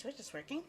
Twitch is working.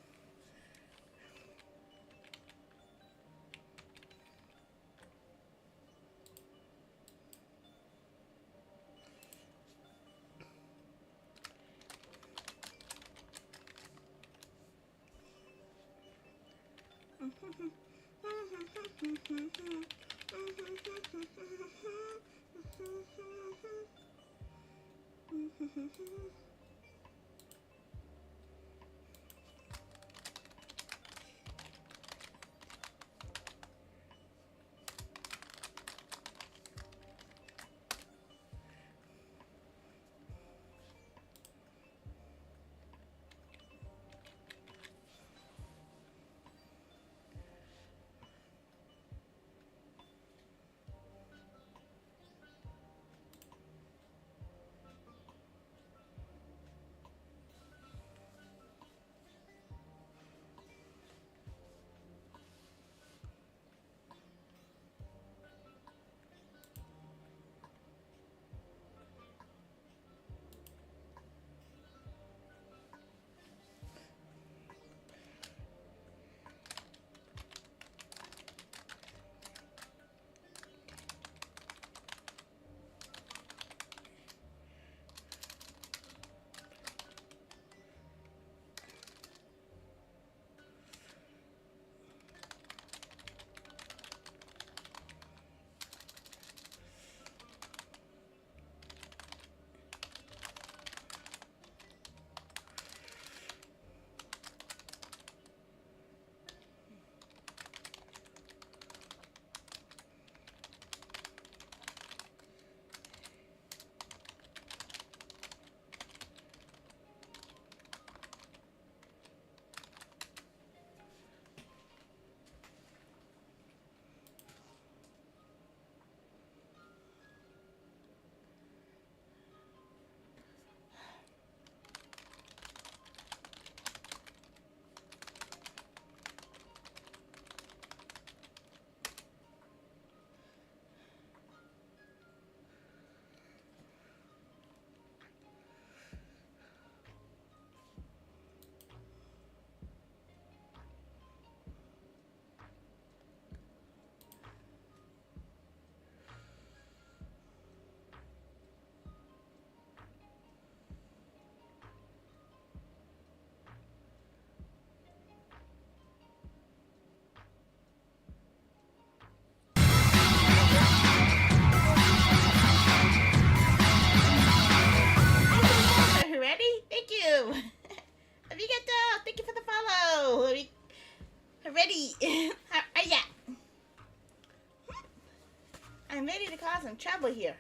I'm ready to cause some trouble here.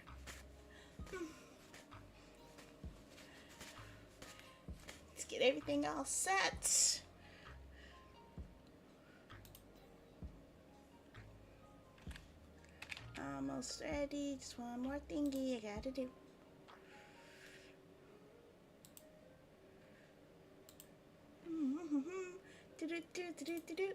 Let's get everything all set. Almost ready. Just one more thingy I gotta do. Do-do-do-do-do-do-do.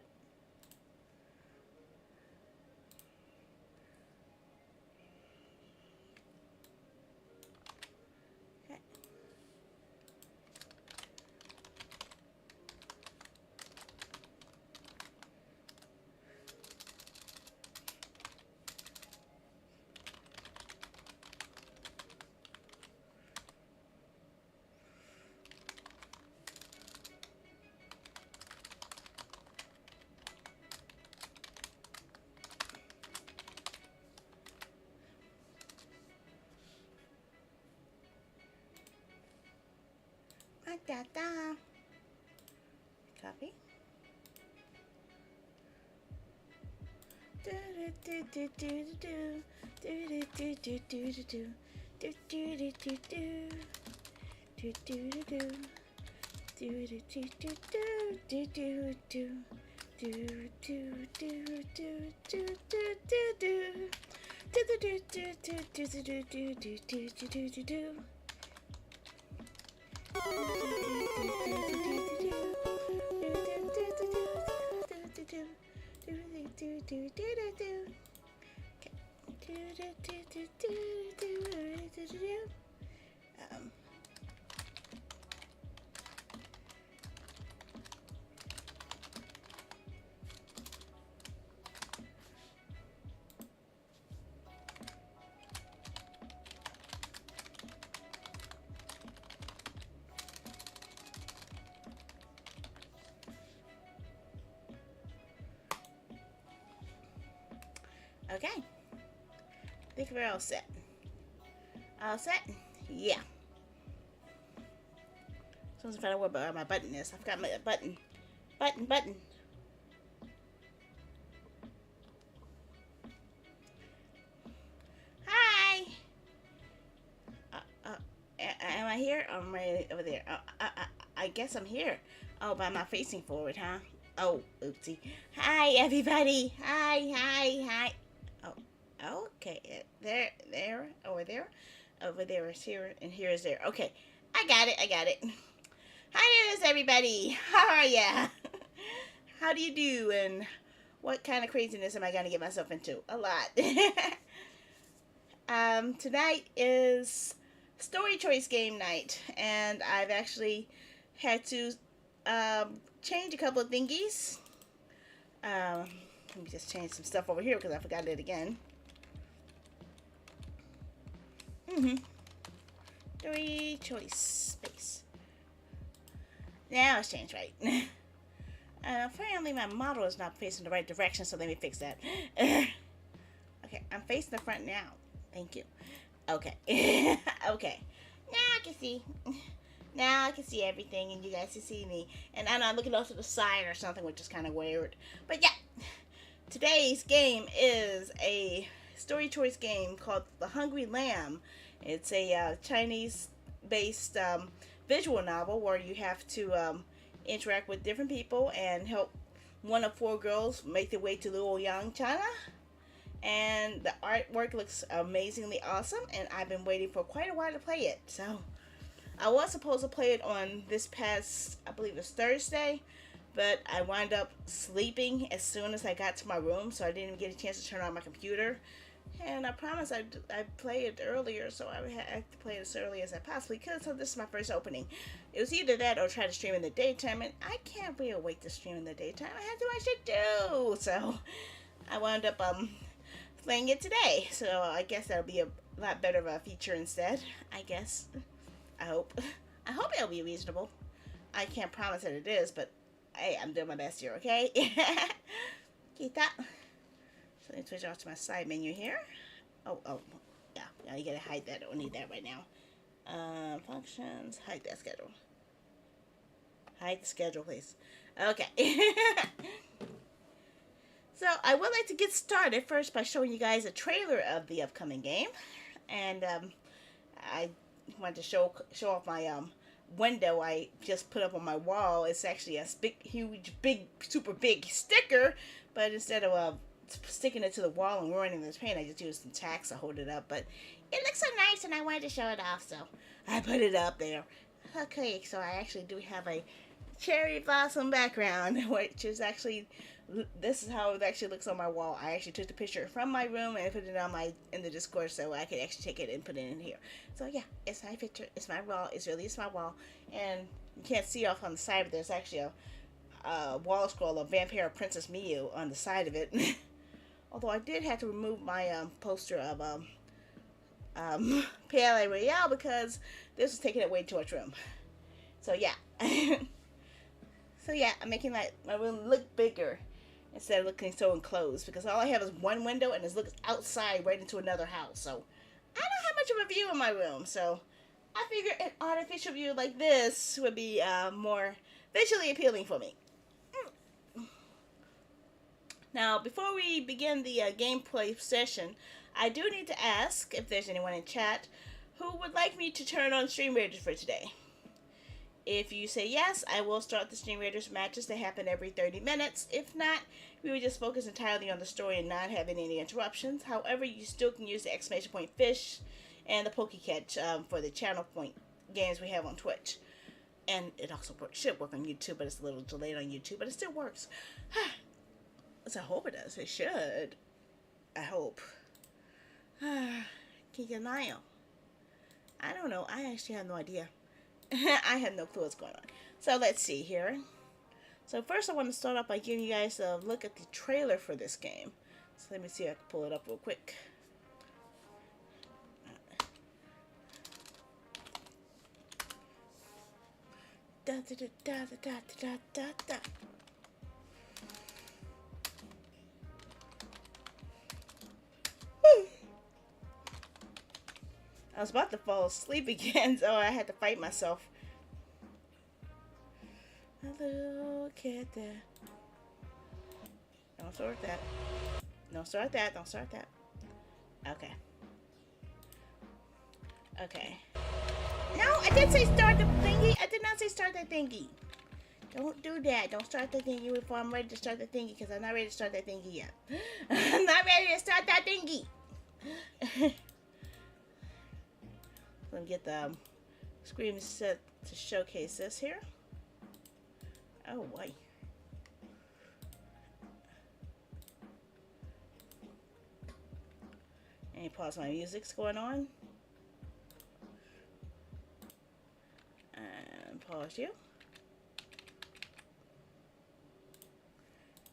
Da-da. Copy. Okay. I think we're all set. All set? Yeah. So I'm trying to where my button is. I forgot my button. Button. Hi. Am I here? Oh, I'm right over there. I guess I'm here. Oh, but I'm not facing forward, huh? Oh, oopsie. Hi, everybody. Hi. Oh, okay. There, over there. Over there is here, and here is there. Okay, I got it. Hi, it is everybody. How are ya? How do you do? And what kind of craziness am I going to get myself into? A lot. Tonight is story choice game night, and I've actually had to change a couple of thingies. Let me just change some stuff over here because I forgot it again. Story choice space. Now it's changed right. Apparently my model is not facing the right direction, so let me fix that. Okay, I'm facing the front now. Thank you. Okay. Okay. Now I can see. Now I can see everything, and you guys can see me. And I know I'm looking off to the side or something, which is kind of weird. But yeah, today's game is a story choice game called The Hungry Lamb. It's a Chinese-based visual novel where you have to interact with different people and help one of four girls make their way to Luoyang, China. And the artwork looks amazingly awesome, and I've been waiting for quite a while to play it. So I was supposed to play it on this past, I believe it's Thursday, but I wound up sleeping as soon as I got to my room, so I didn't even get a chance to turn on my computer. And I promised I'd play it earlier, so I had to play it as early as I possibly could. So this is my first opening. It was either that or try to stream in the daytime, and I can't really wait to stream in the daytime. I have too much to do, so I wound up playing it today. So I guess that'll be a lot better of a feature instead. I guess. I hope. I hope it'll be reasonable. I can't promise that it is, but hey, I'm doing my best here. Okay. Kita. So let me switch off to my side menu here. Oh, yeah, you gotta hide that. I don't need that right now. Functions, hide that schedule. Hide the schedule, please. Okay. So I would like to get started first by showing you guys a trailer of the upcoming game. And I wanted to show off my window I just put up on my wall. It's actually a super big sticker, but instead of sticking it to the wall and ruining this paint, I just used some tacks to hold it up. But it looks so nice, and I wanted to show it off, so I put it up there. Okay, so I actually do have a cherry blossom background, which is actually, this is how it actually looks on my wall. I actually took the picture from my room and put it on in the Discord, so I could actually take it and put it in here. So yeah, it's my picture, it's my wall, it's my wall, and you can't see off on the side, but there's actually a wall scroll of Vampire Princess Miyu on the side of it. Although I did have to remove my poster of Pale Royale because this was taking it way too much room. So yeah. So yeah, I'm making my room look bigger instead of looking so enclosed, because all I have is one window and it looks outside right into another house. So I don't have much of a view in my room. So I figure an artificial view like this would be more visually appealing for me. Now, before we begin the gameplay session, I do need to ask if there's anyone in chat who would like me to turn on Stream Raiders for today. If you say yes, I will start the Stream Raiders matches that happen every 30 minutes. If not, we would just focus entirely on the story and not having any interruptions. However, you still can use the exclamation point fish and the Pokecatch for the channel point games we have on Twitch. And it also should work on YouTube, but it's a little delayed on YouTube, but it still works. So I hope it does. It should. I hope. Kikanayo. I don't know. I actually have no idea. I have no clue what's going on. So let's see here. So first I want to start off by giving you guys a look at the trailer for this game. So let me see if I can pull it up real quick. Da da da da da da da da da. I was about to fall asleep again, so I had to fight myself. Look at that. Don't start that. Don't start that. Don't start that. Okay. Okay. No, I did say start the thingy. I did not say start that thingy. Don't do that. Don't start the thingy before I'm ready to start the thingy, because I'm not ready to start that thingy yet. I'm not ready to start that thingy. Let me get the screen set to showcase this here. Oh, boy. And pause my music's going on. And pause you.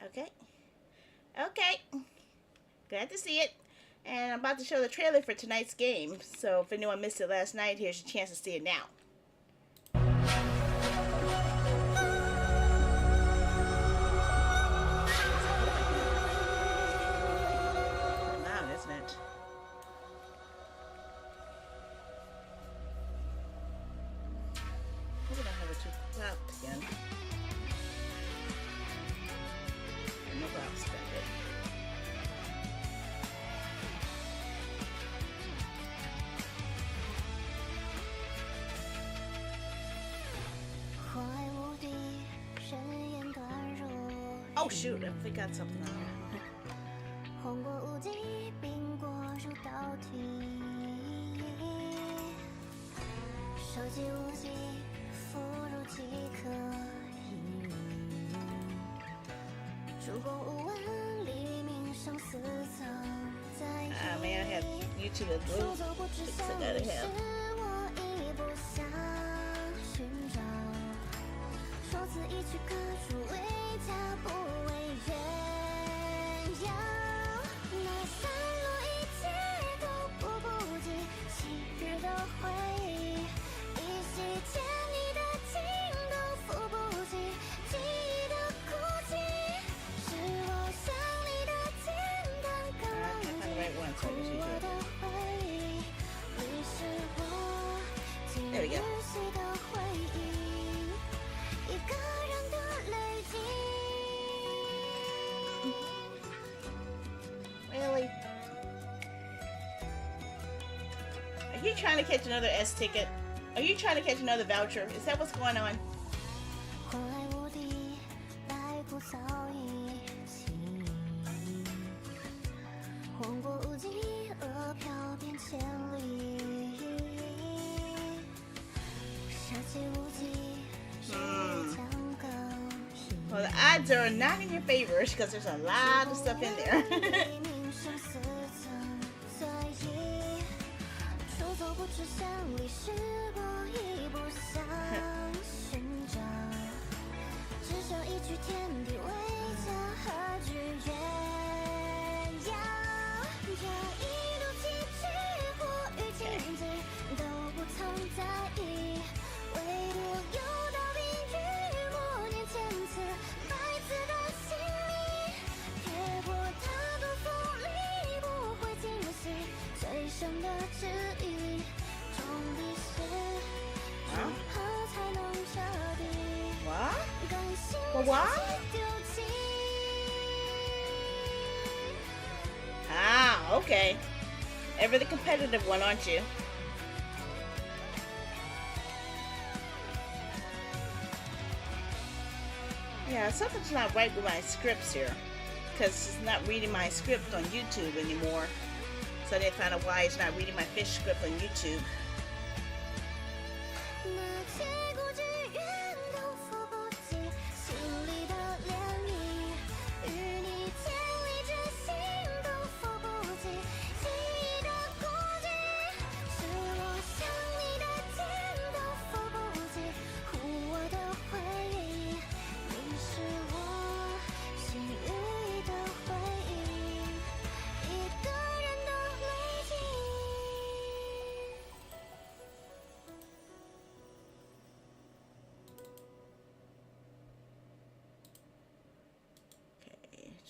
Okay. Okay. Glad to see it. And I'm about to show the trailer for tonight's game. So if anyone missed it last night, here's your chance to see it now. Loud, isn't it? Hope I don't have it too loud again. No problem, spend it. Oh shoot, I forgot something on here. May I have YouTube as well? I gotta have. There we go. Really? Are you trying to catch another S ticket? Are you trying to catch another voucher? Is that what's going on? Well, the odds are not in your favor because there's a lot of stuff in there. What? What? Ah, okay. Ever the competitive one, aren't you? Yeah, something's not right with my scripts here. Because it's not reading my script on YouTube anymore. So I didn't find out why it's not reading my fish script on YouTube.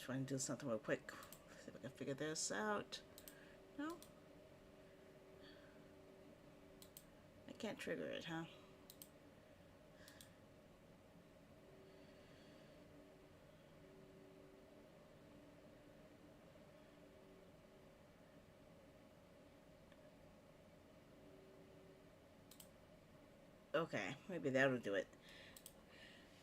Trying to do something real quick. See if I can figure this out. No? can't trigger it, huh? Okay, maybe that'll do it.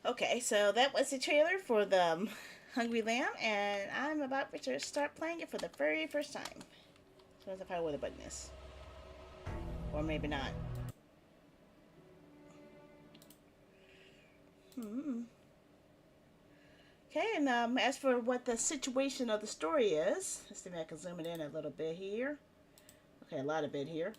Okay, so that was the trailer for the Hungry Lamb, and I'm about to start playing it for the very first time. So let's find out where the button is. Or maybe not. Hmm. Okay, and as for what the situation of the story is, let's see if I can zoom it in a little bit here. Okay, a lot of bit here.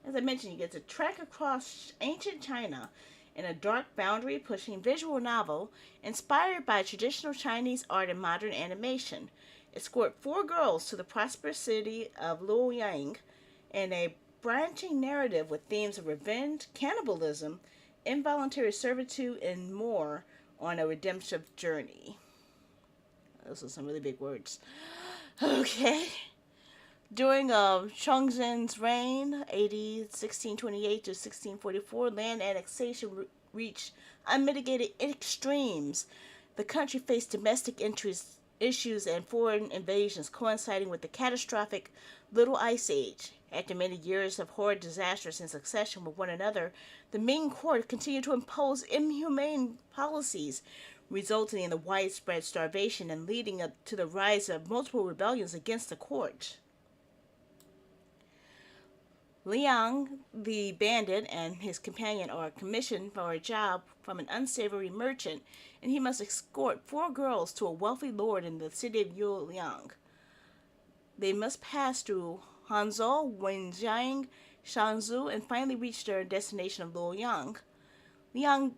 As I mentioned, you get to trek across ancient China in a dark boundary pushing visual novel inspired by traditional Chinese art and modern animation. Escort 4 girls to the prosperous city of Luoyang in a branching narrative with themes of revenge, cannibalism, involuntary servitude, and more on a redemptive journey. Those are some really big words. Okay. During Chongzhen's reign, AD 1628 to 1644, land annexation reached unmitigated extremes. The country faced domestic issues and foreign invasions coinciding with the catastrophic Little Ice Age. After many years of horrid disasters in succession with one another, the Ming court continued to impose inhumane policies, resulting in the widespread starvation and leading up to the rise of multiple rebellions against the court. Liang, the bandit, and his companion are commissioned for a job from an unsavory merchant, and he must escort 4 girls to a wealthy lord in the city of Yuliang. They must pass through Hanzhou, Wenjiang, Shanzhou, and finally reach their destination of Luoyang. Liang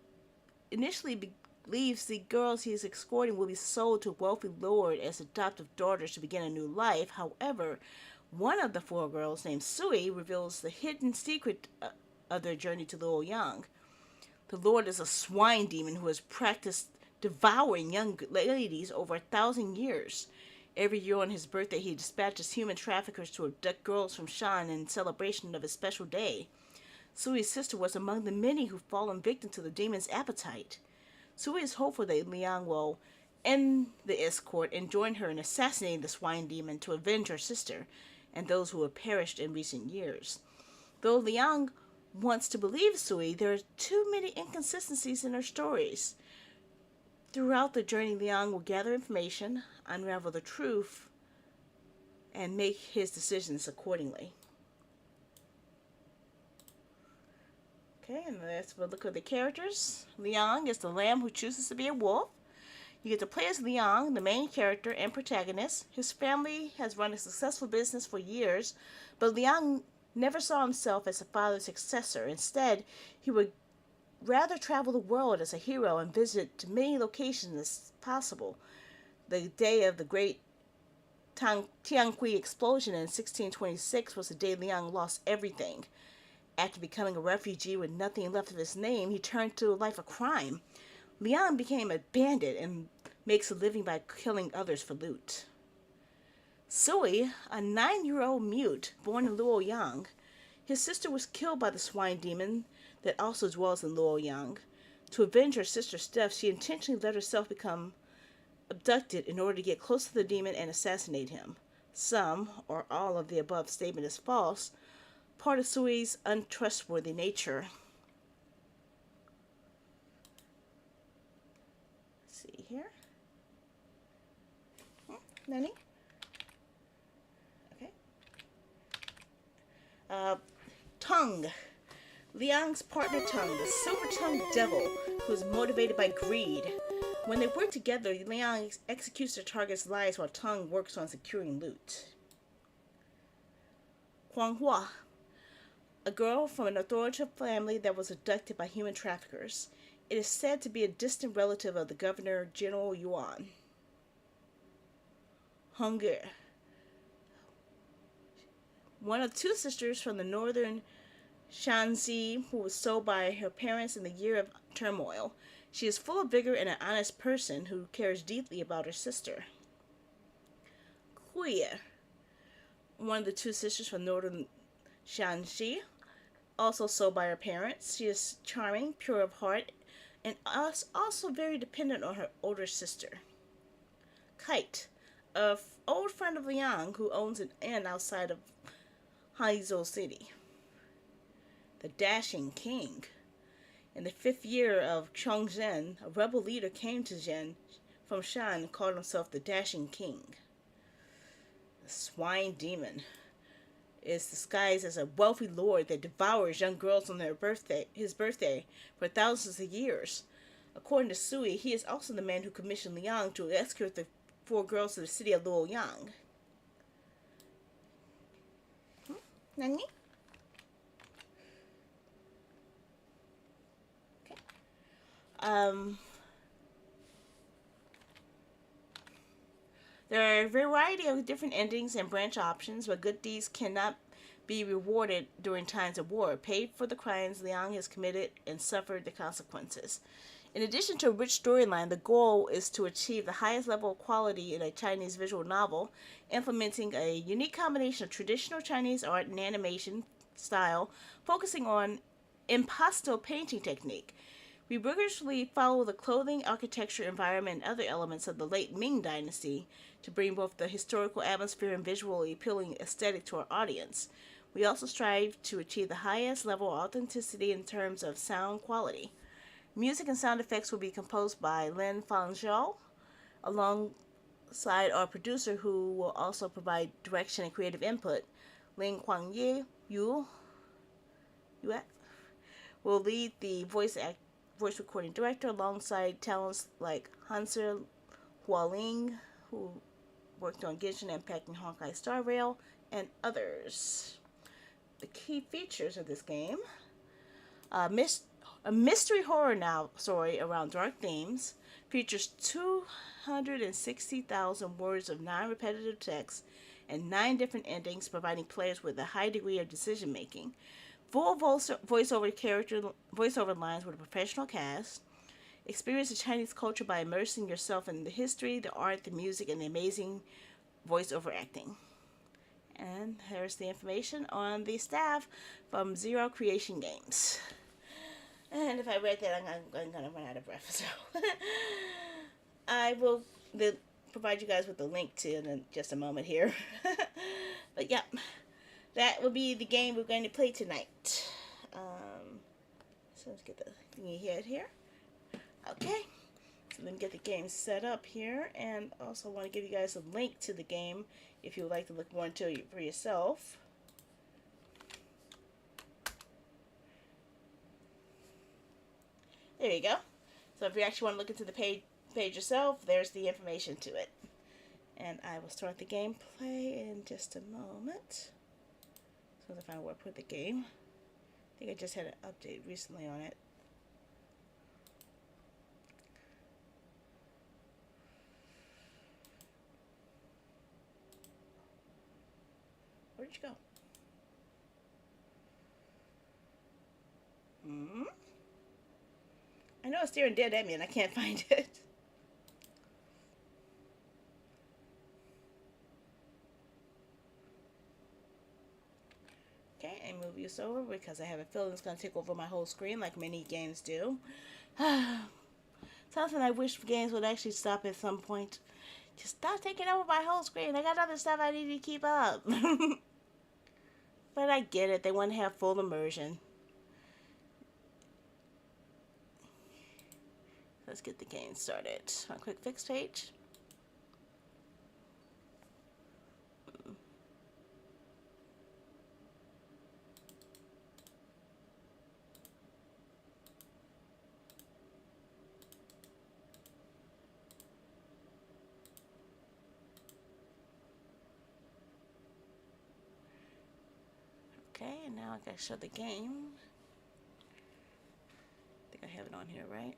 initially believes the girls he is escorting will be sold to a wealthy lord as adoptive daughters to begin a new life. However, one of the 4 girls, named Sui, reveals the hidden secret of their journey to Luoyang. The Lord is a swine demon who has practiced devouring young ladies over 1,000 years. Every year on his birthday, he dispatches human traffickers to abduct girls from Shan in celebration of his special day. Sui's sister was among the many who've fallen victim to the demon's appetite. Sui is hopeful that Liang will end the escort and join her in assassinating the swine demon to avenge her sister and those who have perished in recent years. Though Liang wants to believe Sui, there are too many inconsistencies in her stories. Throughout the journey, Liang will gather information, unravel the truth, and make his decisions accordingly. Okay, and let's look at the characters. Liang is the lamb who chooses to be a wolf. You get to play as Liang, the main character and protagonist. His family has run a successful business for years, but Liang never saw himself as a father's successor. Instead, he would rather travel the world as a hero and visit to many locations as possible. The day of the great Tianqi explosion in 1626 was the day Liang lost everything. After becoming a refugee with nothing left of his name, he turned to a life of crime. Liang became a bandit and makes a living by killing others for loot. Sui, a 9-year-old mute born in Luoyang, his sister was killed by the swine demon that also dwells in Luoyang. To avenge her sister's death, she intentionally let herself become abducted in order to get close to the demon and assassinate him. Some, or all of the above statement is false, part of Sui's untrustworthy nature. Let's see here. Nani? Okay. Tongue. Liang's partner Tongue, the silver-tongued devil, who is motivated by greed. When they work together, Liang executes their target's lives while Tongue works on securing loot. Huanghua, a girl from an authoritative family that was abducted by human traffickers. It is said to be a distant relative of the Governor General Yuan. Hunger, one of 2 sisters from the northern Shanxi who was sold by her parents in the year of turmoil. She is full of vigor and an honest person who cares deeply about her sister. Kuya, one of the 2 sisters from northern Shanxi, also sold by her parents. She is charming, pure of heart, and also very dependent on her older sister. Kite, a old friend of Liang who owns an inn outside of Hangzhou City. The Dashing King. In the 5th year of Chongzhen, a rebel leader came to Zhen from Shan and called himself the Dashing King. The Swine Demon is disguised as a wealthy lord that devours young girls on his birthday, for thousands of years. According to Sui, he is also the man who commissioned Liang to escort the 4 girls to the city of Luoyang. Nani? Okay. There are a variety of different endings and branch options, but good deeds cannot be rewarded during times of war. Paid for the crimes Liang has committed and suffered the consequences. In addition to a rich storyline, the goal is to achieve the highest level of quality in a Chinese visual novel, implementing a unique combination of traditional Chinese art and animation style, focusing on impasto painting technique. We rigorously follow the clothing, architecture, environment, and other elements of the late Ming Dynasty to bring both the historical atmosphere and visually appealing aesthetic to our audience. We also strive to achieve the highest level of authenticity in terms of sound quality. Music and sound effects will be composed by Lin Fangzhou, alongside our producer who will also provide direction and creative input. Ling Huangye Yu will lead the voice recording director alongside talents like Hanser Hualing, who worked on Genshin Impact and Honkai Star Rail, and others. The key features of this game: a mystery horror now story around dark themes, features 260,000 words of non-repetitive text and 9 different endings, providing players with a high degree of decision making. Full voiceover lines with a professional cast. Experience the Chinese culture by immersing yourself in the history, the art, the music, and the amazing voiceover acting. And here's the information on the staff from Zero Creation Games. And if I read that, I'm going to run out of breath. So I will provide you guys with the link to in just a moment here. But yeah, that will be the game we're going to play tonight. So let's get the thingy here. Okay, so let me get the game set up here, and also want to give you guys a link to the game if you would like to look more into it for yourself. There you go. So if you actually want to look into the page yourself, there's the information to it. And I will start the gameplay in just a moment. So to find where I put the game. I think I just had an update recently on it. Where'd you go? I know it's staring dead at me and I can't find it. Okay, and move this over because I have a feeling it's going to take over my whole screen like many games do. Something I wish games would actually stop at some point. Just stop taking over my whole screen. I got other stuff I need to keep up. But I get it. They want to have full immersion. Let's get the game started. On quick fix page. Okay, and now I gotta show the game. I think I have it on here, right?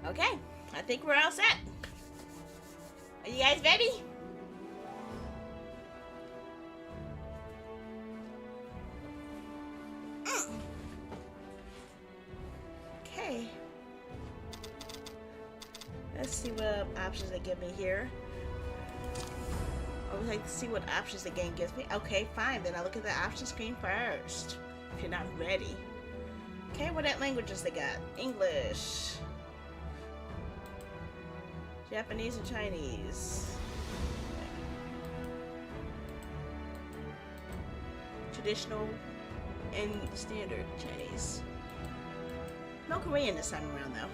Okay, I think we're all set. Are you guys ready? Okay. Let's see what options they give me here. I would like to see what options the game gives me. Okay, fine. Then I'll look at the option screen first. If you're not ready. Okay, what languages they got? English, Japanese, and Chinese. Traditional and standard Chinese. No Korean this time around though.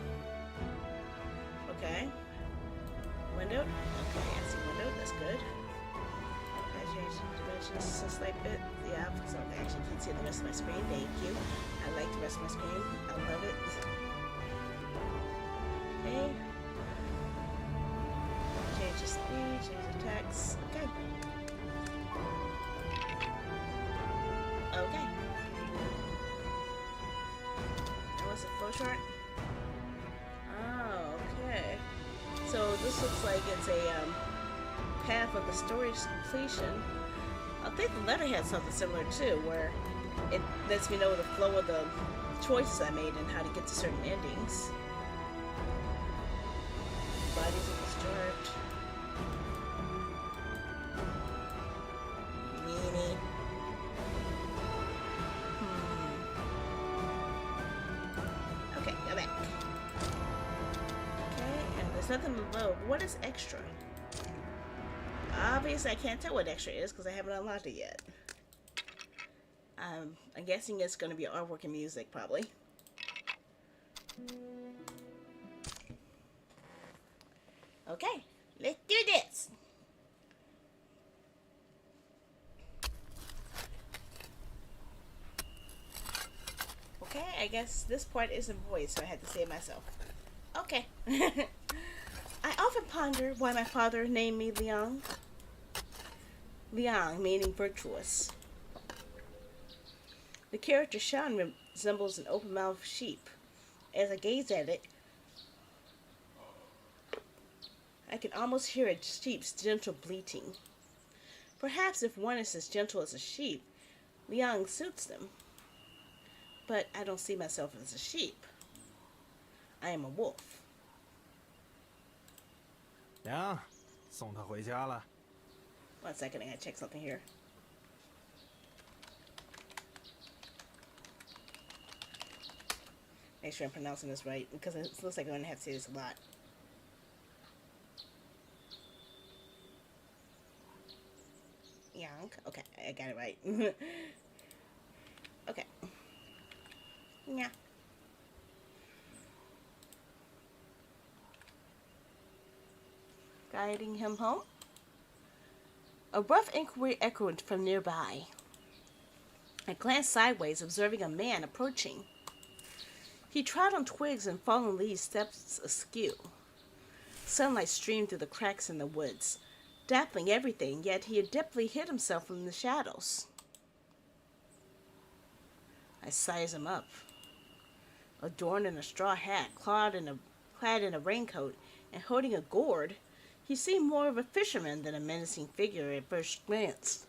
Okay. Windowed? Okay, I see windowed. That's good. I changed dimensions a slight bit. Yeah, so I actually can't see the rest of my screen. Thank you. I like the rest of my screen. I love it. Okay. Change the speed, change the text. Okay. Okay. And what's the flowchart? Oh, okay. So this looks like it's a path of the story's completion. I think the letter had something similar too, where it lets me know the flow of the choices I made and how to get to certain endings. Bodies are disturbed. Meanie. Okay, go back. Okay, and there's nothing below. What is extra? Obviously, I can't tell what extra is because I haven't unlocked it yet. I'm guessing it's going to be artwork and music, probably. Okay, let's do this. Okay, I guess this part isn't voiced, so I had to say it myself. Okay. I often ponder why my father named me Liang. Liang meaning virtuous. The character Shan resembles an open-mouthed sheep. As I gaze at it, I can almost hear a sheep's gentle bleating. Perhaps if one is as gentle as a sheep, Liang suits them. But I don't see myself as a sheep. I am a wolf. 娘，送她回家了。 One second, I gotta check something here. Make sure I'm pronouncing this right, because it looks like I'm gonna have to say this a lot. Yang. Okay, I got it right. Okay. Yeah. Guiding him home. A rough inquiry echoed from nearby. I glanced sideways, observing a man approaching. He trod on twigs and fallen leaves, steps askew. Sunlight streamed through the cracks in the woods, dappling everything, yet he adeptly hid himself from the shadows. I sized him up. Adorned in a straw hat, clad in a raincoat, and holding a gourd, he seemed more of a fisherman than a menacing figure at first glance.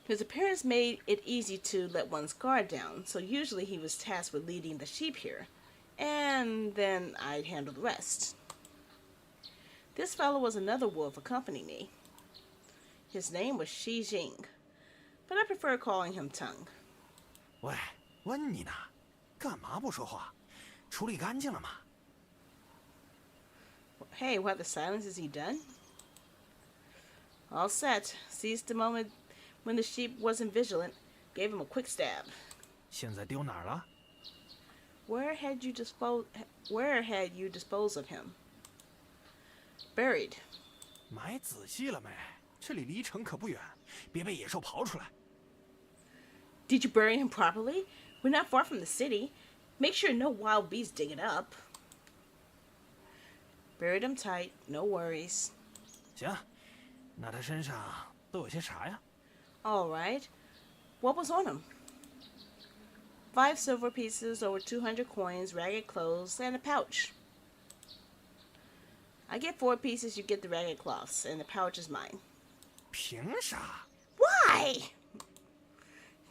His appearance made it easy to let one's guard down, so usually he was tasked with leading the sheep here, and then I'd handle the rest. This fellow was another wolf accompanying me. His name was Shi Jing, but I prefer calling him Tongue. 喂，问你呢，干嘛不说话？处理干净了吗？ Hey, what the silence is he done? All set. Seized the moment when the sheep wasn't vigilant, gave him a quick stab. 现在丢哪儿了？ Where had you disposed of him? Buried. 埋仔细了没？这里离城可不远，别被野兽刨出来。 Did you bury him properly? We're not far from the city. Make sure no wild beasts dig it up. Buried him tight, no worries. 行，那他身上都有些啥呀？ All right. What was on him? 5 silver pieces, over 200 coins, ragged clothes, and a pouch. I get 4 pieces, you get the ragged cloths, and the pouch is mine. 凭啥？ Why?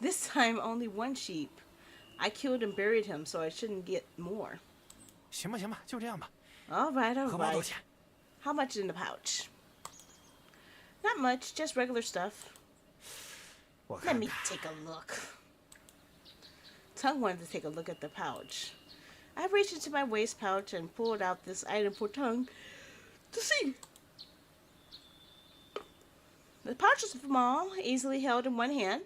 This time only 1 sheep. I killed and buried him, so I shouldn't get more. 行吧，行吧，就这样吧。All right, all 合毛多 right. 钱？ How much is in the pouch? Not much, just regular stuff. 我 Let 看 me 看。 take a look. Tongue wanted to take a look at the pouch. I reached into my waist pouch and pulled out this item for Tongue to see. The pouch was small, easily held in one hand.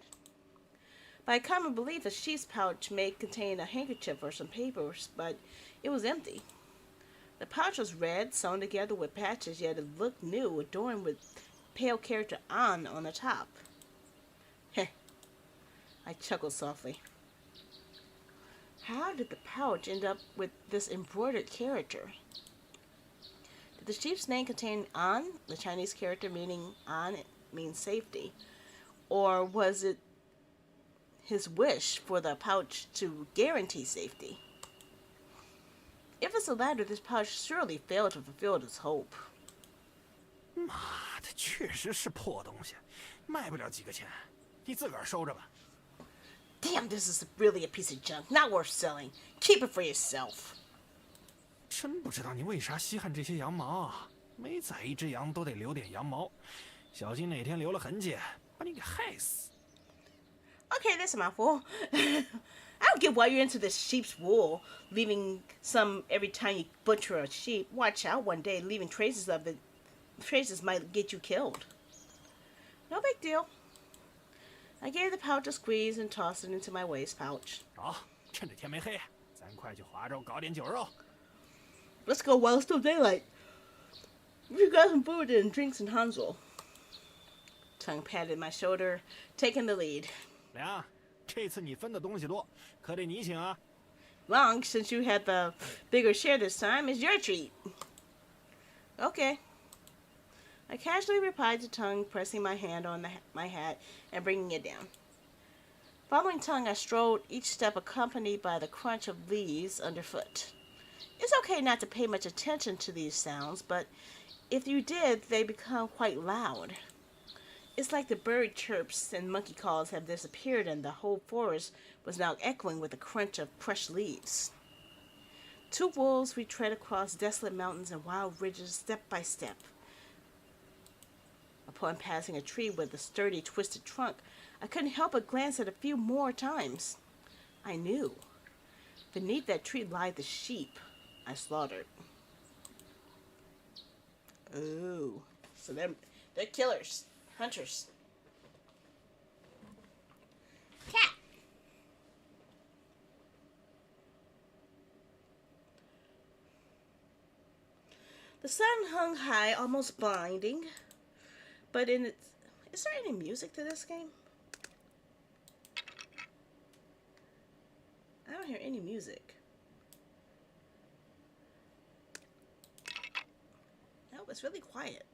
By common belief, a sheath's pouch may contain a handkerchief or some papers, but it was empty. The pouch was red, sewn together with patches, yet it looked new, adorned with pale character on the top. Heh. I chuckled softly. How did the pouch end up with this embroidered character? Did the sheep's name contain An, the Chinese character meaning An means safety? Or was it his wish for the pouch to guarantee safety? If it's the latter, this pouch surely failed to fulfill its hope. 妈的，确实是破东西，卖不了几个钱，你自个儿收着吧。 Damn, this is really a piece of junk, not worth selling. Keep it for yourself. 真不知道你为啥稀罕这些羊毛啊！每宰一只羊都得留点羊毛，小心哪天留了痕迹，把你给害死。 Okay, that's a mouthful. I don't get why you're into this sheep's wool, leaving some every time you butcher a sheep. Watch out one day, leaving traces of it. Traces might get you killed. No big deal. I gave the pouch a squeeze and tossed it into my waist pouch. 好，趁着天没黑，咱快去华州搞点酒肉。 Let's go while it's still daylight. We got some food and drinks in Hansel. Tongue patted my shoulder, taking the lead. 梁，这次你分的东西多，可得你请啊。 Long, since you had the bigger share this time, it's your treat. Okay. I casually replied to Tongue, pressing my hand on my hat and bringing it down. Following Tongue, I strolled each step accompanied by the crunch of leaves underfoot. It's okay not to pay much attention to these sounds, but if you did, they become quite loud. It's like the bird chirps and monkey calls have disappeared and the whole forest was now echoing with the crunch of crushed leaves. Two wolves, we tread across desolate mountains and wild ridges step by step. Upon passing a tree with a sturdy, twisted trunk, I couldn't help but glance at it a few more times. I knew. Beneath that tree lied the sheep I slaughtered. Ooh. So they're killers. Hunters. Cat. The sun hung high, almost blinding. But is there any music to this game? I don't hear any music. No, it's really quiet.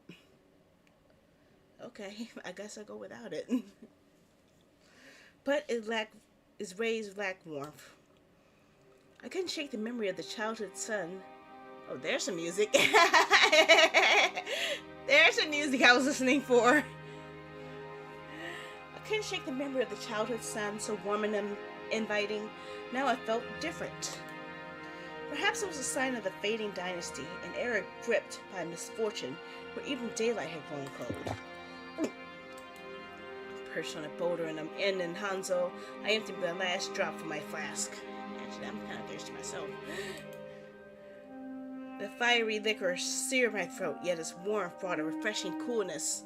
Okay, I guess I'll go without it. But its rays lacked warmth. I couldn't shake the memory of the childhood sun. Oh, there's some music. There's some music I was listening for. I couldn't shake the memory of the childhood sun, so warm and inviting. Now I felt different. Perhaps it was a sign of the fading dynasty, an era gripped by misfortune, where even daylight had grown cold. Perched on a boulder in an inn in Hanzo, I emptied the last drop from my flask. Actually, I'm kind of thirsty myself. The fiery liquor seared my throat, yet its warmth brought a refreshing coolness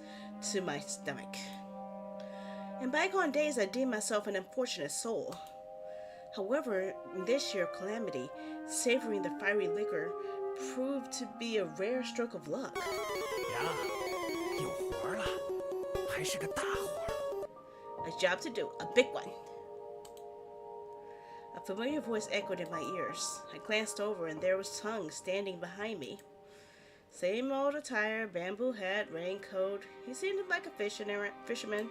to my stomach. In bygone days, I deemed myself an unfortunate soul. However, in this year of calamity, savoring the fiery liquor proved to be a rare stroke of luck. 呀，有活了，还是个大活。 A job to do, a big one. A familiar voice echoed in my ears. I glanced over, and there was Tongue standing behind me. Same old attire, bamboo hat, raincoat. He seemed like a fisherman.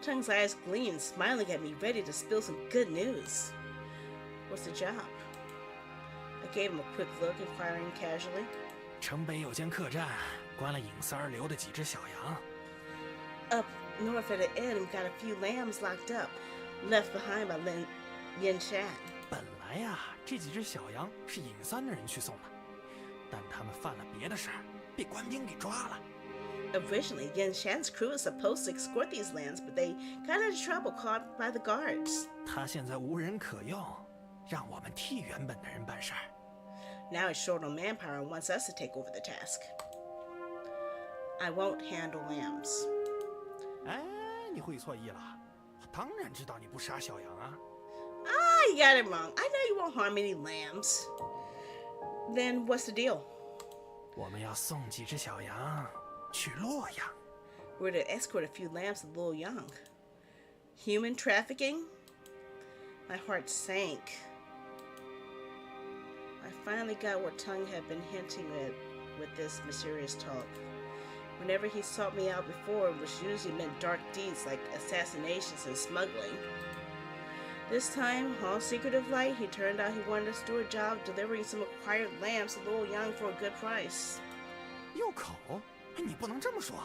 Tongue's eyes gleamed, smiling at me, ready to spill some good news. What's the job? I gave him a quick look, inquiring casually. 城北有间客栈，关了尹三儿留的几只小羊。 Up north at the inn, we got a few lambs locked up, left behind by Yin Shan. 本来呀，这几只小羊是尹三的人去送的，但他们犯了别的事儿，被官兵给抓了。Originally, Yen Shan's crew was supposed to escort these lambs, but they got into trouble caught by the guards. 他现在无人可用，让我们替原本的人办事儿。Now he's short on manpower and wants us to take over the task. I won't handle lambs. 哎，你会错意了。我当然知道你不杀小羊啊。You got it wrong. I know you won't harm any lambs. Then what's the deal? 我们要送几只小羊去洛阳。We're to escort a few lambs to Luoyang. Human trafficking? My heart sank. I finally got what Tung had been hinting at with this mysterious talk. Whenever he sought me out before, it was usually meant dark deeds like assassinations and smuggling. This time, all secretive light, he turned out he wanted us to do a job delivering some acquired lambs to Luoyang for a good price. 诱口？你不能这么说。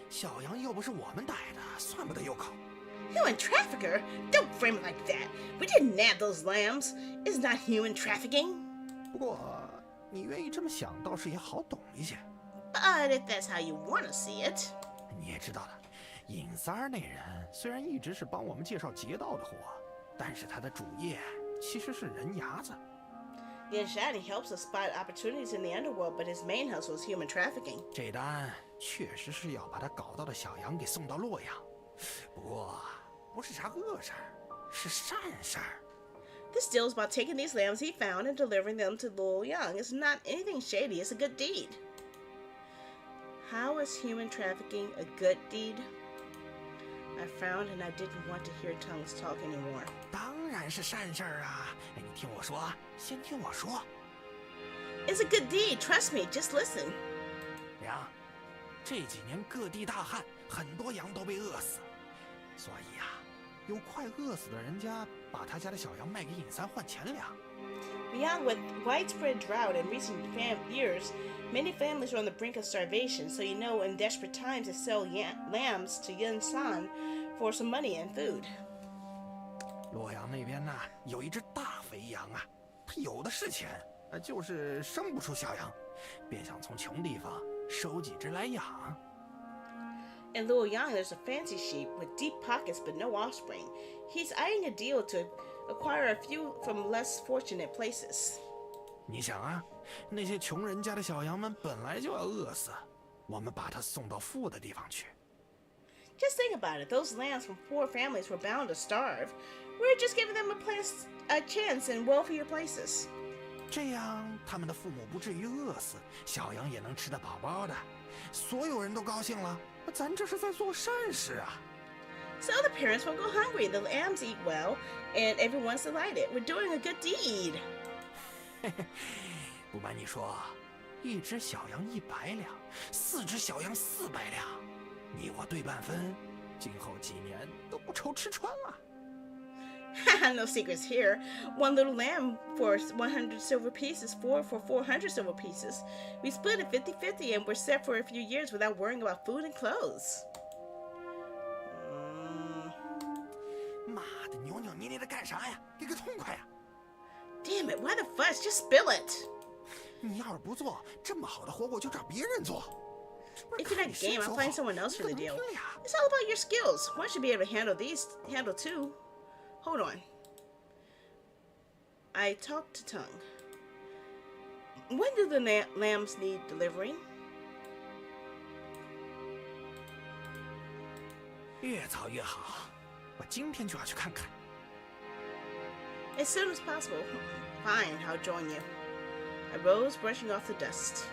小羊又不是我们逮的，算不得诱口。Human trafficker? Don't frame it like that. We didn't nab those lambs. It's not human trafficking. 不过，你愿意这么想，倒是也好懂一些。But if that's how you want to see it. 你也知道的，尹三儿那人虽然一直是帮我们介绍劫道的货，但是他的主业其实是人牙子。Yen Shan helps us spot opportunities in the underworld, but his main hustle is human trafficking. 这单确实是要把他搞到的小羊给送到洛阳，不过不是啥恶事儿，是善事儿。This deal is about taking these lambs he found and delivering them to Luoyang. It's not anything shady, it's a good deed. How is human trafficking a good deed? I frowned and I didn't want to hear Tung's talk anymore. 当然是善事儿啊！你听我说，先听我说。It's a good deed, trust me, just listen. 娘，这几年各地大旱，很多羊都被饿死，所以呀，有快饿死的人家把他家的小羊卖给尹三换钱粮。Beyond with widespread drought in recent years, many families are on the brink of starvation, so in desperate times they sell lambs to Yen San for some money and food. 洛阳那边呢，有一只大肥羊啊，它有的是钱，就是生不出小羊，便想从穷地方收几只来养。In Luoyang, there's a fancy sheep with deep pockets but no offspring. He's eyeing a deal to acquire a few from less fortunate places. 你想啊，那些穷人家的小羊们本来就要饿死，我们把它送到富的地方去。Just think about it. Those lambs from poor families were bound to starve. We're just giving them a chance in wealthier places. 这样，他们的父母不至于饿死，小羊也能吃得饱饱的，所有人都高兴了。咱这是在做善事啊！ So the parents won't go hungry, the lambs eat well, and everyone's delighted. We're doing a good deed. 不瞒你说，一只小羊100两，4只小羊400两，你我对半分，今后几年都不愁吃穿了。No secrets here. One little lamb for 100 silver pieces, 4 for 400 silver pieces. We split it 50-50 and we're set for a few years without worrying about food and clothes. 妈的，扭扭捏捏的干啥呀？给个痛快呀！ Damn it, why the fuss? Just spill it. 你要是不做，这么好的活我就找别人做。If you're not game, I'll find someone else for the deal. It's all about your skills. One should be able to handle two. Hold on. I talked to Tung. When do the lambs need delivering? 越早越好，我今天就要去看看。 As soon as possible. Fine, I'll join you. I rose, brushing off the dust.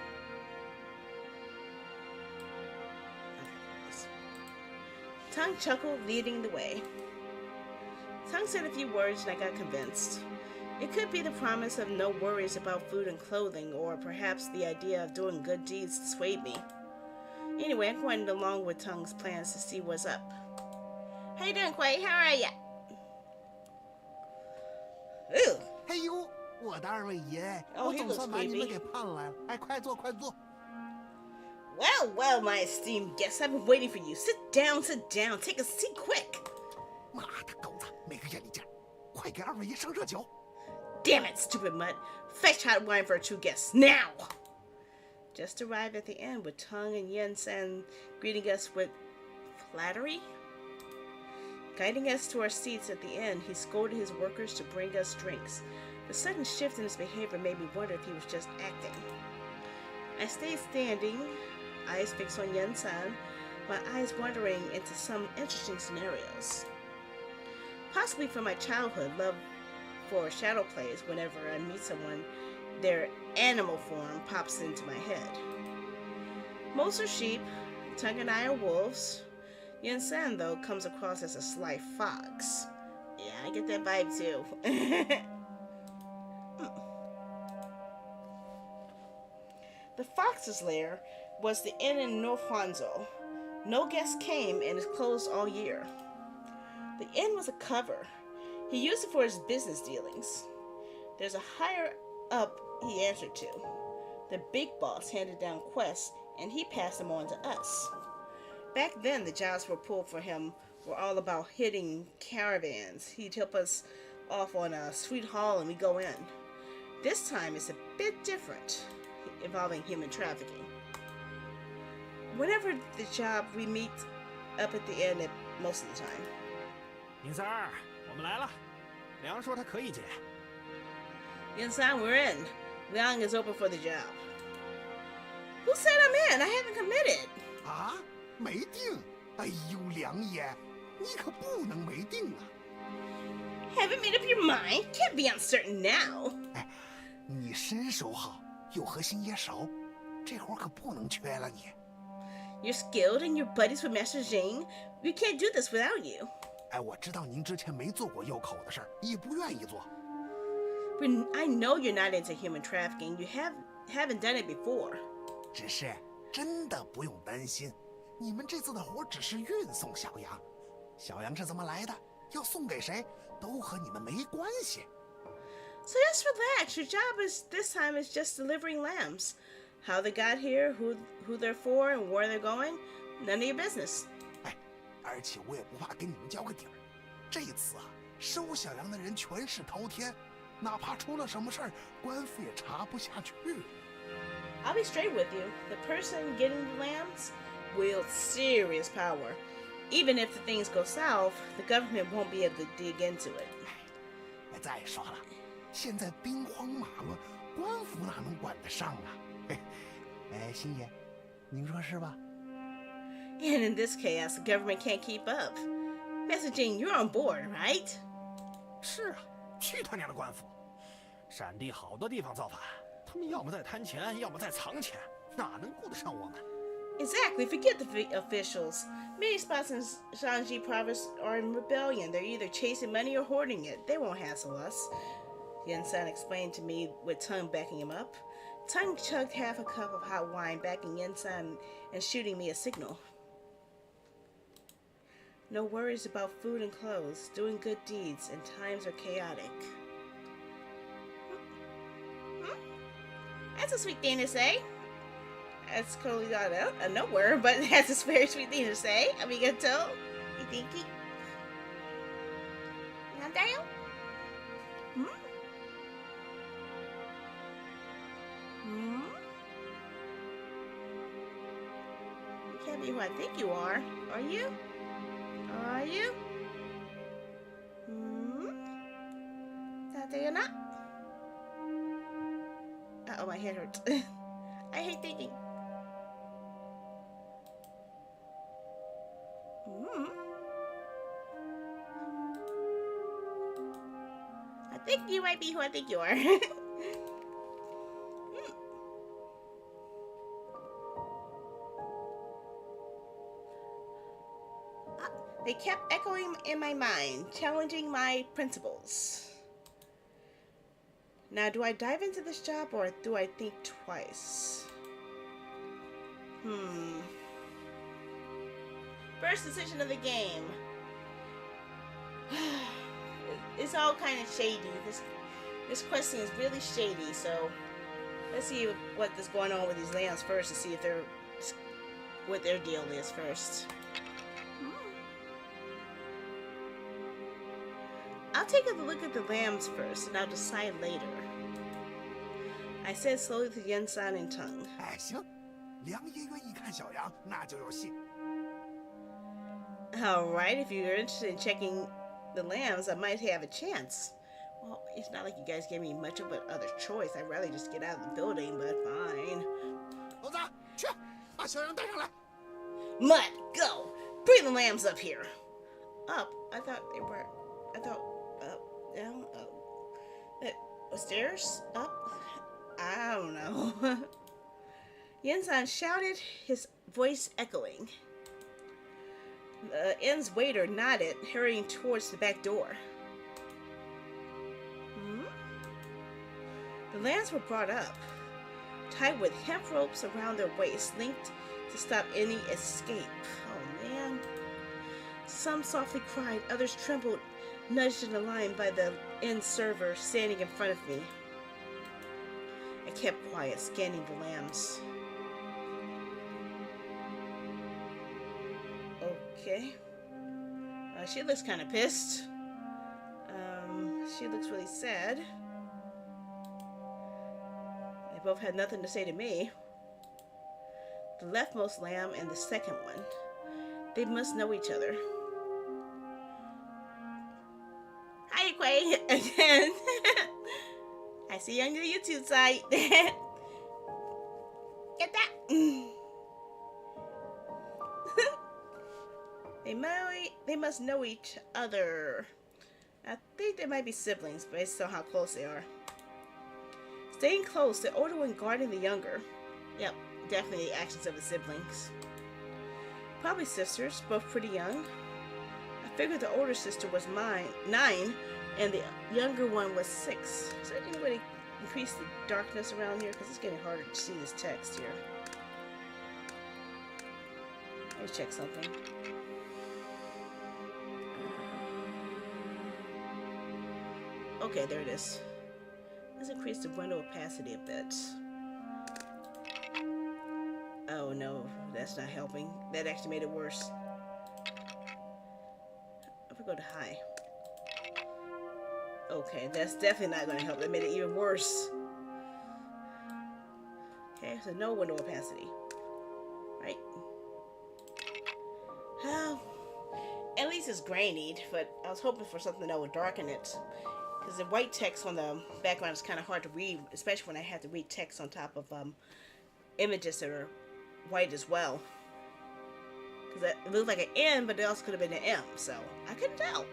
Tung chuckled, leading the way. Tung said a few words and I got convinced. It could be the promise of no worries about food and clothing, or perhaps the idea of doing good deeds swayed me. Anyway, I went along with Tung's plans to see what's up. How you doing, Quay? How are ya? Ooh. 哎呦，我的二位爷， Oh, 我 he 总 looks 算把你们 creepy. 给盼来了。哎，快坐，快坐。 Well, well, my esteemed guests, I've been waiting for you. Sit down, take a seat quick. 妈的狗子，没个眼力劲儿，快给二位爷上热酒。 Damn it, stupid mutt. Fetch hot wine for our two guests, now! Just arrived at the inn with Tung and Yen-san greeting us with flattery. Guiding us to our seats at the inn, he scolded his workers to bring us drinks. The sudden shift in his behavior made me wonder if he was just acting. I stayed standing, eyes fixed on Yen-san, my eyes wandering into some interesting scenarios. Possibly from my childhood, love for shadow plays. Whenever I meet someone, their animal form pops into my head. Most are sheep, Tung and I are wolves. Yen-san, though, comes across as a sly fox. Yeah, I get that vibe too. The fox's lair was the inn in North Hwanzo. No guests came and is closed all year. The inn was a cover. He used it for his business dealings. There's a higher up he answered to. The big boss handed down quests and he passed them on to us. Back then, the jobs were pulled for him were all about hitting caravans. He'd help us off on a sweet haul and we go in. This time it's a bit different, involving human trafficking. Whenever the job, we meet up at the end at most of the time. 银三儿，我们来了。梁说他可以接。Inside, we're in. Liang is open for the job. Who said I'm in? I haven't committed. 啊，没定？哎呦，梁爷，你可不能没定啊！ Haven't made up your mind? Can't be uncertain now. 哎，你身手好，又和星爷熟，这活可不能缺了你。 You're skilled and you're buddies with Master Jing. We can't do this without you. 哎，我知道您之前没做过右口的事儿，也不愿意做。 I know you're not into human trafficking. You haven't done it before. 只是真的不用担心，你们这次的活只是运送小羊，小羊是怎么来的，要送给谁，都和你们没关系。 So just relax. Your job this time is just delivering lambs. How they got here, who they're for, and where they're going, none of your business. 哎，而且我也不怕给你们交个底儿，这次啊，收小羊的人全是滔天，哪怕出了什么事儿，官府也查不下去。 I'll be straight with you. The person getting the lambs wields serious power. Even if the things go south, the government won't be able to dig into it. 哎，再说了，现在兵荒马乱，官府哪能管得上啊？哎，星爷，您说是吧？ And in this chaos, the government can't keep up. Master Jing, you're on board, right? 是啊，去他娘的官府！闪地好多地方造反，他们要么在贪钱，要么在藏钱，哪能顾得上我们？ Exactly. Forget the officials. Many spots in Shanxi province are in rebellion. They're either chasing money or hoarding it. They won't hassle us. Yen-san explained to me with Tung backing him up. Tung chugged half a cup of hot wine, backing Yen-san and shooting me a signal. No worries about food and clothes, doing good deeds, and times are chaotic. That's a sweet thing to say. That's totally not out of nowhere, but that's a very sweet thing to say. Arigato. Itiki. Nandayo? You can't be who I think you are you? Are you? That you're not? Uh-oh, my head hurts. I hate thinking. I think you might be who I think you are. They kept echoing in my mind, challenging my principles. Now, do I dive into this job or do I think twice? First decision of the game. It's all kind of shady. This question is really shady, so let's see what is going on with these lambs first to see if what their deal is first. I'll take a look at the lambs first and I'll decide later. I said slowly to Yen San in tongue. 哎，行，梁爷愿意看小羊，那就有戏。 Alright, if you're interested in checking the lambs, I might have a chance. Well, it's not like you guys gave me much of other choice. I'd rather just get out of the building, but fine. 猴子，去，把小羊带上来。 Mud, go! Bring the lambs up here. Up? I thought they were... up, down, up. Stairs? Up? I don't know. Yen-san shouted, his voice echoing. The inn's waiter nodded, hurrying towards the back door. The lambs were brought up, tied with hemp ropes around their waists, linked to stop any escape. Oh man. Some softly cried, others trembled, nudged in a line by the inn server standing in front of me. I kept quiet, scanning the lambs. Okay. She looks kind of pissed. She looks really sad. They both had nothing to say to me. The leftmost lamb and the second one. They must know each other. Hi, Quay. Again. I see you on your YouTube site. Get that. They must know each other. I think they might be siblings based on how close they are. Staying close, the older one guarding the younger. Yep, definitely the actions of the siblings. Probably sisters, both pretty young. I figured the older sister was 9 and the younger one was 6. Is there any way to increase the darkness around here? Because it's getting harder to see this text here. Let me check something. Okay, there it is. Let's increase the window opacity a bit. Oh no, that's not helping. That actually made it worse. If we go to high. Okay, that's definitely not going to help. That made it even worse. Okay, so no window opacity. Right? Well, at least it's grainied, but I was hoping for something that would darken it. Because the white text on the background is kind of hard to read, especially when I have to read text on top of images that are white as well. Because it looked like an N, but it also could have been an M, so I couldn't tell.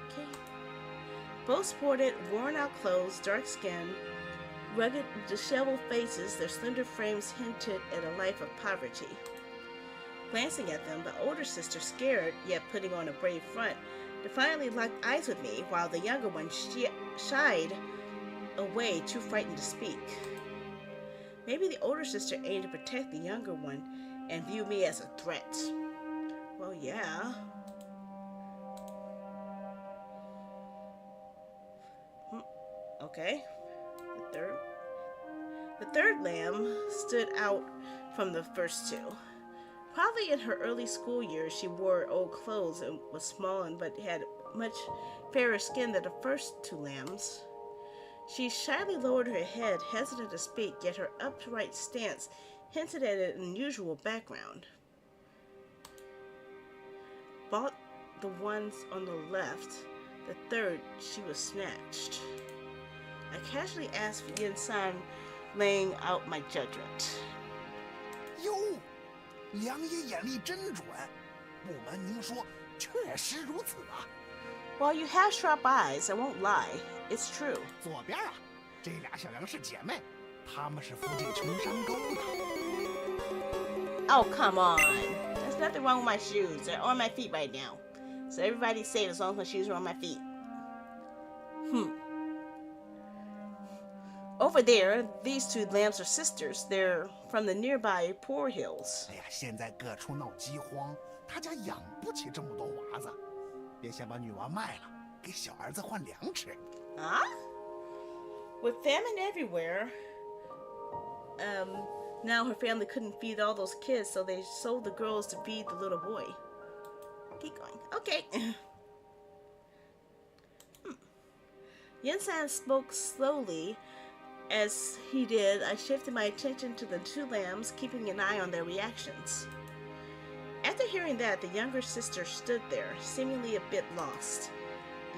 Okay. Both sported worn-out clothes, dark skin, rugged, disheveled faces. Their slender frames hinted at a life of poverty. Glancing at them, the older sister, scared yet putting on a brave front, defiantly locked eyes with me, while the younger one shied away, too frightened to speak. Maybe the older sister aimed to protect the younger one and view me as a threat. Well, yeah. Okay. The third lamb stood out from the first two. Probably in her early school years, she wore old clothes and was small but had much fairer skin than the first two lambs. She shyly lowered her head, hesitant to speak, yet her upright stance hinted at an unusual background. Bought the ones on the left, the third, she was snatched. I casually asked for Yin-san, laying out my judgment.哟，梁爷眼力真准，不瞒您说，确实如此啊。While you have sharp eyes, I won't lie. It's true. 左边啊，这俩小羊是姐妹，她们是附近穷山沟的。 Oh, come on. There's nothing wrong with my shoes. They're on my feet right now. So everybody's safe as long as my shoes are on my feet. Over there, these two lambs are sisters. They're from the nearby Poor Hills. 哎呀，现在各处闹饥荒，他家养不起这么多娃子，便先把女娃卖了，给小儿子换粮吃。 Huh? With famine everywhere, now her family couldn't feed all those kids, so they sold the girls to feed the little boy. Keep going. Okay. Yen-san spoke slowly. As he did, I shifted my attention to the two lambs, keeping an eye on their reactions. After hearing that, the younger sister stood there, seemingly a bit lost.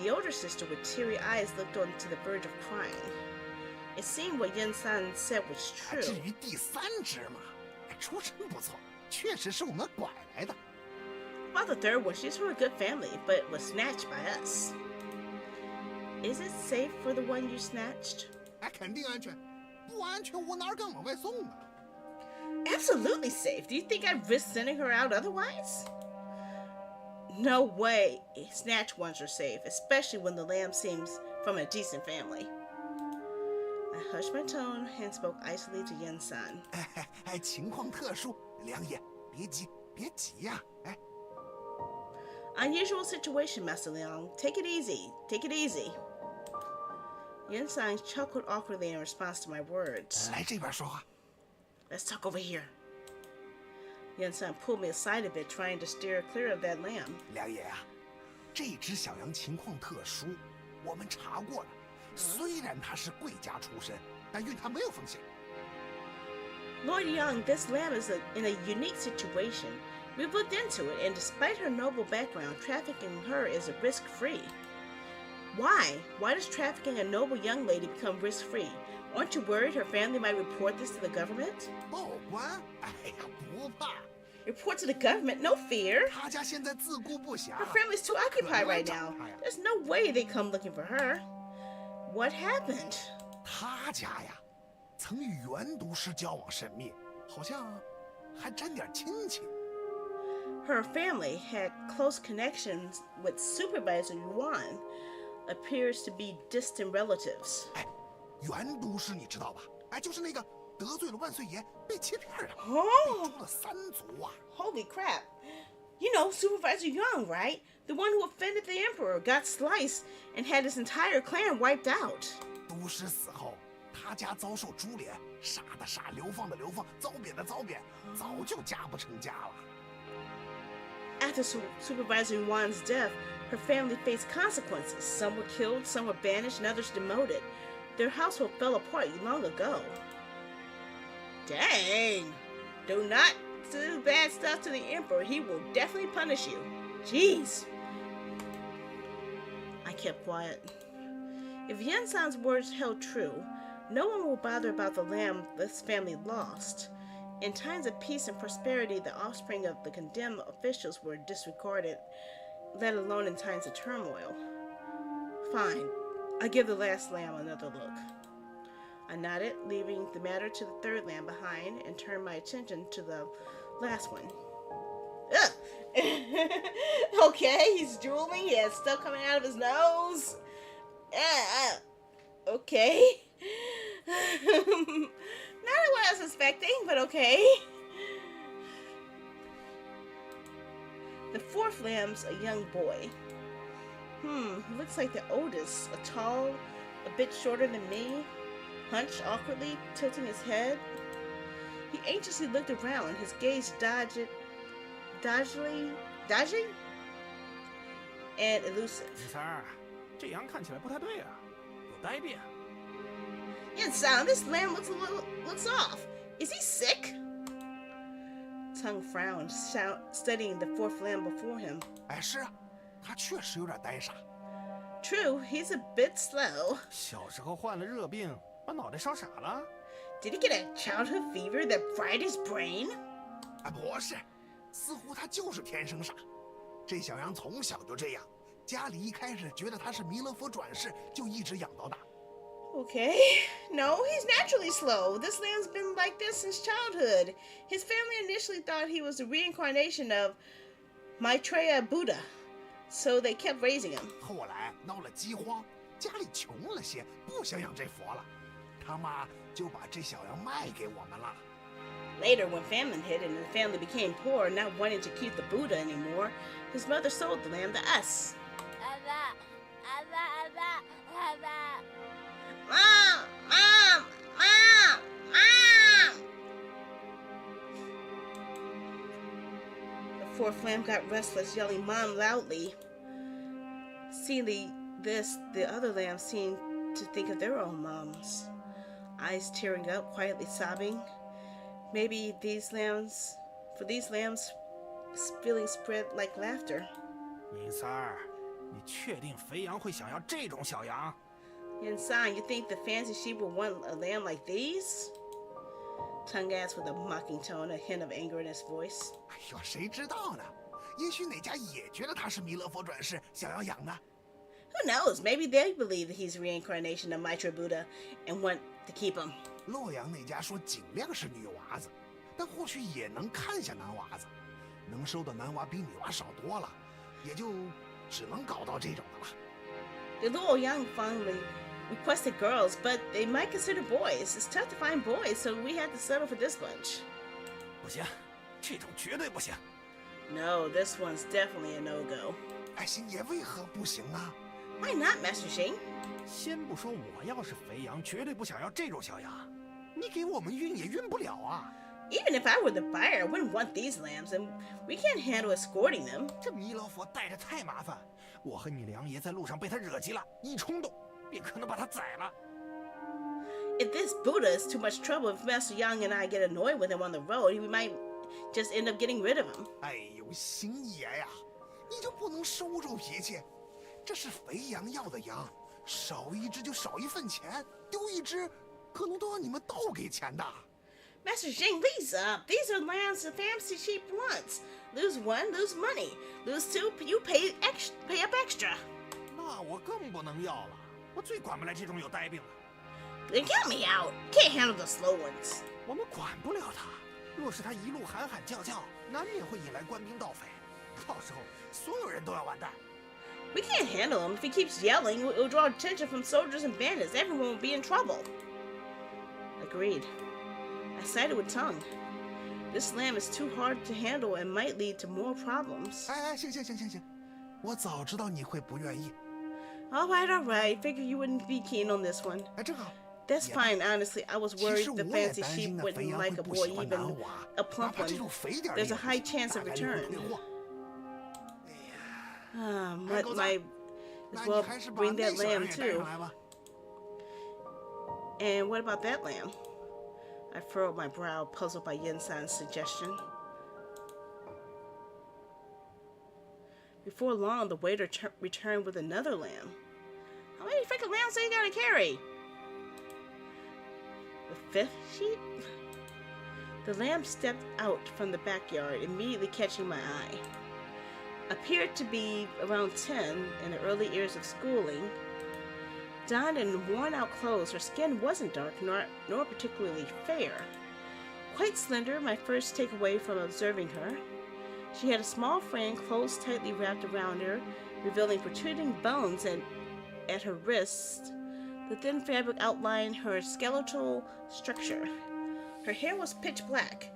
The older sister, with teary eyes, looked on to the verge of crying. It seemed what Yen-san said was 至 true. 于第三只嘛，出身不错，确实是我们拐来的。 About the third one, she's from a good family, but was snatched by us. Is it safe for the one you snatched? 肯定安全，不安全我哪敢往外送啊？ Absolutely safe. Do you think I'd risk sending her out otherwise? No way. Snatched ones are safe, especially when the lamb seems from a decent family. I hushed my tone and spoke icily to Yen-san. 情况特殊，良爷，别急，别急呀、Unusual situation, Master Liang. Take it easy. Take it easy. Yen-san chuckled awkwardly in response to my words. 来这边说话。 Let's talk over here. Yen-san pulled me aside a bit, trying to steer clear of that lamb. 良爷啊，这只小羊情况特殊，我们查过了。虽然它是贵家出身，但运它没有风险。 Lord Yang, this lamb is in a unique situation. We've looked into it, and despite her noble background, trafficking her is risk-free. Why? Why does trafficking a noble young lady become risk-free? Aren't you worried her family might report this to the government? 报官？哎呀，不怕。 Report to the government? No fear. 他家现在自顾不暇。 Her family's too occupied right now. There's no way they come looking for her. What happened? 他家呀，曾与原都师交往甚密，好像还沾点亲戚。 Her family had close connections with Supervisor Yuan. Appears to be distant relatives. 哎，原都师你知道吧？哎，就是那个得罪了万岁爷被切片的， Oh, 被诛了3族啊！ holy crap. You know, Supervisor Young, right? The one who offended the Emperor, got sliced, and had his entire clan wiped out. 都师死后，他家遭受株连，杀的杀，流放的流放，遭贬的遭贬，早就家不成家了。 After Supervisor Yuan's death, her family faced consequences. Some were killed, some were banished, and others demoted. Their household fell apart long ago. Dang! Do not do bad stuff to the Emperor. He will definitely punish you. Jeez. I kept quiet. If Yen-san's words held true, no one will bother about the lamb this family lost. In times of peace and prosperity, the offspring of the condemned officials were disregarded, let alone in times of turmoil. Fine. I give the last lamb another look. I nodded, leaving the matter to the third lamb behind, and turned my attention to the last one. Ugh! Okay, he's drooling. He has stuff coming out of his nose. Okay. Not what I was expecting, but okay. The fourth lamb's a young boy. Looks like the oldest. A tall, a bit shorter than me, hunched awkwardly, tilting his head. He anxiously looked around, his gaze dodging, and elusive. 三儿，这羊看起来不太对啊，有呆变。 Yen-san, this lamb looks off. Is he sick? Tongue frowned, studying the fourth lamb before him. 哎，是啊，他确实有点呆傻。 True, he's a bit slow. 小时候患了热病，把脑袋烧傻了。 Did he get a childhood fever that fried his brain? 哎，不是，似乎他就是天生傻。这小羊从小就这样，家里一开始觉得他是弥勒佛转世，就一直养到大。 Okay. No, he's naturally slow. This lamb's been like this since childhood. His family initially thought he was the reincarnation of Maitreya Buddha, so they kept raising him. 后来闹了饥荒，家里穷了些，不想养这佛了，他妈就把这小羊卖给我们了。 Later, when famine hit and the family became poor, not wanting to keep the Buddha anymore, his mother sold the lamb to us. Mom! Mom! Mom! Mom! The fourth lamb got restless, yelling Mom loudly. Seeing the other lamb seemed to think of their own moms. Eyes tearing up, quietly sobbing. Maybe these lambs, feelings spread like laughter. 尹三儿，你确定肥羊会想要这种小羊？ Inside, you think the fancy sheep would want a lamb like these? Tongue asked with a mocking tone, a hint of anger in his voice. 哎呦，谁知道呢？也许哪家也觉得他是弥勒佛转世，想要养呢。 Who knows? Maybe they believe that he's reincarnation of Mitra Buddha and want to keep him. 洛阳那家说尽量是女娃子，但或许也能看下男娃子，能收的男娃比女娃少多了，也就只能搞到这种的了。 The Luoyang finally requested girls, but they might consider boys. It's tough to find boys, so we had to settle for this bunch. 不行，这种绝对不行。 No, this one's definitely a no-go. 哎，星爷为何不行啊？ Why not, Master Xing? 先不说我要是肥羊，绝对不想要这种小羊，你给我们运也运不了啊。 Even if I were the buyer, I wouldn't want these lambs, and we can't handle escorting them. 这弥勒佛带着太麻烦，我和你梁爷在路上被他惹急了，一冲动便可能把他宰了。 If this Buddha is too much trouble, if Master Yang and I get annoyed with him on the road, we might just end up getting rid of him. 哎呦，星爷呀，你就不能收收脾气？这是肥羊要的羊，少一只就少一份钱，丢一只，可能都要你们倒给钱的。 Master Xing, please up. These are lambs the fancy sheep wants. Lose one, lose money. Lose two, you pay up extra. 那我更不能要了，我最管不来这种有呆病的。 Then count me out. Can't handle the slow ones. 我们管不了他，若是他一路喊喊叫叫，难免会引来官兵盗匪，到时候所有人都要完蛋。 We can't handle him. If he keeps yelling, it'll draw attention from soldiers and bandits. Everyone will be in trouble. Agreed. I sided with Tongue. This lamb is too hard to handle and might lead to more problems. 哎，行，我早知道你会不愿意。 All right. Figure you wouldn't be keen on this one. 哎，正好。 That's fine, honestly. I was 其 worried 实 the 我也 fancy 担心 sheep 呢，肥 wouldn't 羊 like 会 a 不 boy, 喜欢 even 男娃， a 哪 plump 怕这 one. 种肥点儿的 There's a 也 high 不行 chance 大 of 概率会 return. 退货。哎呀， Might 那 as 你 well 还是把 bring 那 that 小羊 lamb 也带 too. 上来吧。 And what about that lamb? I furrowed my brow, puzzled by Yin-san's suggestion. Before long, the waiter returned with another lamb. How many freaking lambs do you gotta carry? The fifth sheep? The lamb stepped out from the backyard, immediately catching my eye. Appeared to be around 10 in the early years of schooling. Donned in worn-out clothes, her skin wasn't dark nor particularly fair. Quite slender, my first takeaway from observing her. She had a small frame, clothes tightly wrapped around her, revealing protruding bones at her wrists. The thin fabric outlined her skeletal structure. Her hair was pitch black,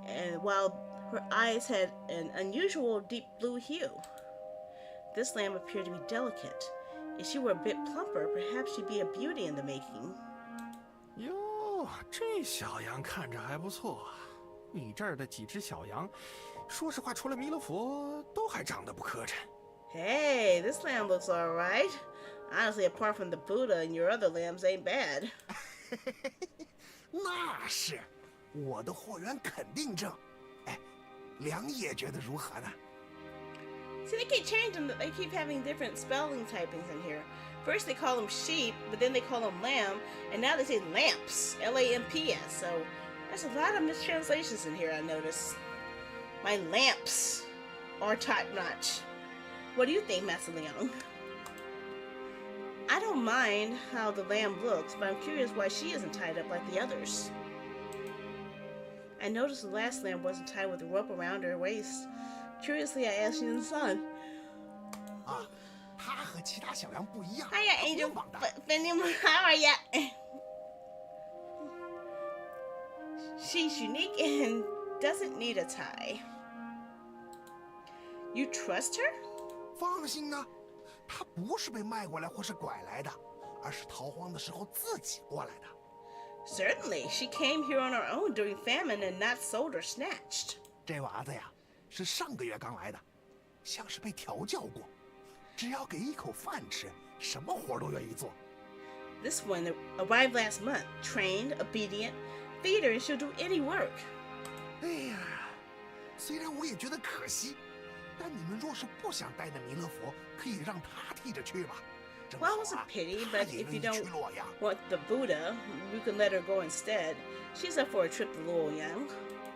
and while her eyes had an unusual deep blue hue. This lamb appeared to be delicate. If she were a bit plumper, perhaps she'd be a beauty in the making. 哟，这小羊看着还不错。你这儿的几只小羊，说实话，除了弥勒佛，都还长得不磕碜。 Hey, this lamb looks alright. Honestly, apart from the Buddha and your other lambs ain't bad. 那是，我的货源肯定正。哎，梁爷觉得如何呢？ See, they keep changing. They keep having different spelling typings in here. First they call them sheep, but then they call them lamb, and now they say lamps, L-A-M-P-S. So there's a lot of mistranslations in here, I notice. My lamps are top-notch. What do you think, Master Leong? I don't mind how the lamb looks, but I'm curious why she isn't tied up like the others. I noticed the last lamb wasn't tied with a rope around her waist. Curiously, I asked Yin-san. 啊，他和其他小羊不一样。 Hiya, 他不 Angel. 用绑带。 How are ya? She's unique and doesn't need a tie. You trust her? 放心呢，他不是被卖过来或是拐来的，而是逃荒的时候自己过来的。 Certainly. She came here on her own during famine and not sold or snatched. 这娃子呀，是上个月刚来的，像是被调教过，只要给一口饭吃，什么活都愿意做。This one arrived last month. Trained, obedient. Feed her and she'll do any work. 哎呀，虽然我也觉得可惜，但你们若是不想带那弥勒佛，可以让他替着去吧。正好 Well, it was a 啊， pity, 他 but 也 if 愿 you 意去 don't 洛阳。 want the Buddha, you can let her go instead. She's up for a trip to Luoyang.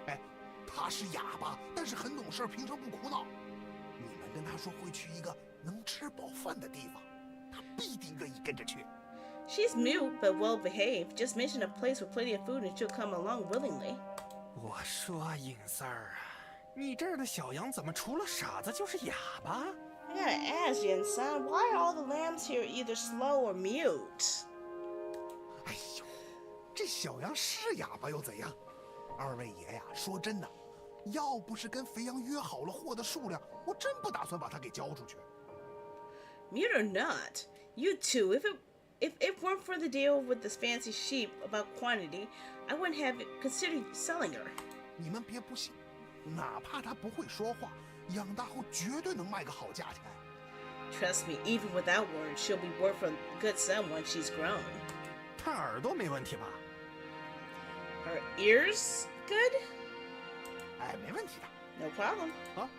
哎，他是哑巴，但是很懂事，平常不哭闹。你们跟他说会去一个能吃饱饭的地方，他必定愿意跟着去。 She's mute but well behaved. Just mention a place with plenty of food and she'll come along willingly. 我说尹三儿啊，你这儿的小羊怎么除了傻子就是哑巴？ I gotta ask you, son, why are all the lambs here either slow or mute? 哎呦，这小羊是哑巴又怎样？二位爷呀，说真的，要不是跟肥羊约好了货的数量，我真不打算把它给交出去。 Mute or not, you two, if it weren't for the deal with this fancy sheep about quantity, I wouldn't have considered selling her. 你们别不信，哪怕它不会说话，养大后绝对能卖个好价钱。 Trust me, even without words, she'll be worth a good sum once she's grown. 它耳朵没问题吧？ Her ears good? 哎，没问题的。 No problem. 啊，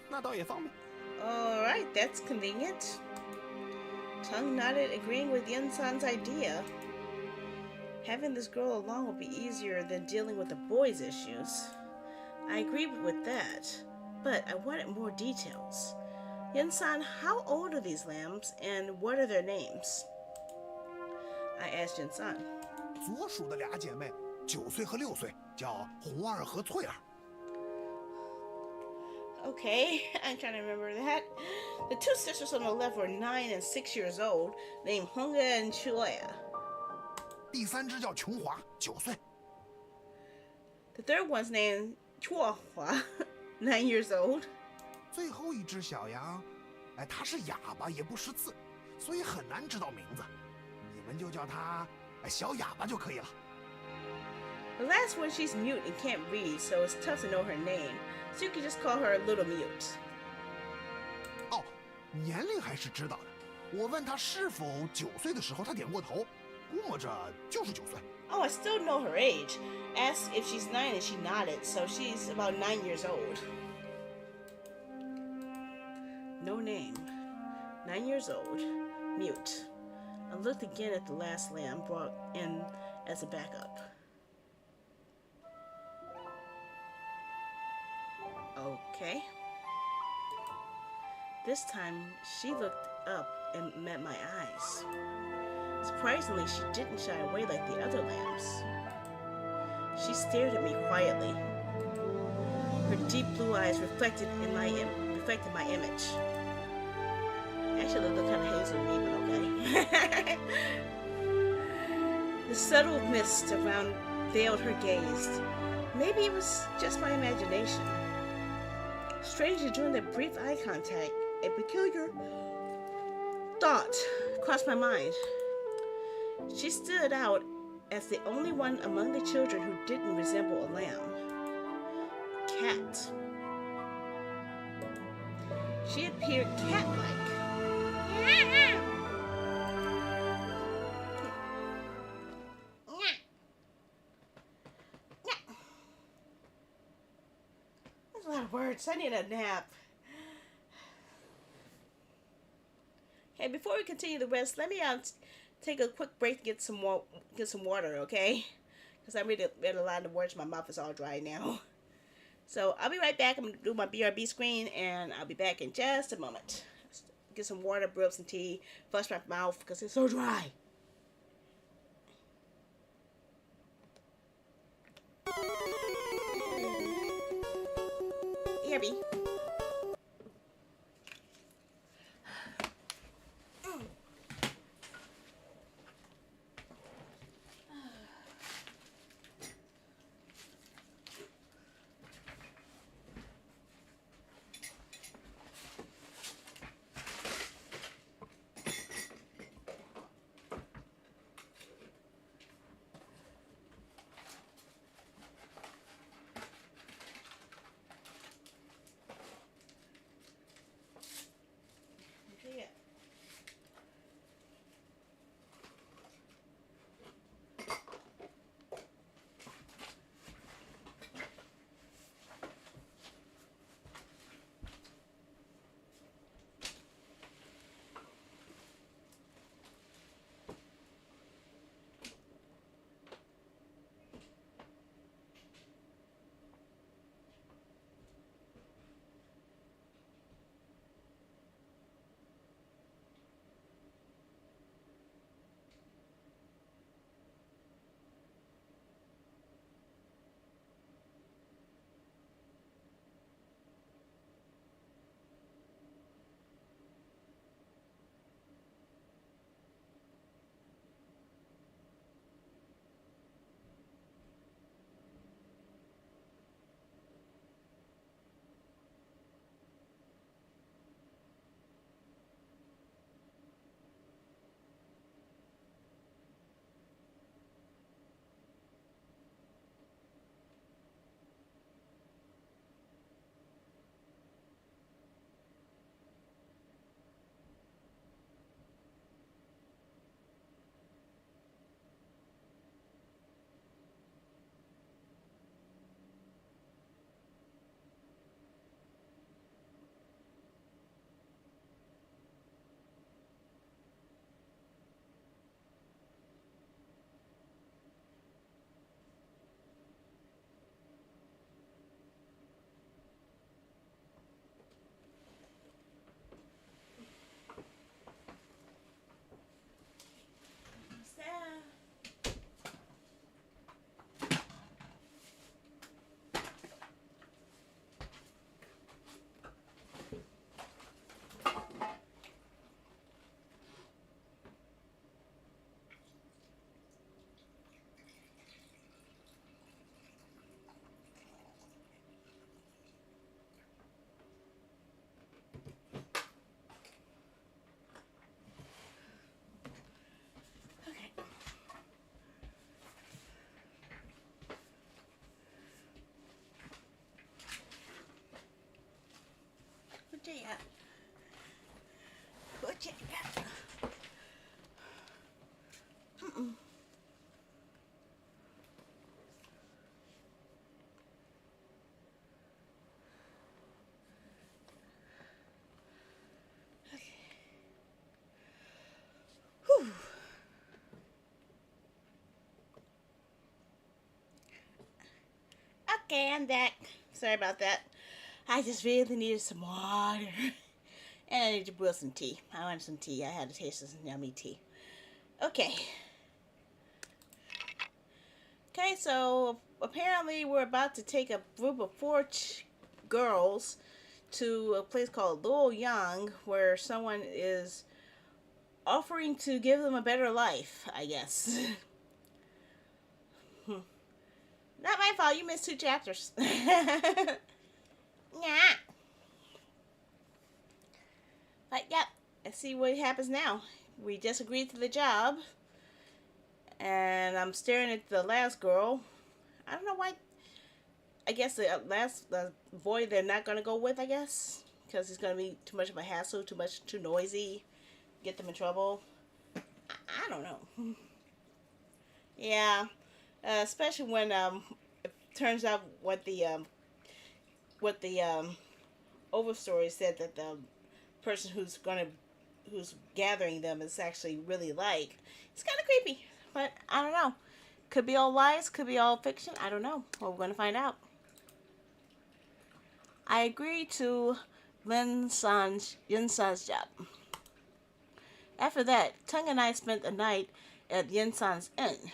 那倒也方便。 Alright, that's convenient. Tongue nodded, agreeing with Yen-san's idea. Having this girl along will be easier than dealing with the boy's issues. I agreed with that, but I wanted more details. Yen-san, how old are these lambs, and what are their names? I asked Yen-san. 左属的俩姐妹，9岁和6岁，叫红儿和翠儿。 Okay, I'm trying to remember that. The two sisters on the left were 9 and 6 years old, named Honga and Chuya. 第3只叫琼华，9岁。 The third one's named Chuahua, 9 years old. 最后一只小羊，哎，它是哑巴，也不识字，所以很难知道名字。你们就叫它小哑巴就可以了。 The last one, she's mute and can't read, so it's tough to know her name. So you can just call her Little Mute. 哦，年龄还是知道的。我问他是否9岁的时候，他点过头，估摸着就是9岁。 Oh, I still know her age. Asked if she's 9 and she nodded, so she's about 9 years old. No name. 9 years old. Mute. I looked again at the last lamb brought in as a backup. Okay. This time, she looked up and met my eyes. Surprisingly, she didn't shy away like the other lambs. She stared at me quietly. Her deep blue eyes reflected my image. Actually, they look kind of hazel to me, but okay. The subtle mist around veiled her gaze. Maybe it was just my imagination. Strangely, during that brief eye contact, a peculiar thought crossed my mind. She stood out as the only one among the children who didn't resemble a lamb. Cat. She appeared cat-like. That's a lot of words. I need a nap. Okay, before we continue the rest, let me take a quick break to get some water, okay? Because I read a lot of words. My mouth is all dry now. So I'll be right back. I'm going to do my BRB screen, and I'll be back in just a moment. Get some water, brew up some tea, flush my mouth because it's so dry. BRB. Okay, I'm back. Sorry about that. I just really needed some water. And I need to brew some tea. I wanted some tea. I had to taste some yummy tea. Okay. Okay, so apparently we're about to take a group of 4 girls to a place called Luoyang, where someone is offering to give them a better life, I guess. Not my fault, you missed 2 chapters. Yeah. But yep, let's see what happens now. We just agreed to the job. And I'm staring at the last girl. I don't know why. I guess the boy they're not going to go with, I guess. Because it's going to be too much of a hassle, too noisy. Get them in trouble. I don't know. Yeah. Especially when it turns out what the overstory said that the person who's gathering them is actually really like. It's kind of creepy, but I don't know. Could be all lies, could be all fiction. I don't know. Well, we're going to find out. I agreed to Yin San's job. After that, Tung and I spent the night at Yin San's inn.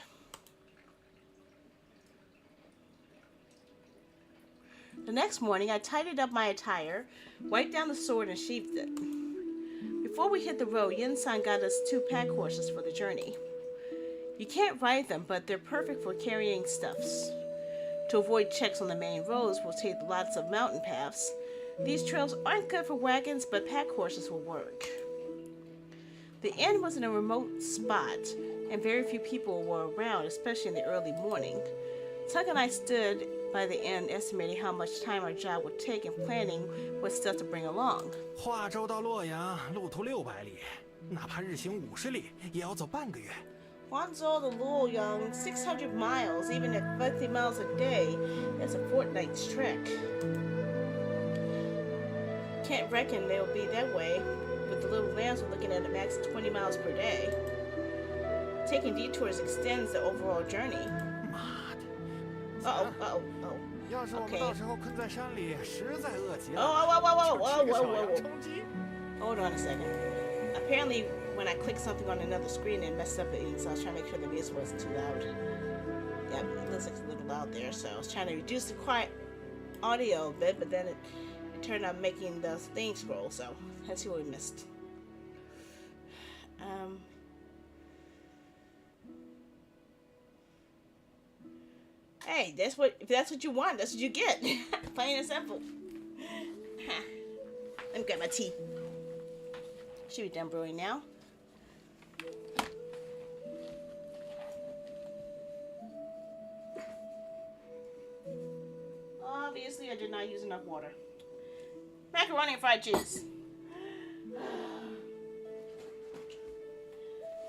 The next morning, I tidied up my attire, wiped down the sword, and sheathed it. Before we hit the road, Yin-san got us 2 pack horses for the journey. You can't ride them, but they're perfect for carrying stuffs. To avoid checks on the main roads, we'll take lots of mountain paths. These trails aren't good for wagons, but pack horses will work. The inn was in a remote spot, and very few people were around, especially in the early morning. Tuck and I stood by the inn, estimating how much time our job would take and planning what stuff to bring along. 化州到洛阳路途600里，哪怕日行50里，也要走半个月。 Guangzhou to Luoyang, 600 miles, even at 50 miles a day, that's a fortnight's trek. Can't reckon they'll be that way. With the little vans, we're looking at a max of 20 miles per day. Taking detours extends the overall journey. 妈的！ Uh-oh. 要是我们到时候困在山里，实在饿极了。 Whoa. Hold on a second. Apparently, when I clicked something on another screen, it messed up the editing, so I was trying to make sure the music wasn't too loud. Yep, it looks like it's a little loud there, so I was trying to reduce the quiet audio a bit, but then it turned out making the thing scroll, so let's see what we missed. Hey, if that's what you want, that's what you get. Plain and simple. Let me grab my tea. Should be done brewing now. Obviously, I did not use enough water. Macaroni and fried cheese.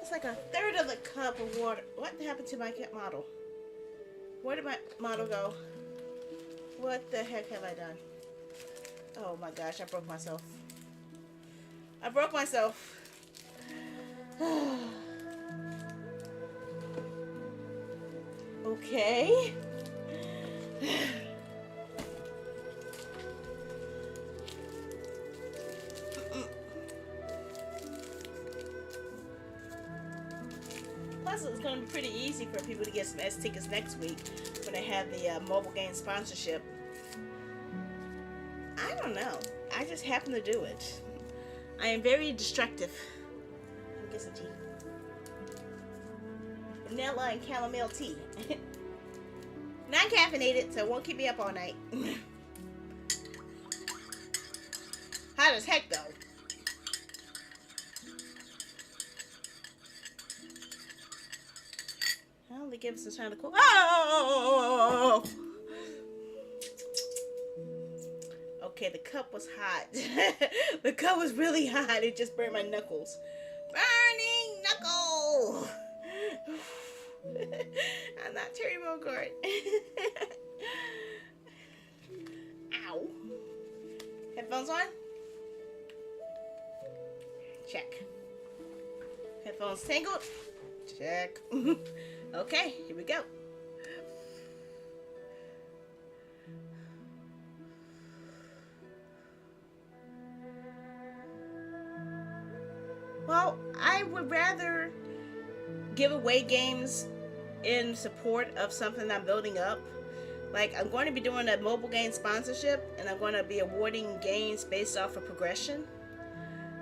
It's like a third of the cup of water. What happened to my model? Where did my model go? What the heck have I done? Oh my gosh, I broke myself. Okay. Plus, it's going to be pretty easy for people to get some S tickets next week when they have the mobile game sponsorship. I don't know. I just happen to do it. I am very destructive. Let me get some tea. Vanilla and chamomile tea. Non-caffeinated, so it won't keep me up all night. Hot as heck, though. Well, they give us some time to cool. Oh! Okay, the cup was hot. The cup was really hot. It just burned my knuckles. Burning knuckle! I'm not Terry Bogard. Ow. Headphones on? Check. Headphones tangled? Check. Okay, here we go. would rather give away games in support of something I'm building up. Like, I'm going to be doing a mobile game sponsorship, and I'm going to be awarding games based off of progression.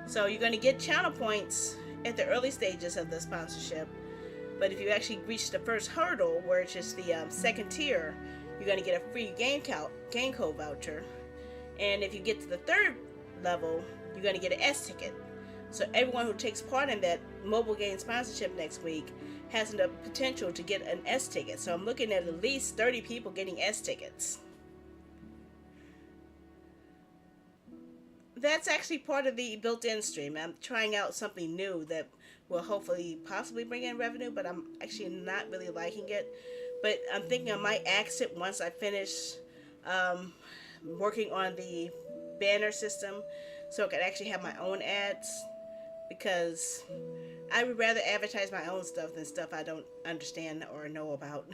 So you're going to get channel points at the early stages of the sponsorship, but if you actually reach the first hurdle, which is the second tier, you're going to get a free game code voucher. And if you get to the third level, you're going to get an S ticket. So everyone who takes part in that mobile game sponsorship next week has the potential to get an S ticket. So I'm looking at least 30 people getting S tickets. That's actually part of the built-in stream. I'm trying out something new that will hopefully possibly bring in revenue, but I'm actually not really liking it. But I'm thinking I might axe it once I finish working on the banner system, so I could actually have my own ads, because I would rather advertise my own stuff than stuff I don't understand or know about.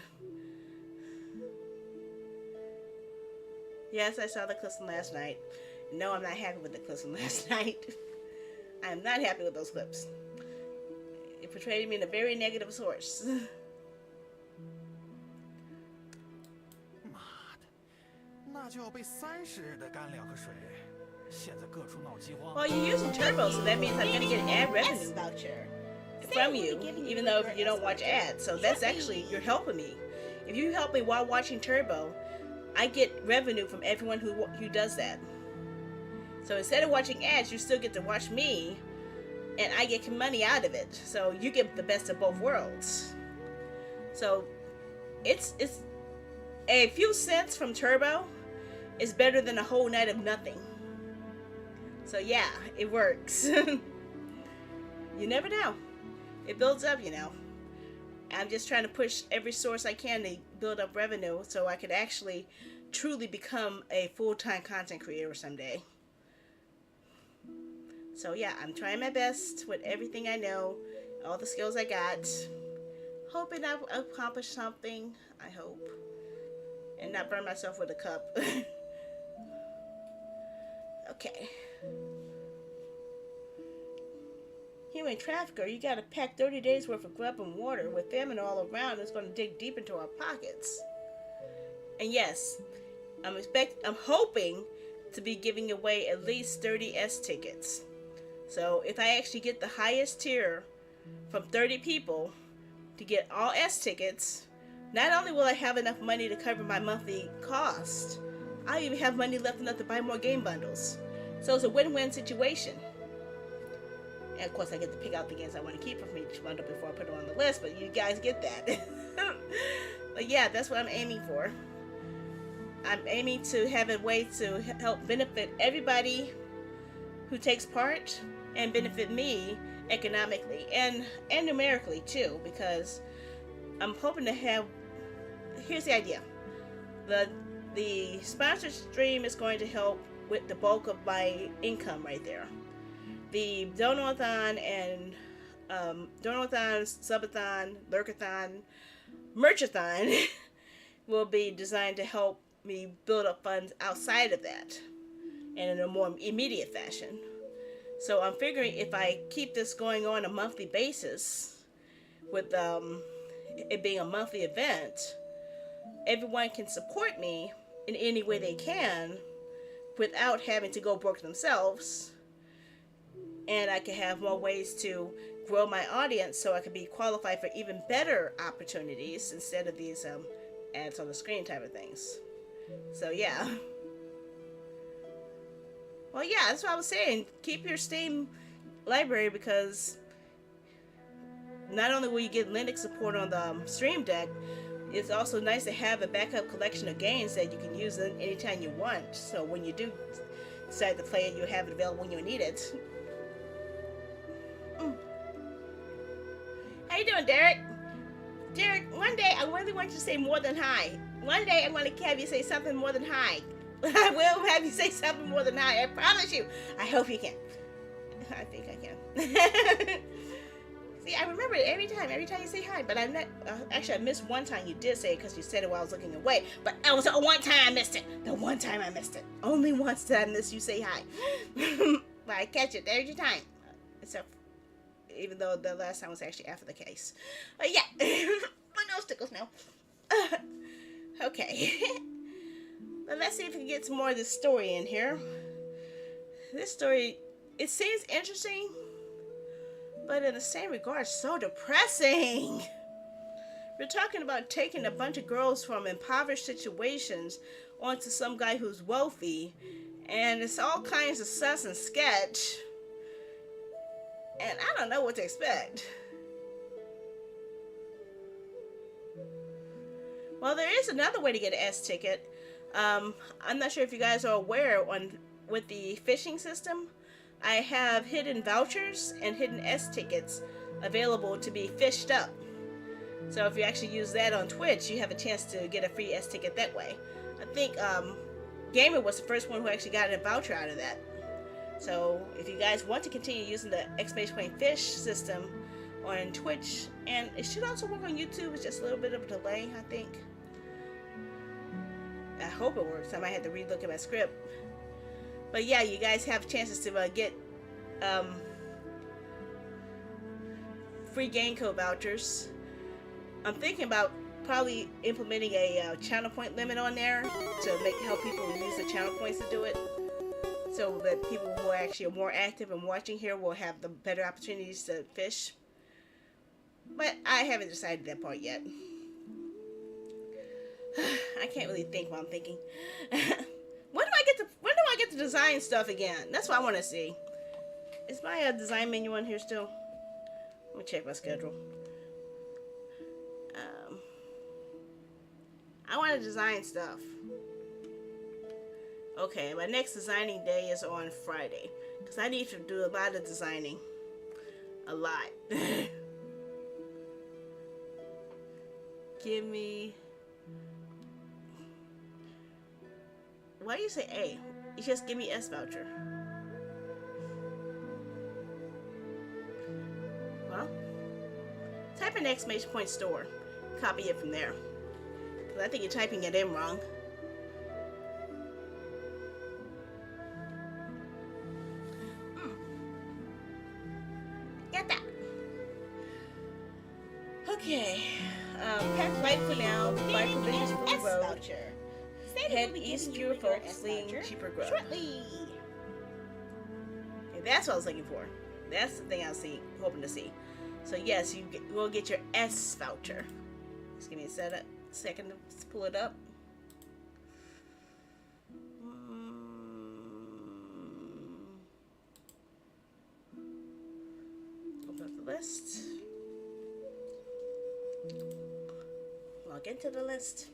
Yes, I saw the clips from last night. No, I'm not happy with the clips from last night. I'm not happy with those clips. It portrayed me in a very negative source. 妈的，那就要被30日的干粮和水。现在各处闹饥荒。 Well, you're using Turbo, so that means I'm going to get an ad revenue voucher from you, even though you don't watch ads. So that's actually, you're helping me. If you help me while watching Turbo, I get revenue from everyone who does that. So instead of watching ads, you still get to watch me, and I get money out of it. So you get the best of both worlds. So it's a few cents from Turbo is better than a whole night of nothing. So yeah, it works. You never know. It builds up, you know. I'm just trying to push every source I can to build up revenue so I could actually truly become a full-time content creator someday. So yeah, I'm trying my best with everything I know, all the skills I got. Hoping I'll accomplish something, I hope. And not burn myself with a cup. Okay. Human trafficker, you gotta pack 30 days worth of grub and water. With famine all around, it's gonna dig deep into our pockets. And yes, I'm hoping to be giving away at least 30 S tickets. So if I actually get the highest tier from 30 people to get all S tickets, not only will I have enough money to cover my monthly cost, I'll even have money left enough to buy more game bundles. So it's a win-win situation. And of course I get to pick out the games I want to keep from each bundle before I put them on the list, but you guys get that. But yeah, that's what I'm aiming for. I'm aiming to have a way to help benefit everybody who takes part and benefit me economically and numerically too, because I'm hoping to have, here's the idea. The sponsored stream is going to help with the bulk of my income right there. The Donathon and Donathon, Subathon, Lurkathon, Merchathon will be designed to help me build up funds outside of that and in a more immediate fashion. So I'm figuring if I keep this going on a monthly basis with it being a monthly event, everyone can support me in any way they can without having to go broke themselves, and I can have more ways to grow my audience so I can be qualified for even better opportunities instead of these ads on the screen type of things. So yeah. Well, yeah, that's what I was saying. Keep your Steam library, because not only will you get Linux support on the Stream Deck, it's also nice to have a backup collection of games that you can use anytime you want. So when you do decide to play it, you have it available when you need it. How you doing, Derek? Derek, one day I really want you to say more than hi. One day I'm going to have you say something more than hi. I will have you say something more than hi. I promise you. I hope you can. I think I can. See, I remember it every time you say hi. But actually, I missed one time you did say it because you said it while I was looking away. But it was the one time I missed it. The one time I missed it. Only once did I miss you say hi. But I catch it every time. Except even though the last time was actually after the case. But yeah, my nose tickles now. Okay. But let's see if we can get some more of this story in here. This story, it seems interesting, but in the same regard, so depressing. We're talking about taking a bunch of girls from impoverished situations onto some guy who's wealthy, and it's all kinds of sus and sketch, and I don't know what to expect. Well, there is another way to get an S ticket. I'm not sure if you guys are aware, with the phishing system, I have hidden vouchers and hidden S tickets available to be fished up. So if you actually use that on Twitch, you have a chance to get a free S ticket that way. I think Gamer was the first one who actually got a voucher out of that. So if you guys want to continue using the exclamation point fish system on Twitch, and it should also work on YouTube, it's just a little bit of a delay, I think. I hope it works. I might have to relook at my script. But yeah, you guys have chances to get free game code vouchers. I'm thinking about probably implementing a channel point limit on there to help people use the channel points to do it, so that people who actually are more active and watching here will have the better opportunities to fish. But I haven't decided that part yet. I can't really think while I'm thinking. When do I get to design stuff again? That's what I want to see. Is my design menu on here still? Let me check my schedule. I want to design stuff. Okay, my next designing day is on Friday, because I need to do a lot of designing. A lot. Give me... Why do you say A? You just give me S voucher. Well, type in exclamation point store. Copy it from there. Because I think you're typing it in wrong. Got that. Okay. Pack light for now. Buy provisions for the road. Voucher. Head east, fewer folks, fleeing cheaper growth. Shortly. Okay, that's what I was looking for. That's the thing I was hoping to see. So yes, you will get your S voucher. Just give me a second to pull it up. Open up the list. Log into the list.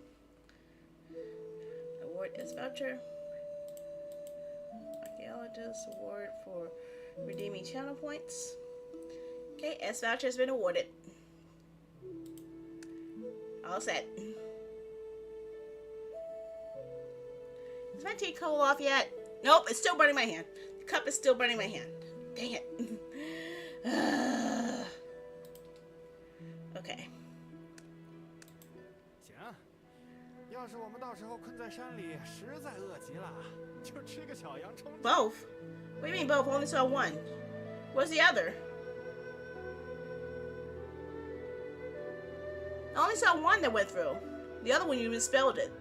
Award S voucher. Archaeologist award for redeeming channel points. Okay, S voucher has been awarded. All set. Is my tea cold off yet? Nope, it's still burning my hand. The cup is still burning my hand. Dang it. Okay. 行，要是我们到时候困在山里，实在饿极了，就吃个小洋葱。Both? What do you mean both? I only saw one. Where's the other? I only saw one that went through. The other one, you misspelled it.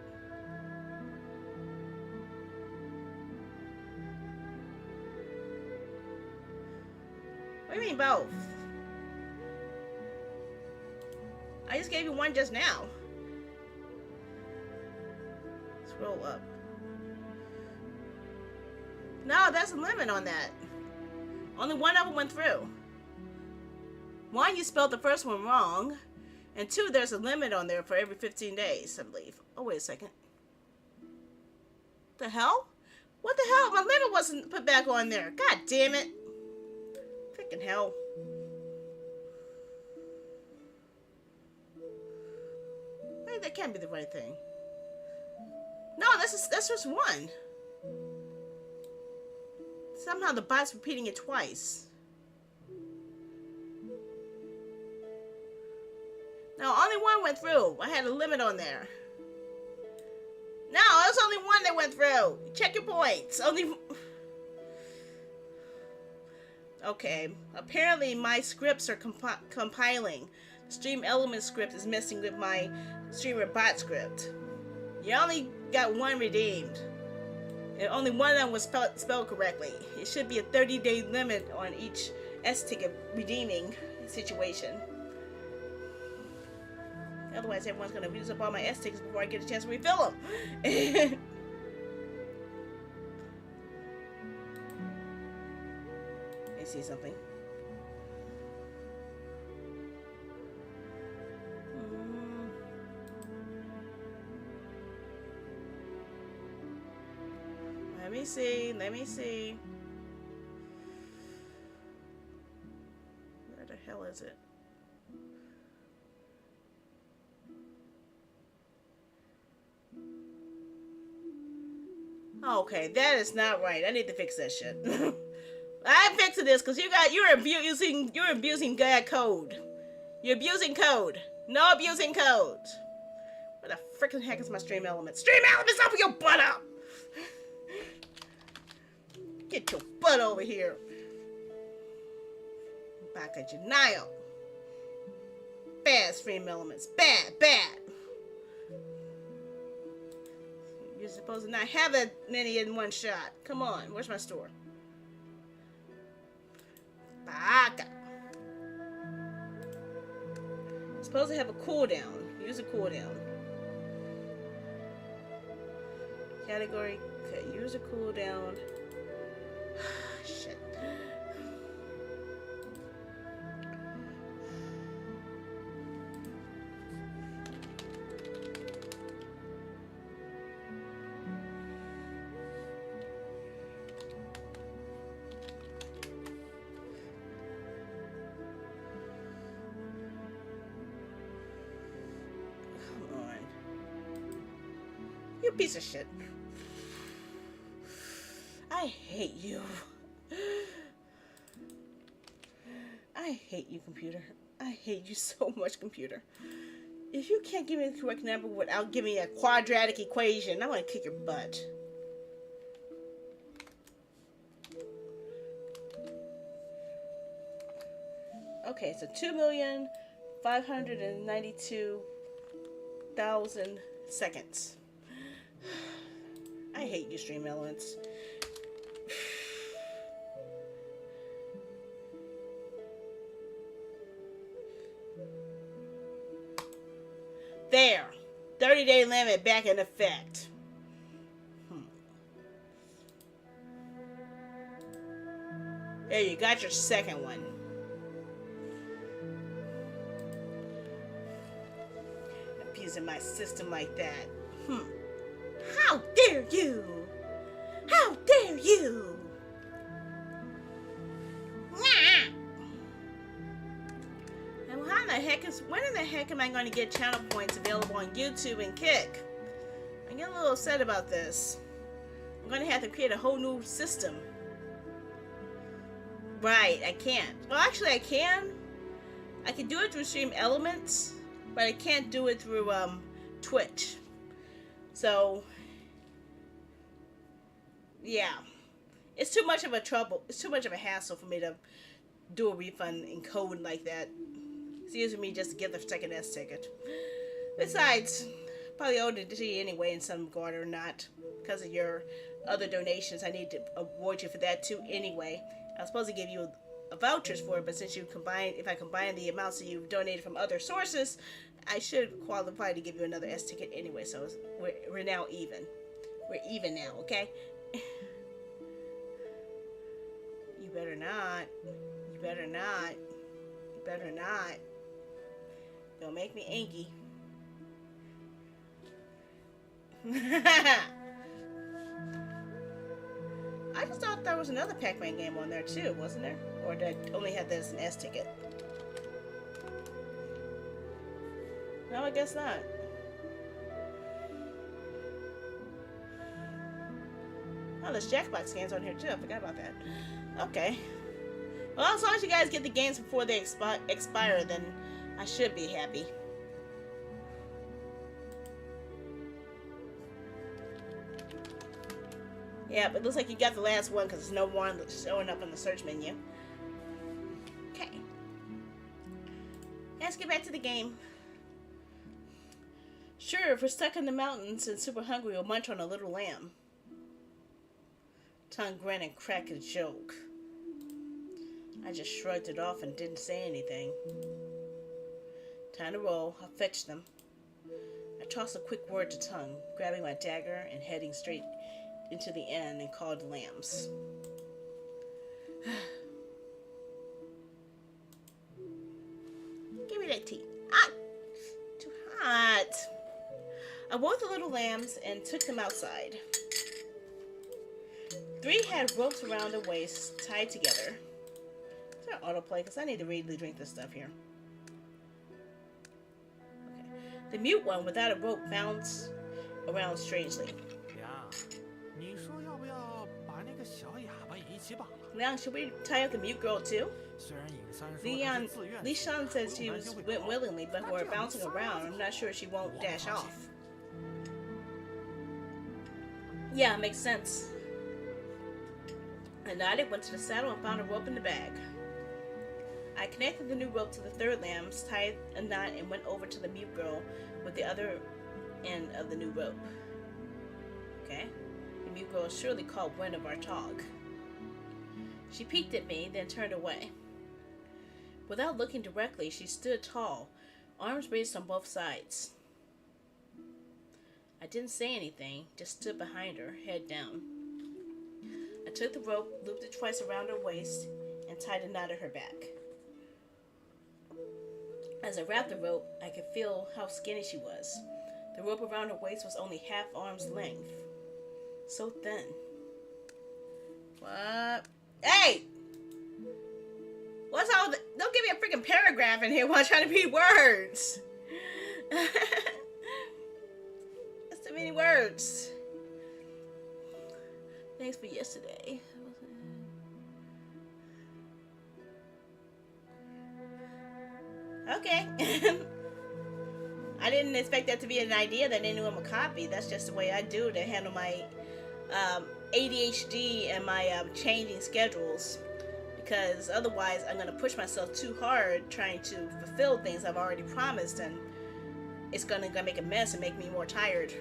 What do you mean both? I just gave you one just now. Scroll up. No, that's a limit on that. Only one of them went through. One, you spelled the first one wrong. And two, there's a limit on there for every 15 days, I believe. Oh, wait a second. The hell? What the hell? My limit wasn't put back on there. God damn it. Freaking hell. Wait, that can't be the right thing. No, that's just one. Somehow the bot's repeating it twice. No, only one went through. I had a limit on there. No, it was only one that went through. Check your points. Okay, apparently my scripts are compiling. The Stream Element script is messing with my Streamer Bot script. You only got one redeemed. And only one of them was spelled correctly. It should be a 30-day limit on each S-ticket redeeming situation. Otherwise, everyone's going to use up all my S-tickets before I get a chance to refill them. See something. Let me see. Let me see. Where the hell is it? Okay, that is not right. I need to fix that shit. I'm fixing this because you're abusing bad code. You're abusing code. No abusing code. What the freaking heck is my Stream Element? Stream Element's open your butt up! Get your butt over here. Back at denial. Bad Stream Elements. Bad. You're supposed to not have that many in one shot. Come on, where's my store? Baka. Supposed to have a cooldown. Use a cooldown. Category. Okay, use a cooldown. Shit. You piece of shit. I hate you. I hate you, computer. I hate you so much, computer. If you can't give me the correct number without giving me a quadratic equation, I'm gonna kick your butt. Okay, so 2,592,000 seconds. I hate you, Stream Elements. There. 30-day limit back in effect. There, you got your second one. Abusing my system like that. How dare you! How dare you! And when in the heck am I going to get channel points available on YouTube and Kick? I'm getting a little upset about this. I'm going to have to create a whole new system. Right, I can't. Well, actually, I can. I can do it through Stream Elements, but I can't do it through Twitch. So, yeah, it's too much of a trouble. It's too much of a hassle for me to do a refund in code like that. It's easier for me just to get the second S ticket. Besides, probably owed it to you anyway in some regard or not, because of your other donations. I need to award you for that too anyway. I was supposed to give you vouchers for it, but since if I combine the amounts that you've donated from other sources, I should qualify to give you another S ticket anyway. So we're now even. We're even now, okay? You better not. You better not. You better not. Don't make me angry. I just thought there was another Pac-Man game on there too, wasn't there? Or did I only have this an S ticket? No, I guess not. Oh, there's Jackbox games on here too. I forgot about that. Okay. Well, as long as you guys get the games before they expire, then I should be happy. Yeah, but it looks like you got the last one because there's no one showing up in the search menu. Let's get back to the game. Sure, if we're stuck in the mountains and super hungry, we'll munch on a little lamb. Tongue grinned and cracked a joke. I just shrugged it off and didn't say anything. Time to roll. I'll fetch them. I tossed a quick word to Tongue, grabbing my dagger and heading straight into the inn and called the lambs. Give me that tea. Ah! Too hot. I woke the little lambs and took them outside. 3 had ropes around their waists, tied together. Is there autoplay? Because I need to really drink this stuff here. Okay. The mute one, without a rope, bounced around strangely. Liang, should we tie up the mute girl too? Li Shan says she went willingly, but we're bouncing around. I'm not sure she won't dash off. Yeah, makes sense. I nodded, went to the saddle, and found a rope in the bag. I connected the new rope to the 3rd lamb, tied a knot, and went over to the mute girl with the other end of the new rope. Okay. The mute girl surely caught wind of our talk. She peeked at me, then turned away. Without looking directly, she stood tall, arms raised on both sides. I didn't say anything, just stood behind her, head down. I took the rope, looped it twice around her waist, and tied a knot at her back. As I wrapped the rope, I could feel how skinny she was. The rope around her waist was only half arm's length. So thin. What? Hey! What's all the... Don't give me a freaking paragraph in here while I'm trying to read words. That's too many words. Thanks for yesterday. Okay. I didn't expect that to be an idea that anyone would copy. That's just the way I do to handle my ADHD and my changing schedules. Because otherwise I'm going to push myself too hard trying to fulfill things I've already promised, and it's going to make a mess and make me more tired.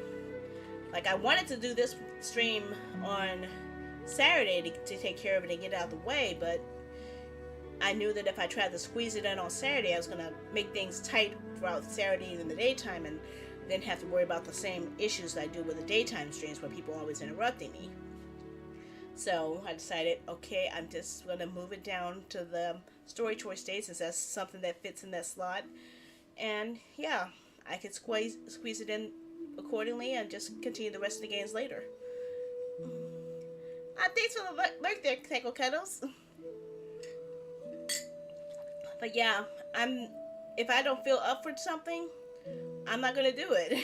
Like, I wanted to do this stream on Saturday to take care of it and get it out of the way, but I knew that if I tried to squeeze it in on Saturday, I was going to make things tight throughout Saturday and in the daytime, and then have to worry about the same issues that I do with the daytime streams where people are always interrupting me. So I decided, okay, I'm just going to move it down to the story choice days, since that's something that fits in that slot. And yeah, I could squeeze it in accordingly and just continue the rest of the games later. Thanks for the lurk there, Taco Kettles. But yeah, if I don't feel up for something, I'm not going to do it.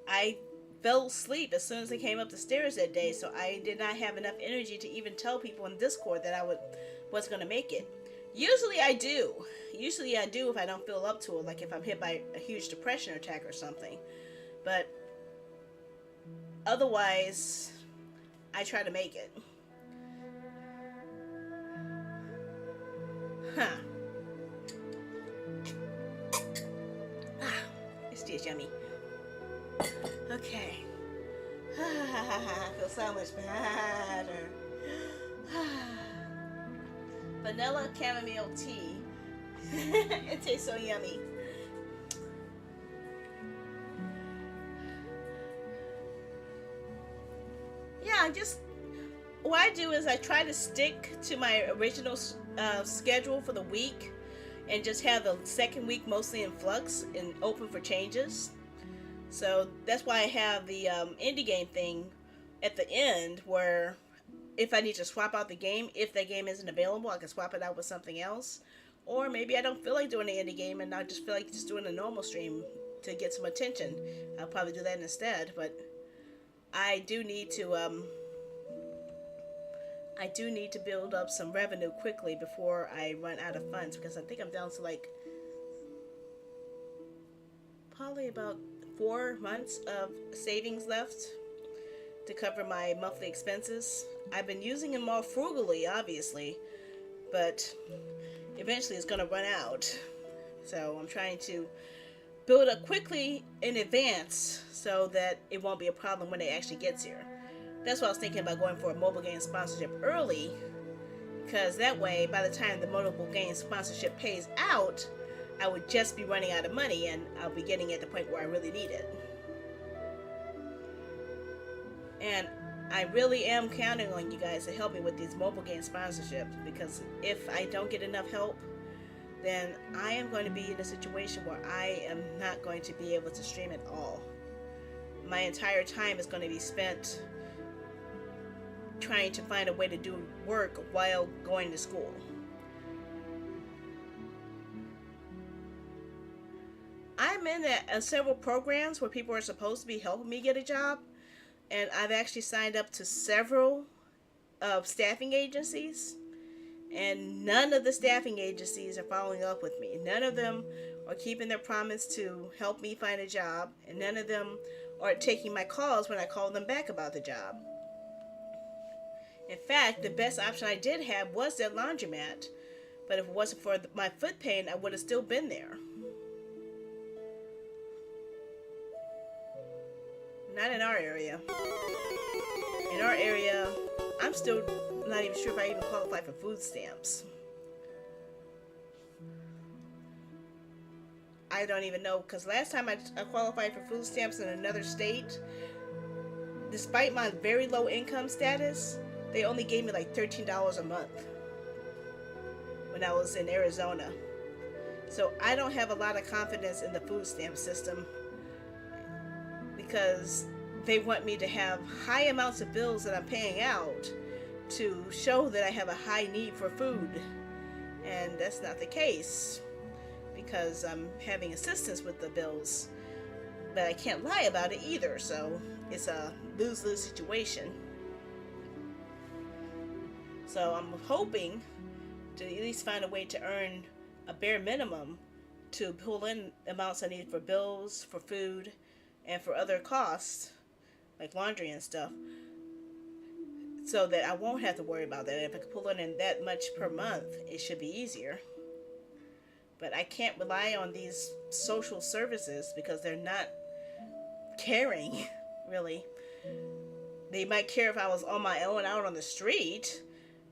I fell asleep as soon as I came up the stairs that day, so I did not have enough energy to even tell people in Discord that I was going to make it. Usually I do if I don't feel up to it, like if I'm hit by a huge depression attack or something. But otherwise, I try to make it. Huh. This tea is yummy. Okay. I feel so much better. Vanilla chamomile tea. It tastes so yummy. Yeah, what I do is I try to stick to my original schedule for the week and just have the second week mostly in flux and open for changes. So that's why I have the indie game thing at the end, where if I need to swap out the game, if that game isn't available, I can swap it out with something else. Or maybe I don't feel like doing the indie game and I just feel like just doing a normal stream to get some attention. I'll probably do that instead, but I do need to build up some revenue quickly before I run out of funds, because I think I'm down to like probably about 4 months of savings left to cover my monthly expenses. I've been using them more frugally, obviously, but eventually it's gonna run out. So I'm trying to build up quickly in advance so that it won't be a problem when it actually gets here. That's why I was thinking about going for a mobile game sponsorship early, because that way, by the time the mobile game sponsorship pays out, I would just be running out of money and I'll be getting at the point where I really need it. And I really am counting on you guys to help me with these mobile game sponsorships, because if I don't get enough help, then I am going to be in a situation where I am not going to be able to stream at all. My entire time is going to be spent trying to find a way to do work while going to school. I'm in several programs where people are supposed to be helping me get a job, and I've actually signed up to several staffing agencies, and none of the staffing agencies are following up with me. None of them are keeping their promise to help me find a job, and none of them are taking my calls when I call them back about the job. In fact, the best option I did have was that laundromat, but if it wasn't for my foot pain, I would have still been there. Not in our area. In our area, I'm still not even sure if I even qualify for food stamps. I don't even know, because last time I qualified for food stamps in another state, despite my very low income status, they only gave me like $13 a month when I was in Arizona. So I don't have a lot of confidence in the food stamp system, because they want me to have high amounts of bills that I'm paying out to show that I have a high need for food. And that's not the case, because I'm having assistance with the bills. But I can't lie about it either, so it's a lose-lose situation. So I'm hoping to at least find a way to earn a bare minimum to pull in amounts I need for bills, for food, and for other costs, like laundry and stuff, so that I won't have to worry about that. If I can pull in that much per month, it should be easier. But I can't rely on these social services because they're not caring, really. They might care if I was on my own out on the street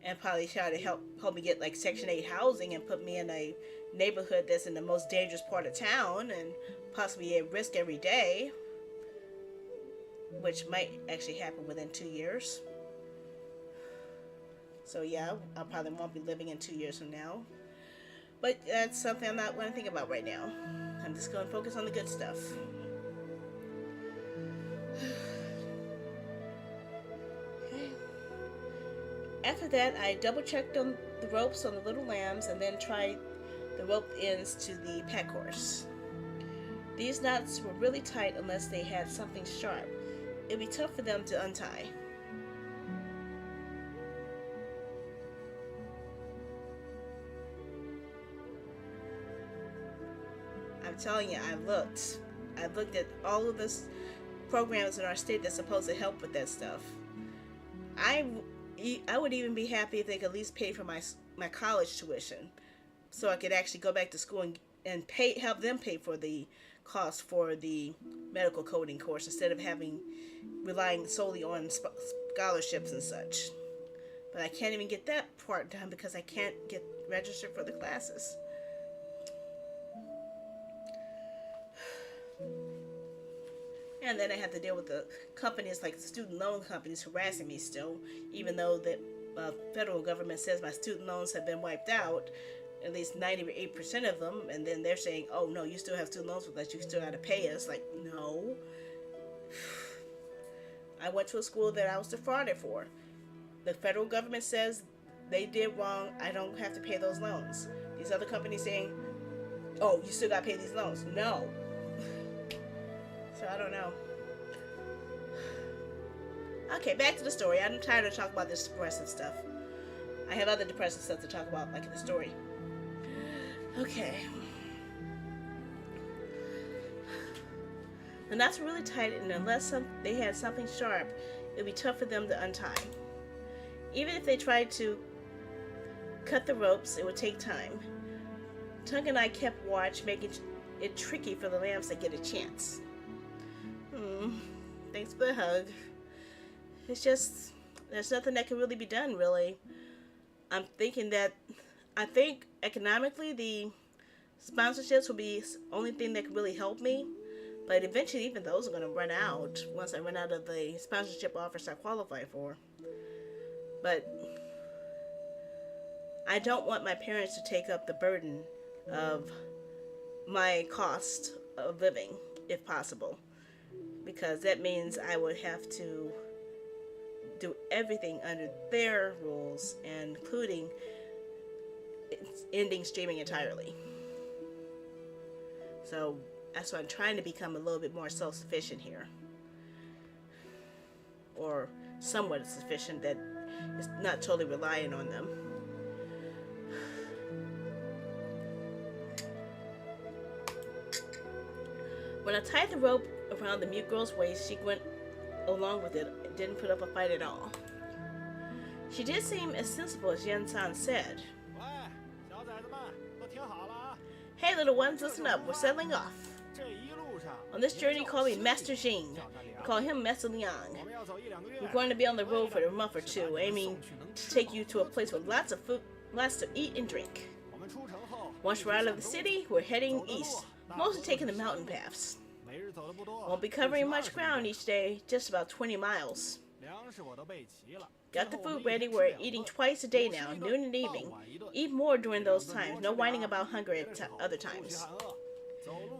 and probably try to help me get like Section 8 housing and put me in a neighborhood that's in the most dangerous part of town and possibly at risk every day, which might actually happen within 2 years. So yeah, I probably won't be living in 2 years from now. But that's something I'm not going to think about right now. I'm just going to focus on the good stuff. Okay. After that, I double-checked on the ropes on the little lambs and then tried the rope ends to the pack horse. These knots were really tight unless they had something sharp. It'd be tough for them to untie. I'm telling you, I looked at all of the programs in our state that's supposed to help with that stuff. I would even be happy if they could at least pay for my college tuition, so I could actually go back to school and help them pay for the cost for the medical coding course instead of relying solely on scholarships and such. But I can't even get that part done because I can't get registered for the classes. And then I have to deal with the companies like student loan companies harassing me still, even though the federal government says my student loans have been wiped out, at least 98% of them, and then they're saying, oh no, you still have student loans with us, you still got to pay us. Like, no. I went to a school that I was defrauded for. The federal government says they did wrong, I don't have to pay those loans. These other companies saying, oh, you still got to pay these loans. No. So I don't know. Okay, back to the story. I'm tired of talking about this depressive stuff. I have other depressive stuff to talk about, like in the story. Okay. The knots were really tight, and unless they had something sharp, it would be tough for them to untie. Even if they tried to cut the ropes, it would take time. Tung and I kept watch, making it tricky for the lambs to get a chance. Thanks for the hug. It's just, there's nothing that can really be done, really. I think economically the sponsorships will be the only thing that could really help me. But eventually even those are going to run out once I run out of the sponsorship offers I qualify for. But I don't want my parents to take up the burden of my cost of living, if possible. Because that means I would have to do everything under their rules, including ending streaming entirely. So that's why I'm trying to become a little bit more self-sufficient here. Or somewhat sufficient that is not totally relying on them. When I tied the rope around the mute girl's waist, she went along with it and didn't put up a fight at all. She did seem as sensible as Yen-san said. Hey little ones, listen up, we're settling off. On this journey, call me Master Jing. Call him Master Liang. We're going to be on the road for a month or two, aiming to take you to a place with lots of food, lots to eat and drink. Once we're out of the city, we're heading east, mostly taking the mountain paths. Won't be covering much ground each day, just about 20 miles. Got the food ready, we're eating twice a day now, noon and evening. Eat more during those times, no whining about hunger at other times.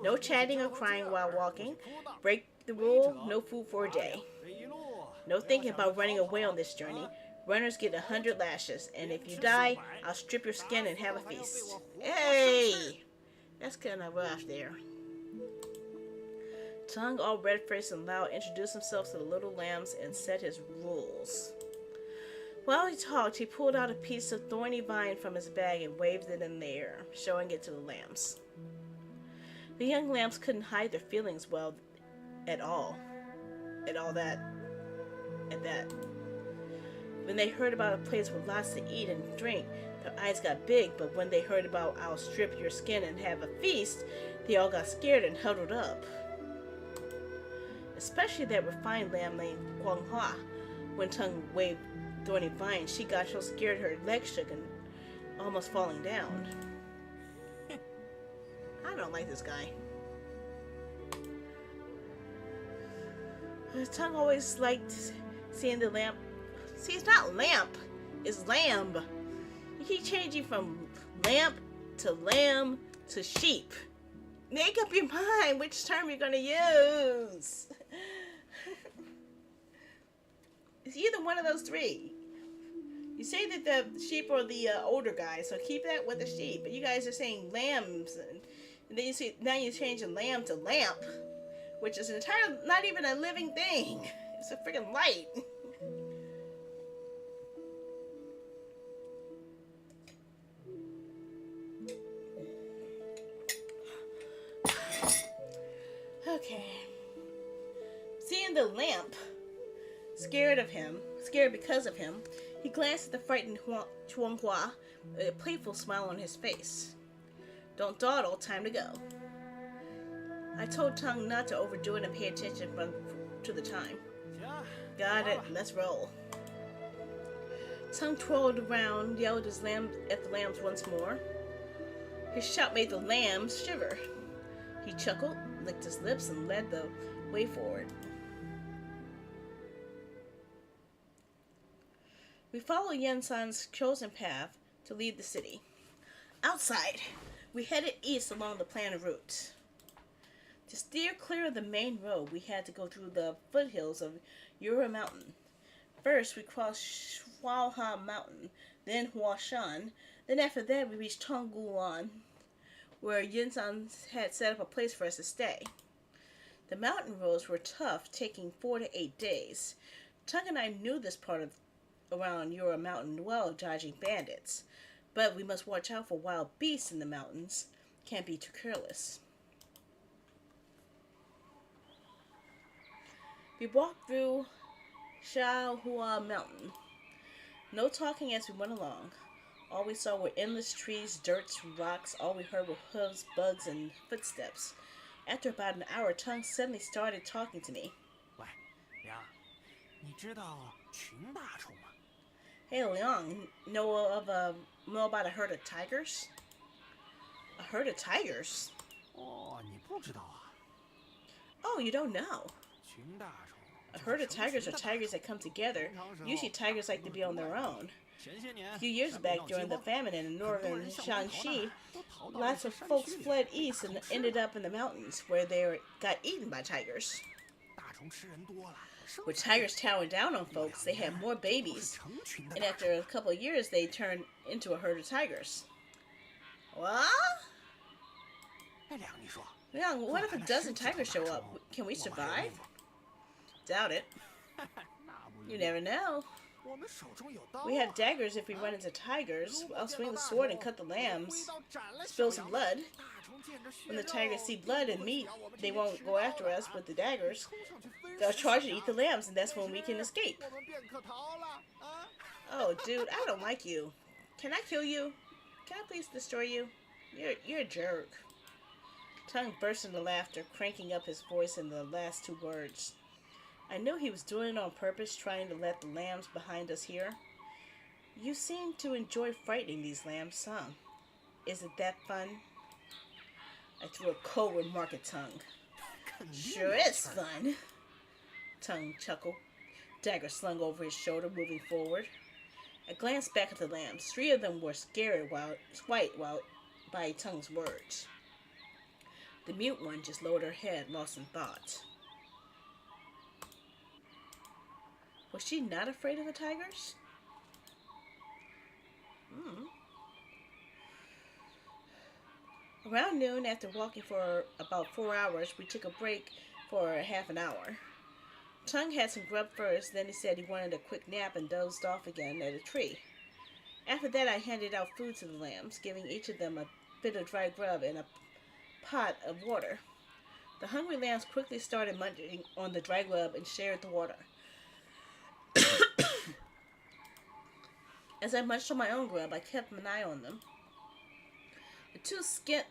No chatting or crying while walking. Break the rule, no food for a day. No thinking about running away on this journey. Runners get 100 lashes, and if you die, I'll strip your skin and have a feast. Hey! That's kind of rough there. Tung, all red-faced and loud, introduced himself to the little lambs and set his rules. While he talked, he pulled out a piece of thorny vine from his bag and waved it in the air, showing it to the lambs. The young lambs couldn't hide their feelings well at all. At that. When they heard about a place with lots to eat and drink, their eyes got big, but when they heard about I'll strip your skin and have a feast, they all got scared and huddled up. Especially that refined lamb named Guanghua. When Tung waved thorny vine, she got so scared her legs shook and almost falling down. I don't like this guy. Tung always liked seeing the lamp. See, it's not lamp, it's lamb. You keep changing from lamp to lamb to sheep. Make up your mind which term you're going to use. It's either one of those three. You say that the sheep are the older guys, so keep that with the sheep. But you guys are saying lambs, and then you see now you're changing lamb to lamp, which is entirely not even a living thing. It's a freaking light. Okay. Seeing the lamp, scared because of him, he glanced at the frightened Chuanghua with a playful smile on his face. Don't dawdle, time to go. I told Tung not to overdo it and pay attention to the time. Got it, let's roll. Tung twirled around, yelled at the lambs once more. His shout made the lambs shiver. He chuckled, licked his lips, and led the way forward. We followed Yen-san's chosen path to leave the city. Outside, we headed east along the planned route. To steer clear of the main road, we had to go through the foothills of Yura Mountain. First, we crossed Shuaoha Mountain, then Huashan. Then after that, we reached Tongguan, where Yen-san had set up a place for us to stay. The mountain roads were tough, taking 4 to 8 days. Tung and I knew this part of around Yura Mountain well, dodging bandits. But we must watch out for wild beasts in the mountains. Can't be too careless. We walked through Shaohua Mountain. No talking as we went along. All we saw were endless trees, dirt, rocks. All we heard were hooves, bugs, and footsteps. After about an hour, Tongue suddenly started talking to me. 喂，梁，你知道群大虫吗？ Hey, Leon, know about a herd of tigers? A herd of tigers? 哦，你不知道啊？ Oh, you don't know. 群大虫。 A herd of tigers are tigers that come together. Usually tigers like to be on their own. A few years back, during the famine in northern Shaanxi, lots of folks fled east and ended up in the mountains, where they got eaten by tigers. 大虫吃人多了。 With tigers towering down on folks, they had more babies. And after a couple of years, they turned into a herd of tigers. What? 哎，梁，你说。 Leon, what if a dozen tigers show up? Can we survive? Doubt it. You never know. We have daggers if we run into tigers. I'll swing the sword and cut the lambs. Spill some blood. When the tigers see blood and meat, they won't go after us with the daggers. They'll charge and eat the lambs, and that's when we can escape. Oh, dude, I don't like you. Can I kill you? Can I please destroy you? You're a jerk. Tongue burst into laughter, cranking up his voice in the last two words. I knew he was doing it on purpose, trying to let the lambs behind us hear. You seem to enjoy frightening these lambs, huh? Isn't that fun? I threw a cold remark at Tongue. Sure is fun. Tongue chuckled, dagger slung over his shoulder, moving forward. I glanced back at the lambs. 3 of them were scared by Tongue's words. The mute one just lowered her head, lost in thought. Was she not afraid of the tigers? Around noon, after walking for about 4 hours, we took a break for half an hour. Tongue had some grub first, then he said he wanted a quick nap and dozed off again at a tree. After that, I handed out food to the lambs, giving each of them a bit of dry grub and a pot of water. The hungry lambs quickly started munching on the dry grub and shared the water. As I munched on my own grub, I kept an eye on them. The 2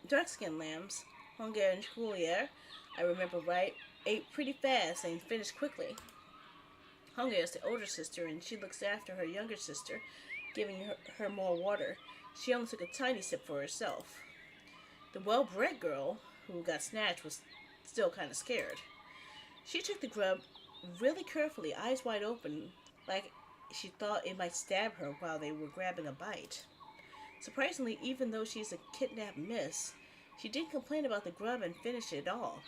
dark-skinned lambs, Hunger and Julier, I remember right, ate pretty fast and finished quickly. Hunger is the older sister, and she looks after her younger sister, giving her more water. She only took a tiny sip for herself. The well-bred girl, who got snatched, was still kind of scared. She took the grub really carefully, eyes wide open, like she thought it might stab her while they were grabbing a bite. Surprisingly, even though she's a kidnapped miss, she didn't complain about the grub and finished it all.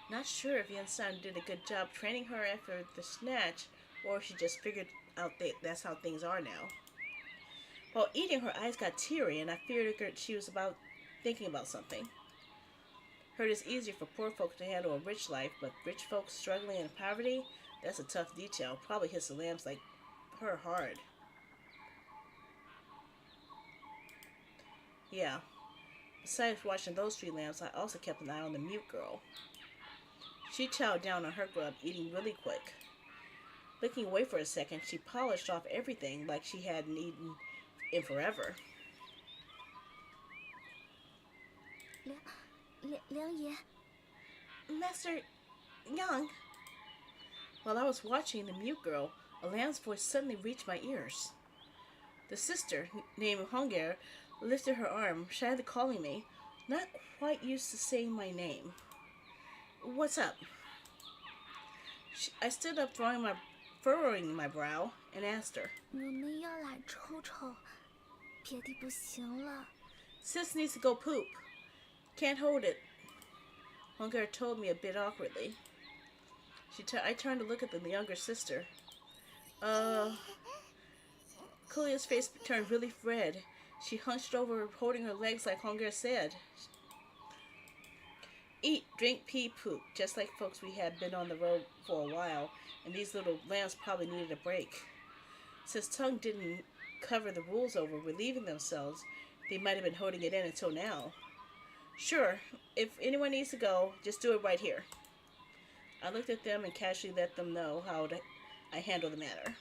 Not sure if Yen-san did a good job training her after the snatch, or if she just figured out that's how things are now. While eating, her eyes got teary, and I figured she was thinking about something. Heard it's easier for poor folks to handle a rich life, but rich folks struggling in poverty, that's a tough detail. Probably hits the lambs like her hard. Yeah. Besides watching those 3 lambs, I also kept an eye on the mute girl. She chowed down on her grub, eating really quick. Looking away for a second, she polished off everything like she hadn't eaten in forever. Master Yang. While I was watching the mute girl, a lamb's voice suddenly reached my ears. The sister, named Hunger, lifted her arm, shyly calling me, not quite used to saying my name. What's up? I stood up, furrowing my brow, and asked her. Sis needs to go poop. Can't hold it. Hunger told me a bit awkwardly. I turned to look at the younger sister. Kulia's face turned really red. She hunched over, holding her legs like Hunger said. Eat, drink, pee, poop, just like folks we had been on the road for a while, and these little lambs probably needed a break. Since Tongue didn't cover the rules over relieving themselves, they might have been holding it in until now. Sure, if anyone needs to go, just do it right here. I looked at them and casually let them know how I handle the matter.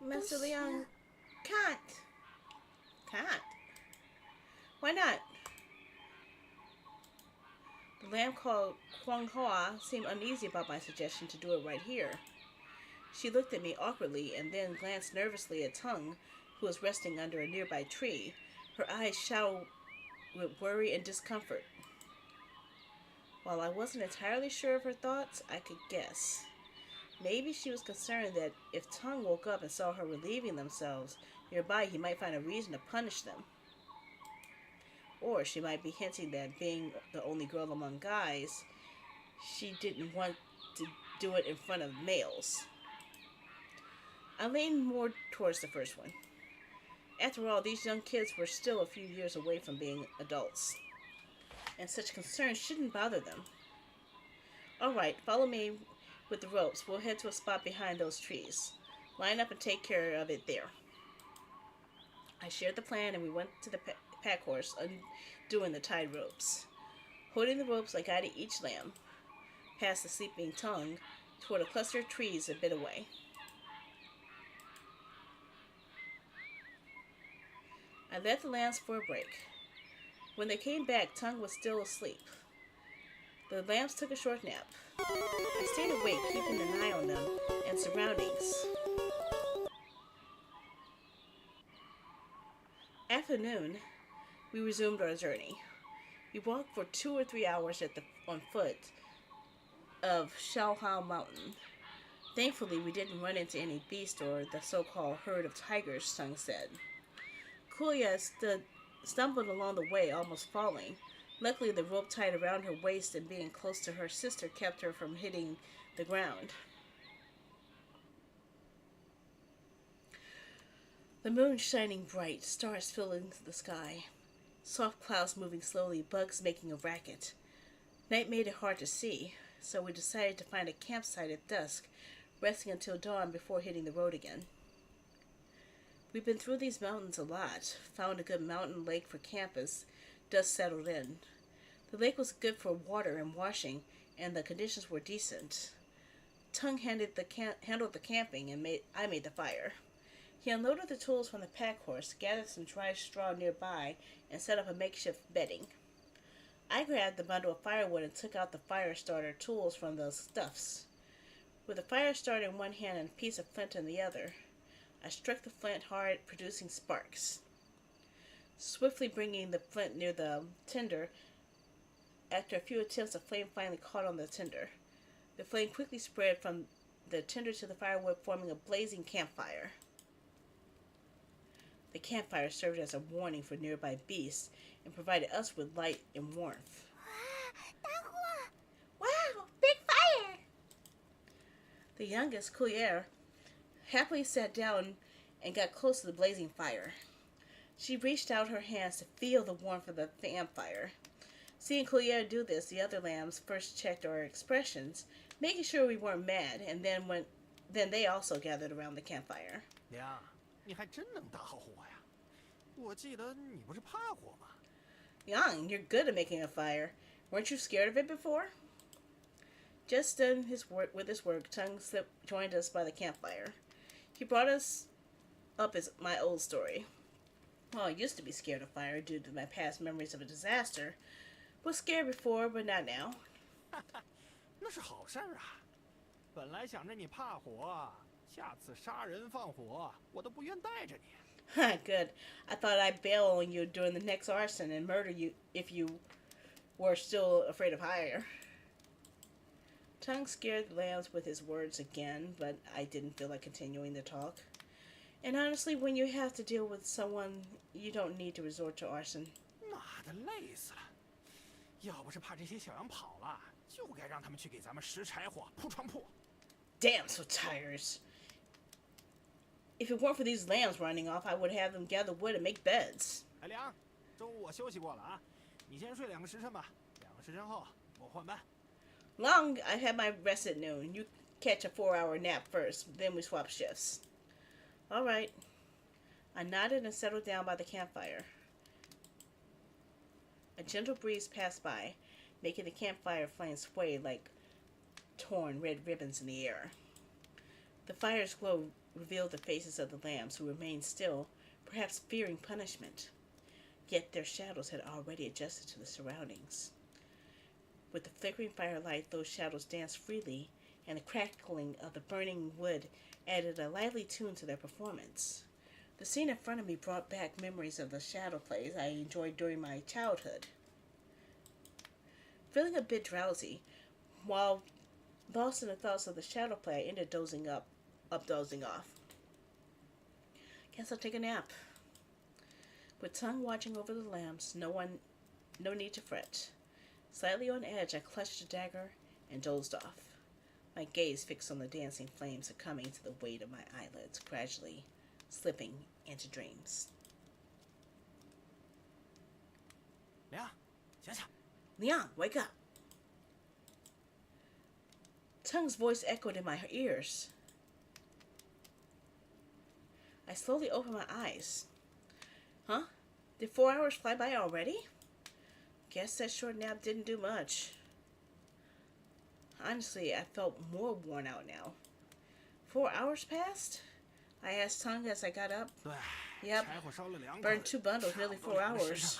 Mr. Leon can't. Can't. Why not? The lamb called Huang Hoa seemed uneasy about my suggestion to do it right here. She looked at me awkwardly and then glanced nervously at Tung, who was resting under a nearby tree, her eyes shadowed with worry and discomfort. While I wasn't entirely sure of her thoughts, I could guess. Maybe she was concerned that if Tung woke up and saw her relieving themselves nearby, he might find a reason to punish them. Or she might be hinting that being the only girl among guys, she didn't want to do it in front of males. I leaned more towards the first one. After all, these young kids were still a few years away from being adults, and such concerns shouldn't bother them. Alright, follow me with the ropes. We'll head to a spot behind those trees. Line up and take care of it there. I shared the plan and we went to the pack horse, undoing the tied ropes. Holding the ropes, I guided each lamb past the sleeping Tung toward a cluster of trees a bit away. I left the lambs for a break. When they came back, Tung was still asleep. The lambs took a short nap. I stayed awake, keeping an eye on them and surroundings. Afternoon, we resumed our journey. We walked for 2 or 3 hours on foot of Shaohao Mountain. Thankfully, we didn't run into any beast or the so-called herd of tigers, Tung said. Kuya stumbled along the way, almost falling. Luckily, the rope tied around her waist and being close to her sister kept her from hitting the ground. The moon shining bright, stars filling the sky. Soft clouds moving slowly, bugs making a racket. Night made it hard to see, so we decided to find a campsite at dusk, resting until dawn before hitting the road again. We've been through these mountains a lot, found a good mountain lake for camp as dusk settled in. The lake was good for water and washing, and the conditions were decent. Tung handled the camping, and I made the fire. He unloaded the tools from the pack horse, gathered some dry straw nearby, and set up a makeshift bedding. I grabbed the bundle of firewood and took out the fire starter tools from the stuffs. With a fire starter in one hand and a piece of flint in the other, I struck the flint hard, producing sparks. Swiftly bringing the flint near the tinder, after a few attempts, the flame finally caught on the tinder. The flame quickly spread from the tinder to the firewood, forming a blazing campfire. The campfire served as a warning for nearby beasts and provided us with light and warmth. Wow, big fire! The youngest, Couillère, happily sat down and got close to the blazing fire. She reached out her hands to feel the warmth of the campfire. Seeing Couillère do this, the other lambs first checked our expressions, making sure we weren't mad, and then they also gathered around the campfire. 娘，你还真能搭好火呀！我记得你不是怕火吗？ Yang, you're good at making a fire. Weren't you scared of it before? Just done with his work, Tung joined us by the campfire. He brought us up as my old story. Well, I used to be scared of fire due to my past memories of a disaster. Was scared before, but not now. 那是好事儿啊！本来想着你怕火，下次杀人放火，我都不愿带着你。Good. I thought I'd bail on you during the next arson and murder you if you were still afraid of fire. Tung scared the lambs with his words again, but I didn't feel like continuing the talk. And honestly, when you have to deal with someone, you don't need to resort to arson. 妈的，累死了！要不是怕这些小羊跑了，就该让他们去给咱们拾柴火、铺床铺。Damn, so tires. If it weren't for these lambs running off, I would have them gather wood and make beds. 海良，中午我休息过了啊，你先睡2个时辰吧。2个时辰后我换班。Long, I had my rest at noon. You catch a 4-hour nap first, then we swap shifts. All right. I nodded and settled down by the campfire. A gentle breeze passed by, making the campfire flames sway like torn red ribbons in the air. The fire's glow revealed the faces of the lambs, who remained still, perhaps fearing punishment. Yet their shadows had already adjusted to the surroundings. With the flickering firelight, those shadows danced freely, and the crackling of the burning wood added a lively tune to their performance. The scene in front of me brought back memories of the shadow plays I enjoyed during my childhood. Feeling a bit drowsy, while lost in the thoughts of the shadow play, I ended dozing off. Guess I'll take a nap. With tongue watching over the lambs, no need to fret. Slightly on edge, I clutched a dagger and dozed off, my gaze fixed on the dancing flames succumbing to the weight of my eyelids, gradually slipping into dreams. 梁，醒醒！ Leon, wake up! Tongue's voice echoed in my ears. I slowly opened my eyes. Huh? Did 4 hours fly by already? Guess that short nap didn't do much. Honestly, I felt more worn out now. 4 hours passed? I asked Tongue as I got up. 对， Yep. 柴火烧了2 Burned 2 bundles, nearly 4 hours.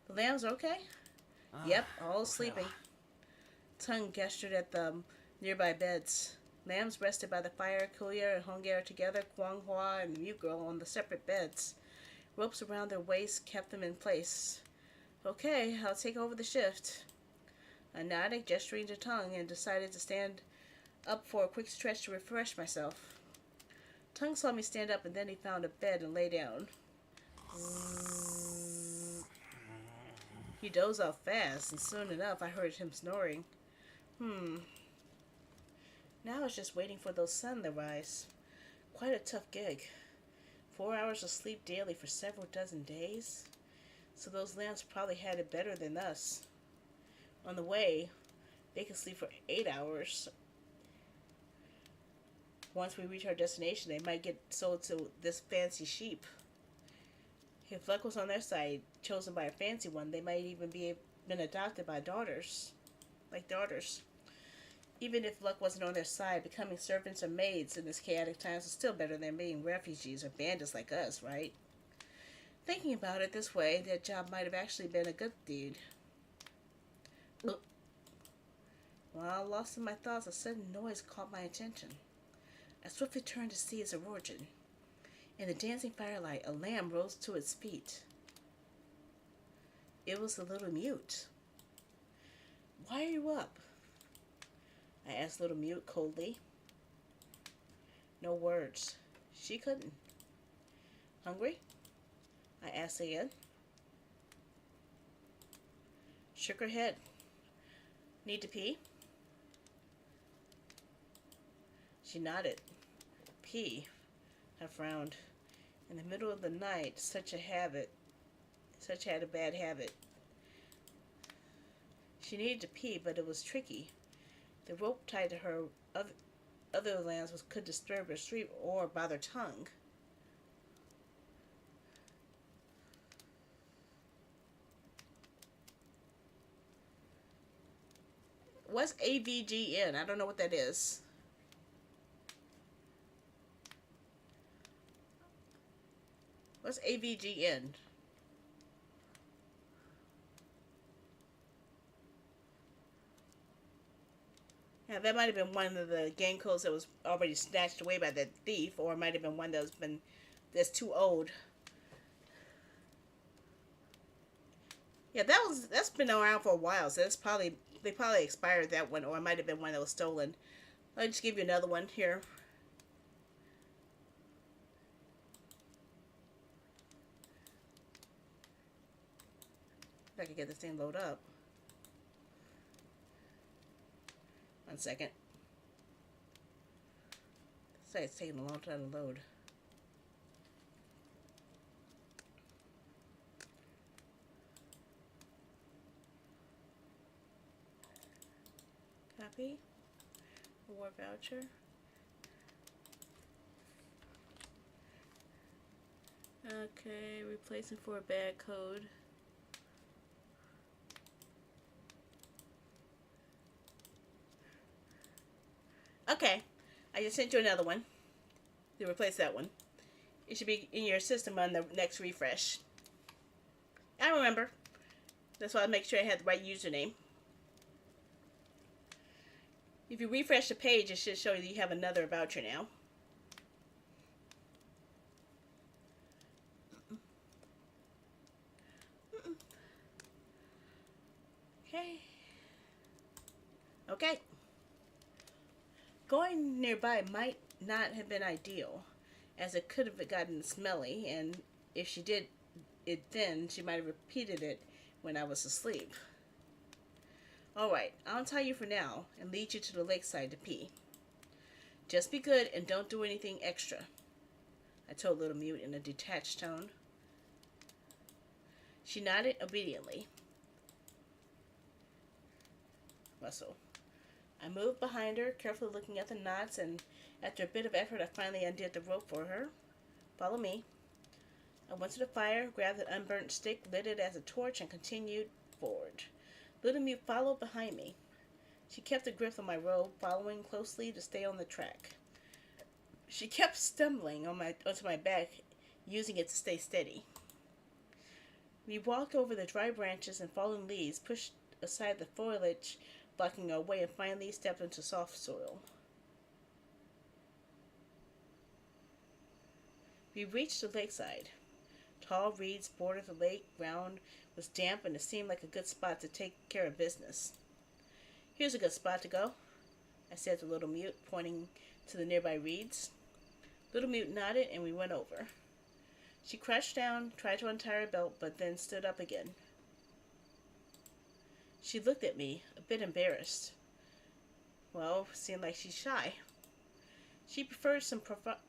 The lambs okay? Yep, all sleeping. Tongue gestured at the nearby beds. Lambs rested by the fire, Kuya and Hongyar together, Kwang Hua and the mute girl on the separate beds. Ropes around their waists kept them in place. Okay, I'll take over the shift. I nodded, gesturing to Tongue, and decided to stand up for a quick stretch to refresh myself. Tongue saw me stand up, and then he found a bed and lay down. He dozed off fast, and soon enough I heard him snoring. Now it's just waiting for the sun to rise. Quite a tough gig. 4 hours of sleep daily for several dozen days. So those lambs probably had it better than us. On the way, they could sleep for 8 hours. Once we reach our destination, they might get sold to this fancy sheep. If luck was on their side, chosen by a fancy one, they might even been adopted by daughters. Even if luck wasn't on their side, becoming servants or maids in this chaotic times is still better than being refugees or bandits like us, right? Thinking about it this way, that job might have actually been a good deed. While lost in my thoughts, a sudden noise caught my attention. I swiftly turned to see its origin. In the dancing firelight, a lamb rose to its feet. It was the little mute. Why are you up? I asked little mute coldly. No words. She couldn't. Hungry? I asked again. Shook her head. Need to pee? She nodded. Pee? I frowned. In the middle of the night, such had a bad habit. She needed to pee, but it was tricky. The rope tied to her other lambs could disturb her sleep or bother Tongue. What's AVGN? I don't know what that is. What's AVGN? Yeah, that might have been one of the game codes that was already snatched away by that thief, or it might have been one that's too old. Yeah, that's been around for a while, so they probably expired that one, or it might have been one that was stolen. I'll just give you another one here. If I can get this thing load up. 1 second. Say it's taking a long time to load. Copy. Award voucher. Okay, replacing for a bad code. Okay, I just sent you another one. to replace that one. It should be in your system on the next refresh. I remember. That's why I make sure I had the right username. If you refresh the page, it should show you have another voucher now. Okay. Okay. Going nearby might not have been ideal, as it could have gotten smelly, and if she did it then, she might have repeated it when I was asleep. Alright, I'll tell you for now, and lead you to the lakeside to pee. Just be good and don't do anything extra, I told Little Mute in a detached tone. She nodded obediently. Muscle. I moved behind her, carefully looking at the knots, and after a bit of effort, I finally undid the rope for her. Follow me. I went to the fire, grabbed an unburnt stick, lit it as a torch, and continued forward. Little Mute followed behind me. She kept a grip on my robe, following closely to stay on the track. She kept stumbling onto my back, using it to stay steady. We walked over the dry branches and fallen leaves, pushed aside the foliage blocking our way, and finally stepped into soft soil. We reached the lakeside. Tall reeds bordered the lake. Ground was damp, and it seemed like a good spot to take care of business. Here's a good spot to go, I said to Little Mute, pointing to the nearby reeds. Little Mute nodded, and we went over. She crouched down, tried to untie her belt, but then stood up again. She looked at me, a bit embarrassed. Well, seemed like she's shy. She preferred some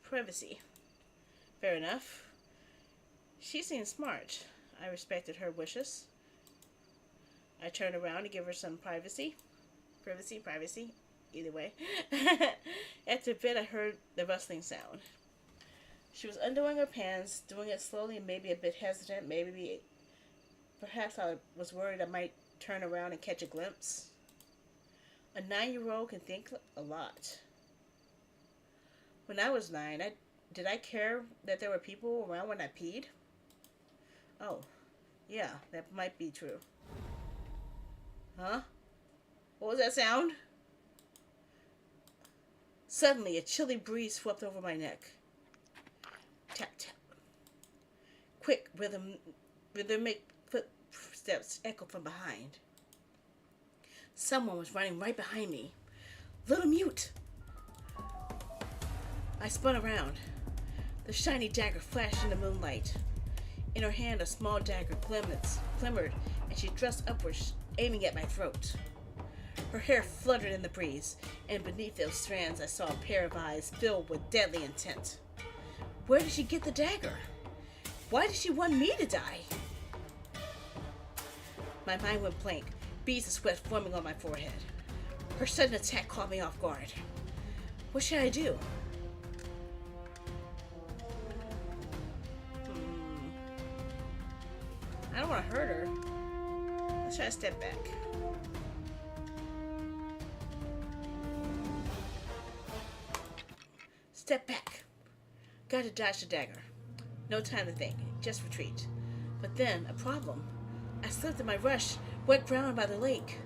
privacy. Fair enough. She seemed smart. I respected her wishes. I turned around to give her some privacy. Privacy. Either way. After a bit, I heard the rustling sound. She was undoing her pants, doing it slowly and maybe a bit hesitant. Perhaps I was worried I might turn around and catch a glimpse. A 9-year-old can think a lot. When I was 9, did I care that there were people around when I peed? Oh, yeah, that might be true. Huh? What was that sound? Suddenly, a chilly breeze swept over my neck. Tap, tap. Quick, rhythmic footsteps echoed from behind. Someone was running right behind me. Little Mute! I spun around. The shiny dagger flashed in the moonlight. In her hand, a small dagger glimmered, and she thrust upwards, aiming at my throat. Her hair fluttered in the breeze, and beneath those strands I saw a pair of eyes filled with deadly intent. Where did she get the dagger? Why did she want me to die? My mind went blank, beads of sweat forming on my forehead. Her sudden attack caught me off guard. What should I do? I don't want to hurt her. Let's try to step back. Step back. Gotta dodge the dagger. No time to think. Just retreat. But then, a problem. I slipped in my rush, wet ground by the lake.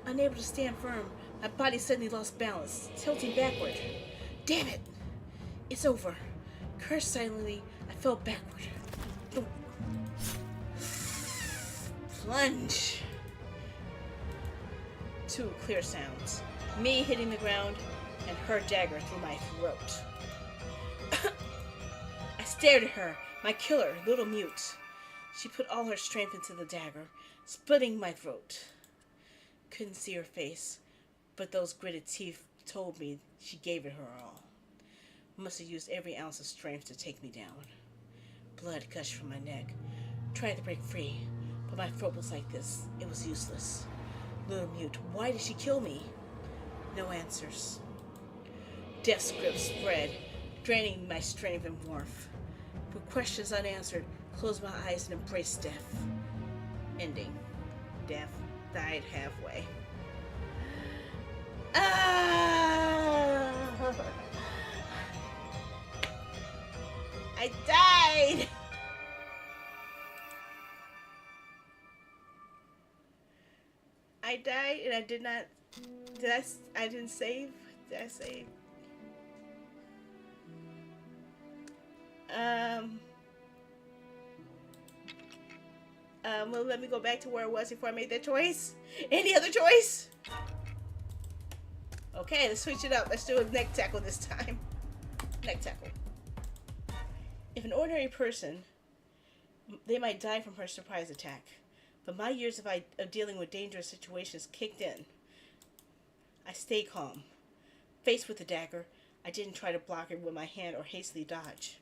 Unable to stand firm, my body suddenly lost balance, tilting backward. Damn it! It's over. Cursed silently, I fell backward. Plunge. 2 clear sounds. Me hitting the ground, and her dagger through my throat. I stared at her, my killer, Little Mute. She put all her strength into the dagger, splitting my throat. Couldn't see her face, but those gritted teeth told me she gave it her all. Must have used every ounce of strength to take me down. Blood gushed from my neck. Tried to break free, but my throat was like this. It was useless. Little Mute, why did she kill me? No answers. Death's grip spread, draining my strength and warmth. With questions unanswered, closed my eyes and embraced death. Ending. Death died halfway. Ah! I died! I died and I did not... I didn't save? Did I save? Well, let me go back to where I was before I made that choice. Any other choice? Okay, let's switch it up. Let's do a neck tackle this time. Neck tackle. If an ordinary person, they might die from her surprise attack. But my years of dealing with dangerous situations kicked in. I stayed calm. Faced with the dagger, I didn't try to block it with my hand or hastily dodge.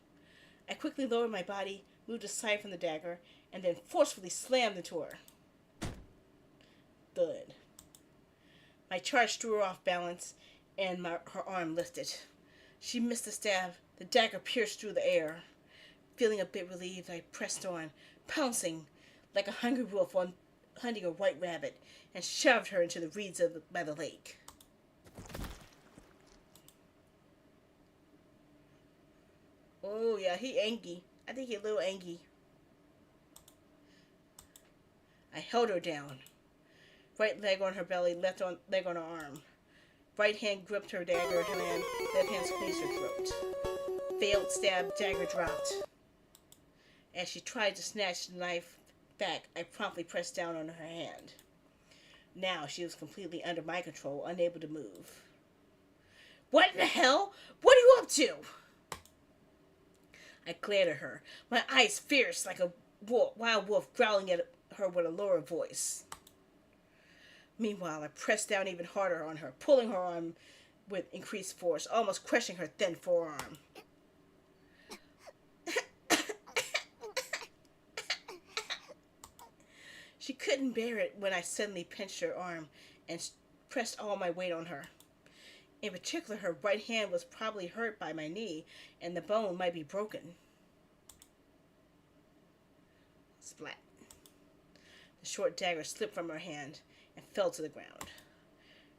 I quickly lowered my body, moved aside from the dagger, and then forcefully slammed into her. Thud. My charge threw her off balance, and her arm lifted. She missed the stab. The dagger pierced through the air. Feeling a bit relieved, I pressed on, pouncing like a hungry wolf on hunting a white rabbit, and shoved her into the reeds by the lake. Oh yeah, he angry. I think he a little angry. I held her down. Right leg on her belly, left leg on her arm. Right hand gripped her dagger hand, left hand squeezed her throat. Failed stab, dagger dropped. As she tried to snatch the knife back, I promptly pressed down on her hand. Now she was completely under my control, unable to move. What in the hell? What are you up to? I glared at her, my eyes fierce like a wild wolf growling at her with a lower voice. Meanwhile, I pressed down even harder on her, pulling her arm with increased force, almost crushing her thin forearm. She couldn't bear it when I suddenly pinched her arm and pressed all my weight on her. In particular, her right hand was probably hurt by my knee, and the bone might be broken. Splat. The short dagger slipped from her hand and fell to the ground.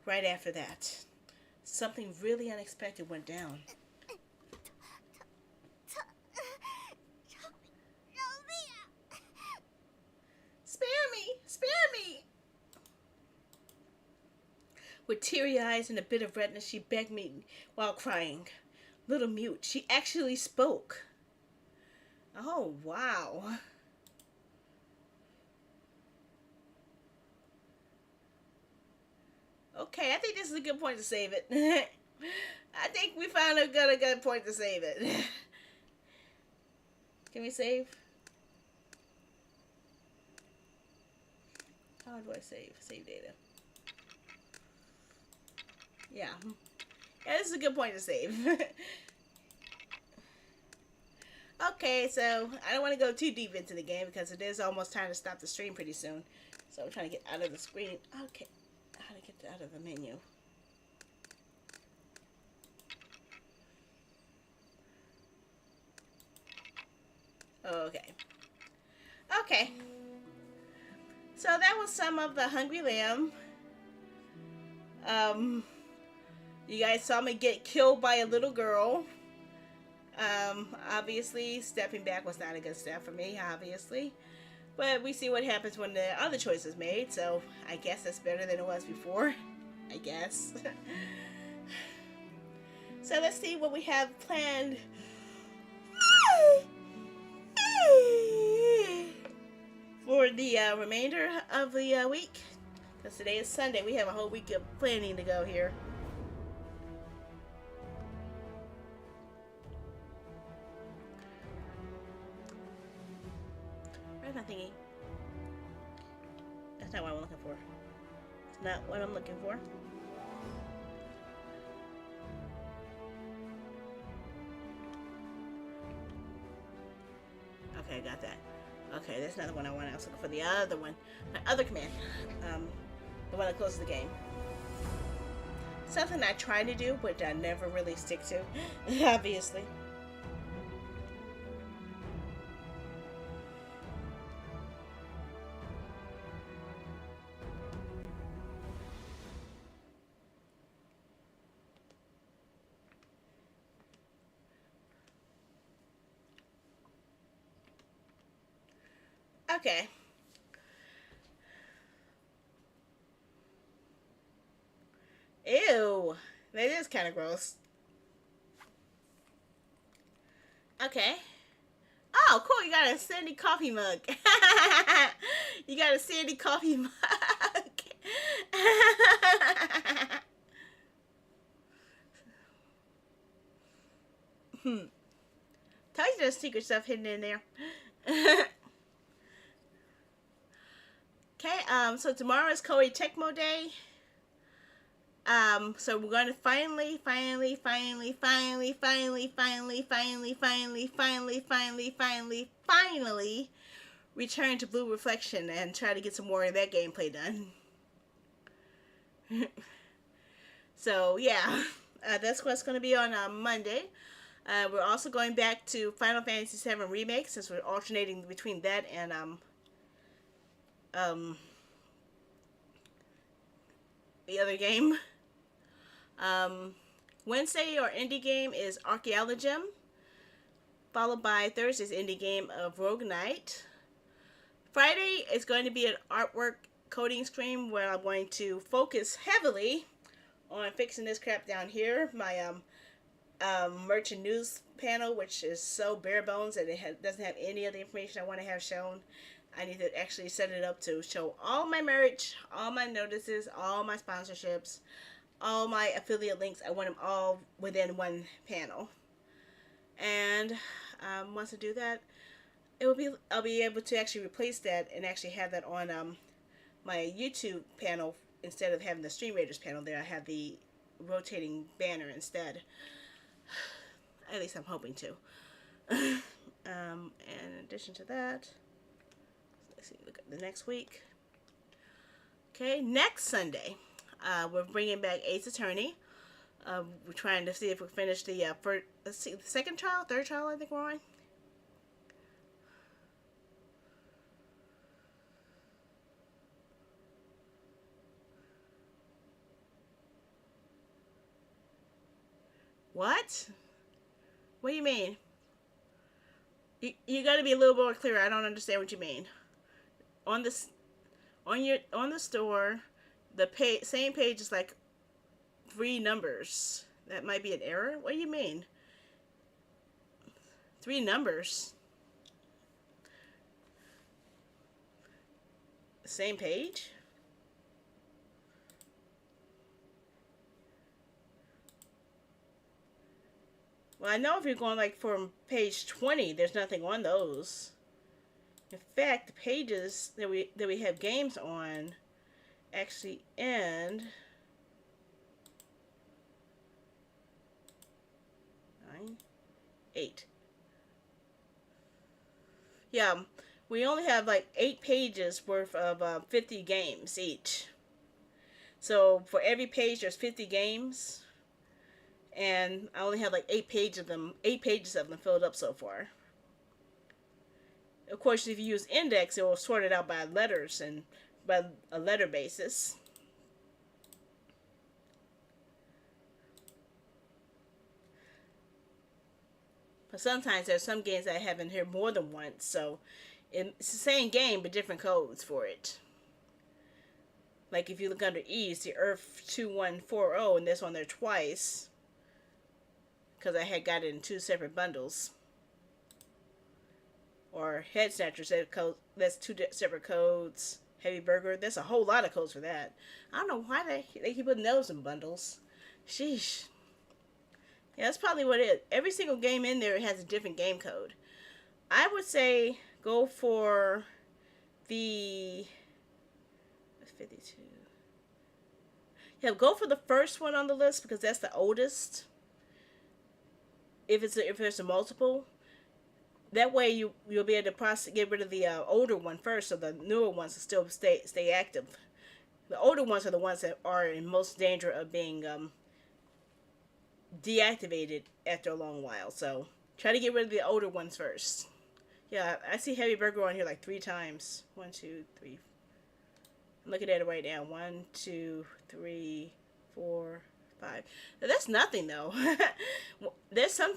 Right after that, something really unexpected went down. Spare me! Spare me! With teary eyes and a bit of redness, she begged me while crying. Little mute, she actually spoke. Oh, wow. Okay, I think this is a good point to save it. I think we found a good point to save it. Can we save? How do I save? Save data. Yeah. Yeah, this is a good point to save. Okay, so I don't want to go too deep into the game because it is almost time to stop the stream pretty soon. So I'm trying to get out of the screen. Okay. How to get out of the menu. Okay. Okay. So that was some of the Hungry Lamb. You guys saw me get killed by a little girl. Obviously, stepping back was not a good step for me, obviously. But we see what happens when the other choice is made, so I guess that's better than it was before. I guess. So let's see what we have planned for the remainder of the week. Because today is Sunday. We have a whole week of planning to go here. Where's my thingy? That's not what I'm looking for. It's not what I'm looking for. Okay, I got that. Okay, that's not the one I want. I was looking for the other one. My other command. The one that closes the game. Something I try to do, but I never really stick to. Obviously. Okay. Ew. That is kind of gross. Okay. Oh, cool. You got a Sandy coffee mug. You got a Sandy coffee mug. Hmm. Tell you there's secret stuff hidden in there. Okay, so tomorrow is Koei Tecmo Day. So we're going to finally return to Blue Reflection and try to get some more of that gameplay done. So yeah, that's what's going to be on Monday. We're also going back to Final Fantasy VII Remake since we're alternating between that and the other game. Wednesday, our indie game is Archaeologem, followed by Thursday's indie game of Rogue Knight. Friday is going to be an artwork coding stream where I'm going to focus heavily on fixing this crap down here. My merchant news panel, which is so bare bones that it doesn't have any of the information I want to have shown. I need to actually set it up to show all my merch, all my notices, all my sponsorships, all my affiliate links. I want them all within one panel. And once I do that, I'll be able to actually replace that and actually have that on my YouTube panel instead of having the Stream Raiders panel there. I have the rotating banner instead. At least I'm hoping to. And in addition to that, let's see, look at the next week. Okay, next Sunday, we're bringing back Ace Attorney. We're trying to see if we finish the first, let's see, the second trial, third trial, I think we're on. What? What do you mean? You got to be a little more clear. I don't understand what you mean. On this, on the store, the same page is like 3 numbers. That might be an error. What do you mean? 3 numbers. Same page? Well, I know if you're going like from page 20, there's nothing on those. In fact, the pages that we have games on actually end 9, 8. Yeah, we only have like 8 pages worth of 50 games each. So for every page, there's 50 games. And I only have like 8 pages of them filled up so far. Of course, if you use index, it will sort it out by letters and by a letter basis. But sometimes there's some games that I have in here more than once, so it's the same game but different codes for it. Like if you look under E, it's the Earth 2140, and this one there twice. Because I had got it in 2 separate bundles. Or Head Snatchers, that's 2 separate codes. Heavy Burger, there's a whole lot of codes for that. I don't know why they keep putting those in bundles. Sheesh. Yeah, that's probably what it is. Every single game in there has a different game code. I would say go for the 52. Yeah, go for the first one on the list because that's the oldest. If there's a multiple, that way you'll be able to get rid of the older one first, so the newer ones will still stay active. The older ones are the ones that are in most danger of being deactivated after a long while. So try to get rid of the older ones first. Yeah, I see Heavy Burger on here like 3 times. 1, 2, 3. I'm looking at it right now. 1, 2, 3, 4, 5. Now, that's nothing though. There's some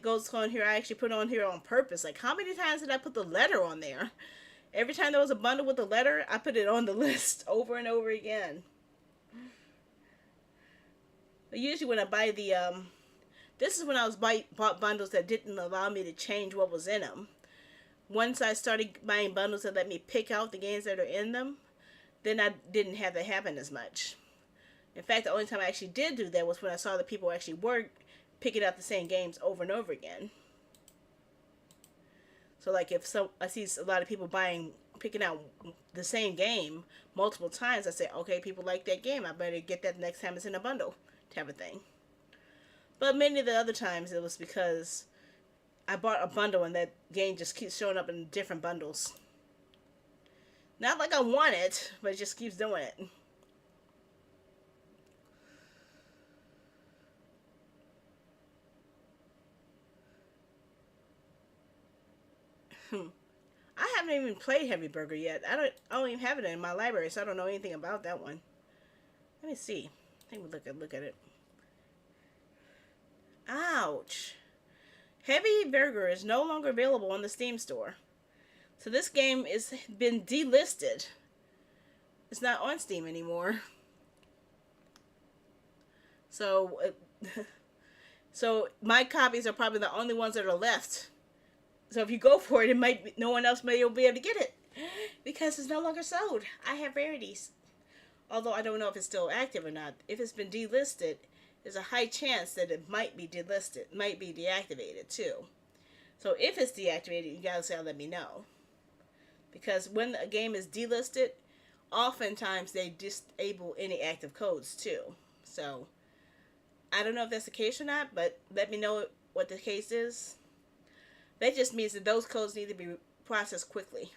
goes on here I actually put on here on purpose. Like how many times did I put the letter on there? Every time there was a bundle with a letter, I put it on the list over and over again. But usually when I buy the, this is when I was bought bundles that didn't allow me to change what was in them. Once I started buying bundles that let me pick out the games that are in them, then I didn't have that happen as much. In fact, the only time I actually did do that was when I saw that people actually were picking out the same games over and over again. So like if I see a lot of people picking out the same game multiple times, I say, okay, people like that game, I better get that next time it's in a bundle, type of thing. But many of the other times it was because I bought a bundle and that game just keeps showing up in different bundles. Not like I want it, but it just keeps doing it. I haven't even played Heavy Burger yet. I don't even have it in my library, so I don't know anything about that one. Let me see. Take a look at it. Ouch. Heavy Burger is no longer available on the Steam store. So this game has been delisted. It's not on Steam anymore. So so my copies are probably the only ones that are left. So if you go for it, no one else may be able to get it because it's no longer sold. I have rarities, although I don't know if it's still active or not. If it's been delisted, there's a high chance that it might be delisted, might be deactivated too. So if it's deactivated, you guys gotta let me know, because when a game is delisted, oftentimes they disable any active codes too. So I don't know if that's the case or not, but let me know what the case is. That just means that those codes need to be processed quickly.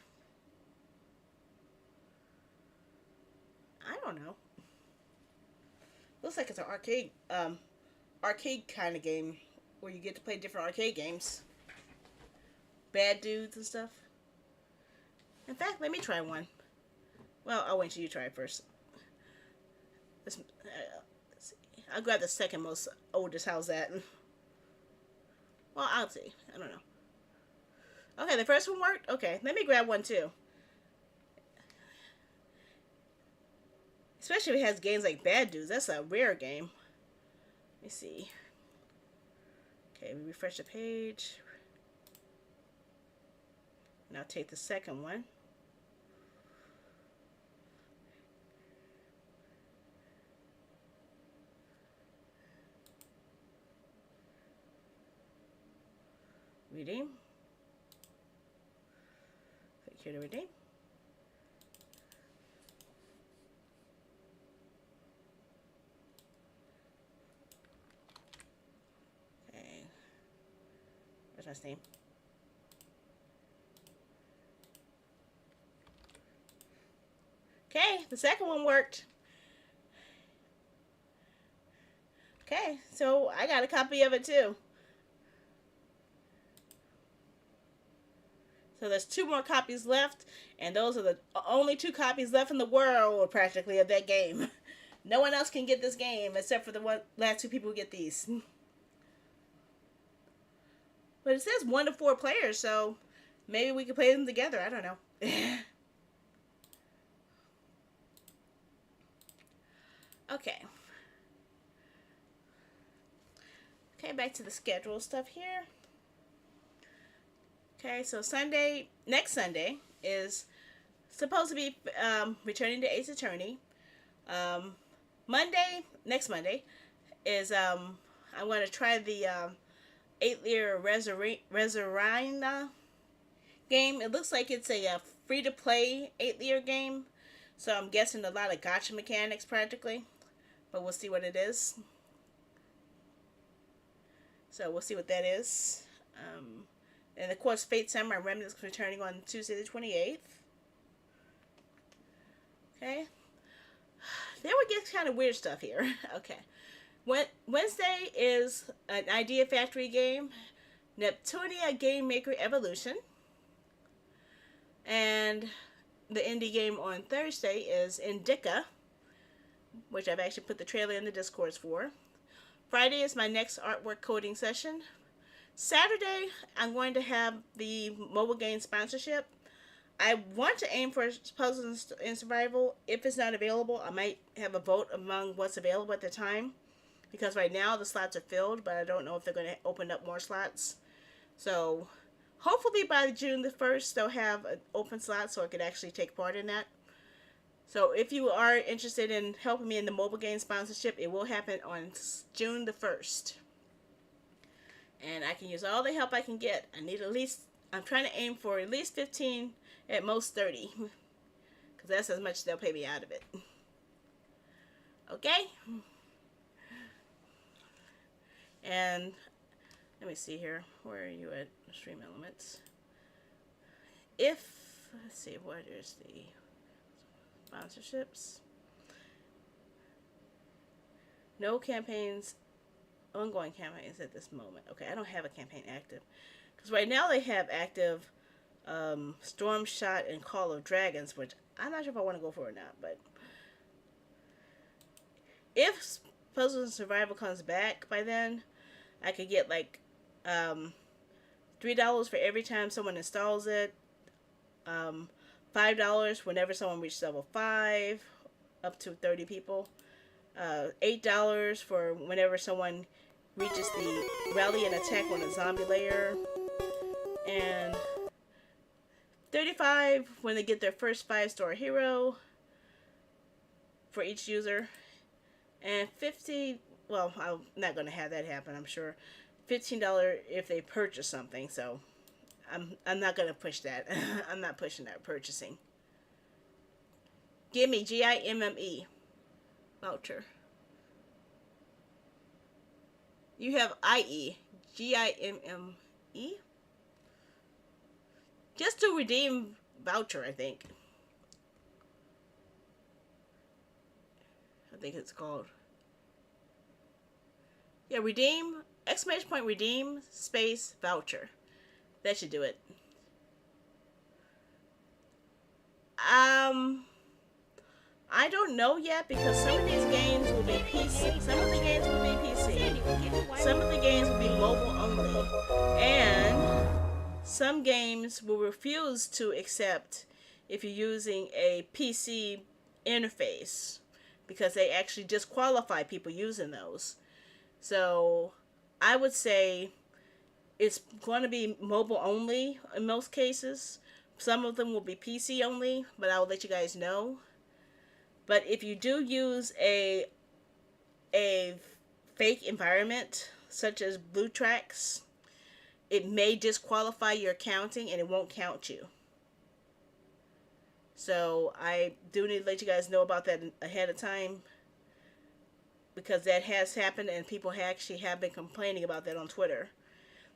I don't know. Looks like it's an arcade kind of game where you get to play different arcade games. Bad dudes and stuff. In fact, let me try one. Well, I'll wait till you try it first. Let's see. I'll grab the second most oldest. How's that? Well, I'll see. I don't know. Okay, the first one worked? Okay, let me grab one too. Especially if it has games like Bad Dudes. That's a rare game. Let me see. Okay, we refresh the page. And I'll take the second one. Redeem. Click here to redeem. Okay. Where's my Steam? Okay, the second one worked. Okay, so I got a copy of it too. So there's 2 more copies left, and those are the only 2 copies left in the world, practically, of that game. No one else can get this game except for the last 2 people who get these. But it says 1 to 4 players, so maybe we can play them together. I don't know. Okay. Okay, back to the schedule stuff here. Okay, so next Sunday is supposed to be returning to Ace Attorney. Next Monday is I'm going to try the 8-year Resurrina game. It looks like it's a free-to-play 8-year game, so I'm guessing a lot of gotcha mechanics practically, but we'll see what it is. So we'll see what that is. And of course, Fate Samurai Remnants is returning on Tuesday the 28th. Okay. Then we get kind of weird stuff here. Okay. Wednesday is an Idea Factory game, Neptunia Game Maker Evolution. And the indie game on Thursday is Indica, which I've actually put the trailer in the Discords for. Friday is my next artwork coding session. Saturday, I'm going to have the mobile game sponsorship. I want to aim for puzzles and survival. If it's not available, I might have a vote among what's available at the time. Because right now the slots are filled, but I don't know if they're going to open up more slots. So hopefully by June the 1st, they'll have an open slot so I could actually take part in that. So if you are interested in helping me in the mobile game sponsorship, it will happen on June the 1st. And I can use all the help I can get. I'm trying to aim for at least 15, at most 30. Because that's as much they'll pay me out of it. Okay? And let me see here. Where are you at Stream Elements? Let's see, what is the sponsorships? No campaigns, ongoing campaigns at this moment. Okay, I don't have a campaign active. Because right now they have active Storm Shot and Call of Dragons, which I'm not sure if I want to go for or not. But if Puzzles and Survival comes back by then, I could get like $3 for every time someone installs it. $5 whenever someone reaches level 5, up to 30 people. $8 for whenever someone reaches the rally and attack on a zombie layer. And $35 when they get their first 5-star hero for each user. And $50, well, I'm not going to have that happen, I'm sure. $15 if they purchase something, so I'm not going to push that. I'm not pushing that purchasing. Give me GIMME voucher. You have IE. GIMME? Just to redeem voucher, I think. I think it's called. Yeah, redeem, exclamation point redeem, space, voucher. That should do it. I don't know yet because some of these games will be PC. Some of the games will be PC. Some of the games will be mobile only. And some games will refuse to accept if you're using a PC interface because they actually disqualify people using those. So I would say it's going to be mobile only in most cases. Some of them will be PC only, but I will let you guys know. But if you do use a fake environment, such as Blue Tracks, it may disqualify your counting and it won't count you. So I do need to let you guys know about that ahead of time, because that has happened and people actually have been complaining about that on Twitter.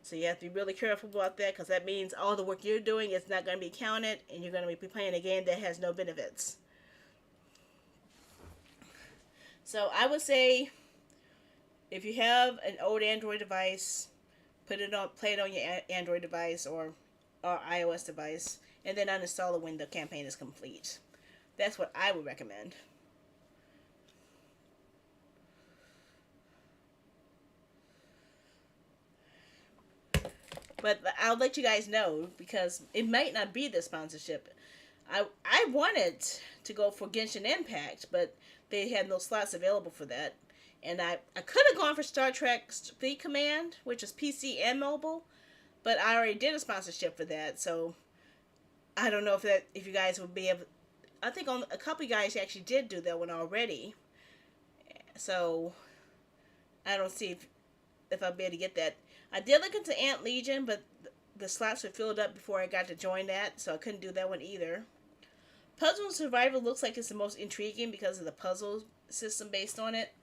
So you have to be really careful about that, because that means all the work you're doing is not going to be counted and you're going to be playing a game that has no benefits. So I would say if you have an old Android device, play it on your Android device or iOS device, and then uninstall it when the campaign is complete. That's what I would recommend. But I'll let you guys know, because it might not be the sponsorship. I wanted to go for Genshin Impact, but they had no slots available for that. And I could have gone for Star Trek Fleet Command, which is PC and mobile, but I already did a sponsorship for that, so I don't know if you guys would be able. I think a couple of guys actually did do that one already, so I don't see if I'll be able to get that. I did look into Ant Legion, but the slots were filled up before I got to join that, so I couldn't do that one either. Puzzle and Survival looks like it's the most intriguing because of the puzzle system based on it.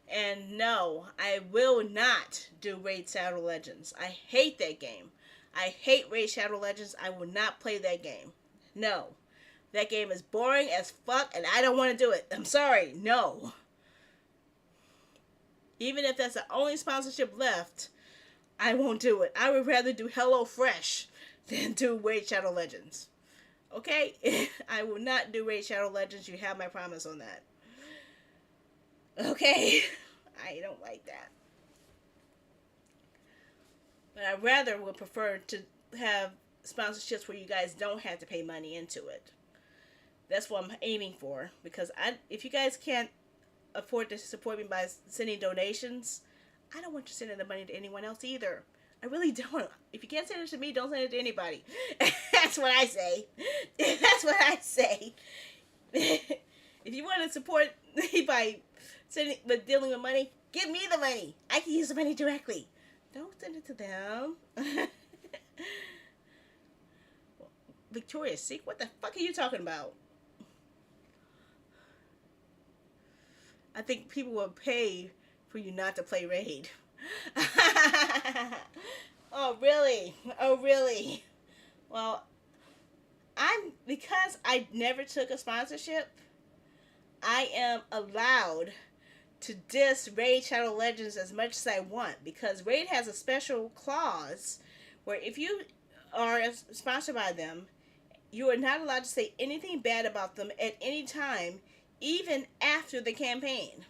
And no, I will not do Raid Shadow Legends. I hate that game. I hate Raid Shadow Legends. I will not play that game. No. That game is boring as fuck and I don't want to do it. I'm sorry. No. Even if that's the only sponsorship left, I won't do it. I would rather do HelloFresh than do Raid Shadow Legends. Okay? I will not do Raid Shadow Legends. You have my promise on that. Okay? I don't like that. But I rather would prefer to have sponsorships where you guys don't have to pay money into it. That's what I'm aiming for, because if you guys can't afford to support me by sending donations, I don't want you sending the money to anyone else either. I really don't. If you can't send it to me, don't send it to anybody. That's what I say. That's what I say. If you want to support me by dealing with money, give me the money. I can use the money directly. Don't send it to them. Victoria's Secret? What the fuck are you talking about? I think people will pay for you not to play Raid. Oh, really? Oh, really? Well, because I never took a sponsorship, I am allowed to diss Raid Shadow Legends as much as I want, because Raid has a special clause where if you are sponsored by them, you are not allowed to say anything bad about them at any time, even after the campaign.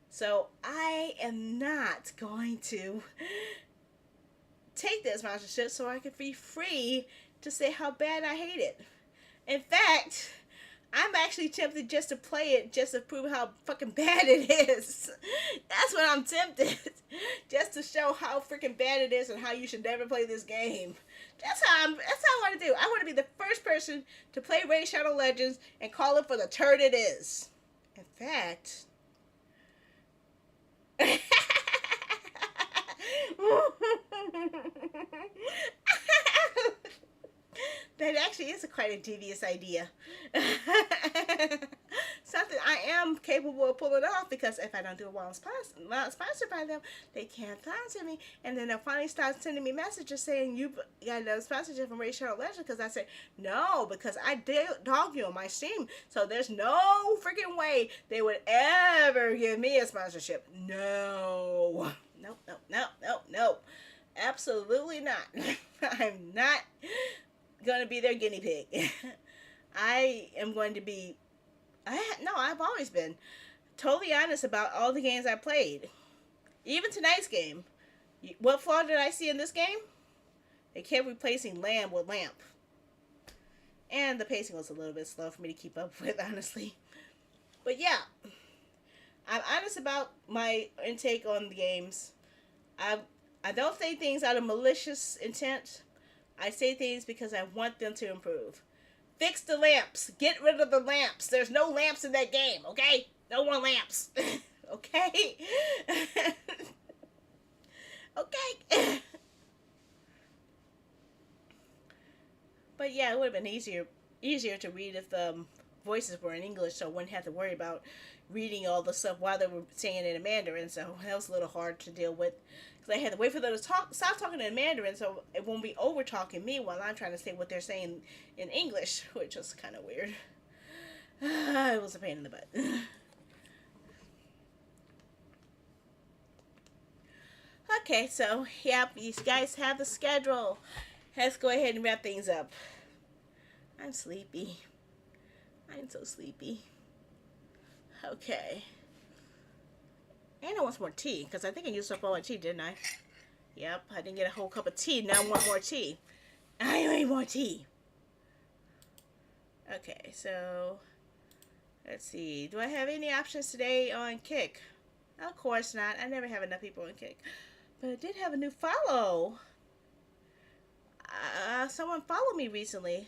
So I am not going to take that sponsorship so I can be free to say how bad I hate it. In fact, I'm actually tempted just to play it just to prove how fucking bad it is. That's what I'm tempted. Just to show how freaking bad it is and how you should never play this game. That's how I want to do. I want to be the first person to play Raid Shadow Legends and call it for the turd it is. In fact, that actually is quite a devious idea. Something I am capable of pulling off, because if I don't do it while I'm not sponsored by them, they can't sponsor me. And then they'll finally start sending me messages saying, you got a sponsorship from Raid Shadow Legends, because I said, no, because I dog you on my stream. So there's no freaking way they would ever give me a sponsorship. No. Nope, nope, nope, nope, nope. Absolutely not. I'm not going to be their guinea pig. I am going to be, I've always been totally honest about all the games I played. Even tonight's game. What flaw did I see in this game? They kept replacing lamb with lamp. And the pacing was a little bit slow for me to keep up with, honestly. But yeah, I'm honest about my intake on the games. I don't say things out of malicious intent. I say things because I want them to improve. Fix the lamps. Get rid of the lamps. There's no lamps in that game, okay? No more lamps. Okay? Okay? But yeah, it would have been easier to read if the voices were in English, so I wouldn't have to worry about reading all the stuff while they were saying it in Mandarin, so that was a little hard to deal with. Because I had to wait for them to stop talking in Mandarin, so it won't be over talking me while I'm trying to say what they're saying in English, which was kind of weird. It was a pain in the butt. Okay, so yep, you guys have the schedule. Let's go ahead and wrap things up. I'm sleepy. I'm so sleepy. Okay. And I want some more tea, because I think I used up all my tea, didn't I? Yep, I didn't get a whole cup of tea. Now I want more tea. I need more tea. Okay, so let's see. Do I have any options today on Kick? Of course not. I never have enough people on Kick. But I did have a new follow. Someone followed me recently.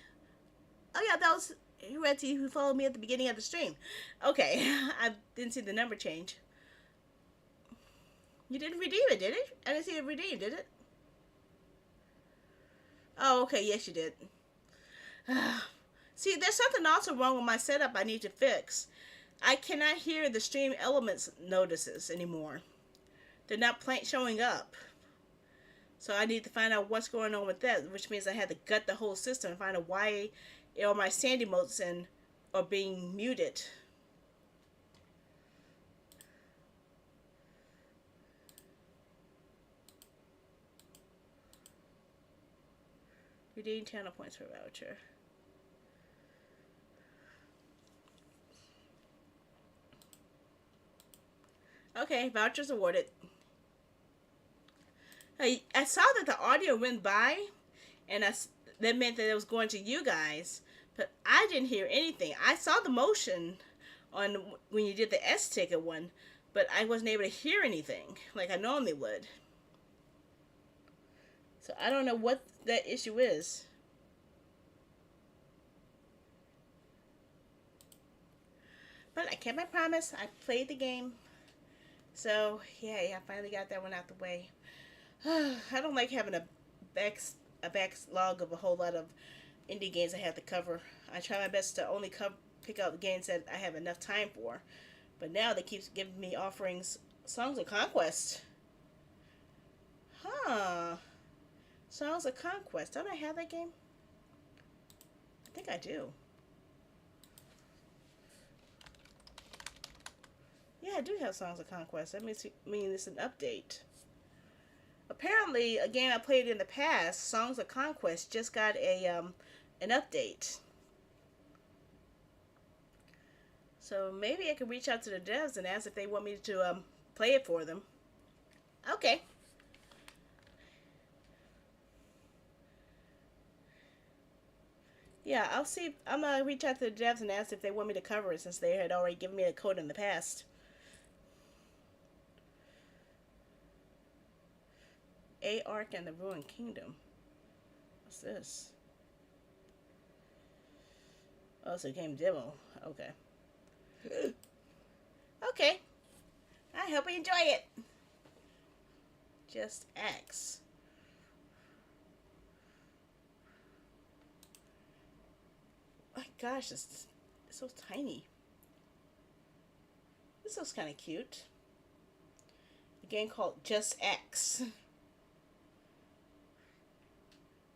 Oh yeah, that was Redty who followed me at the beginning of the stream. Okay, I didn't see the number change. You didn't redeem it, did it? I didn't see it redeemed, did it? Oh, okay, yes you did. See, there's something also wrong with my setup I need to fix. I cannot hear the stream elements notices anymore. They're not showing up. So I need to find out what's going on with that, which means I had to gut the whole system and find out why all my sandy motes are being muted. Redeem channel points for voucher. Okay, vouchers awarded. I saw that the audio went by, and that meant that it was going to you guys, but I didn't hear anything. I saw the motion on when you did the S ticket one, but I wasn't able to hear anything like I normally would. So I don't know what that issue is. But I kept my promise. I played the game. So, yeah, I finally got that one out the way. I don't like having a backlog of a whole lot of indie games I have to cover. I try my best to only pick out the games that I have enough time for. But now they keep giving me offerings, Songs of Conquest. Huh. Songs of Conquest. Don't I have that game? I think I do. Yeah, I do have Songs of Conquest. That means it's an update. Apparently, a game I played in the past, Songs of Conquest, just got an update. So maybe I could reach out to the devs and ask if they want me to play it for them. Okay. Yeah, I'll see. I'm gonna reach out to the devs and ask if they want me to cover it since they had already given me a code in the past. A Ark and the Ruined Kingdom. What's this? Oh, so it came demo. Okay. Okay. I hope you enjoy it. Just X. My gosh, it's so tiny. This looks kind of cute. A game called Just X.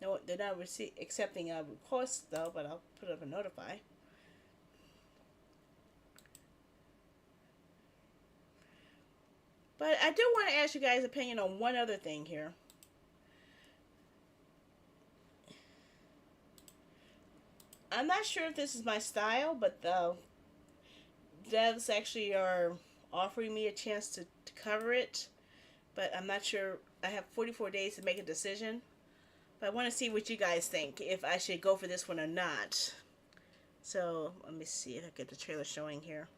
No, they're not accepting a request though, but I'll put up a notify. But I do want to ask you guys' opinion on one other thing here. I'm not sure if this is my style, but the devs actually are offering me a chance to cover it. But I'm not sure. I have 44 days to make a decision. But I want to see what you guys think, if I should go for this one or not. So, let me see if I get the trailer showing here.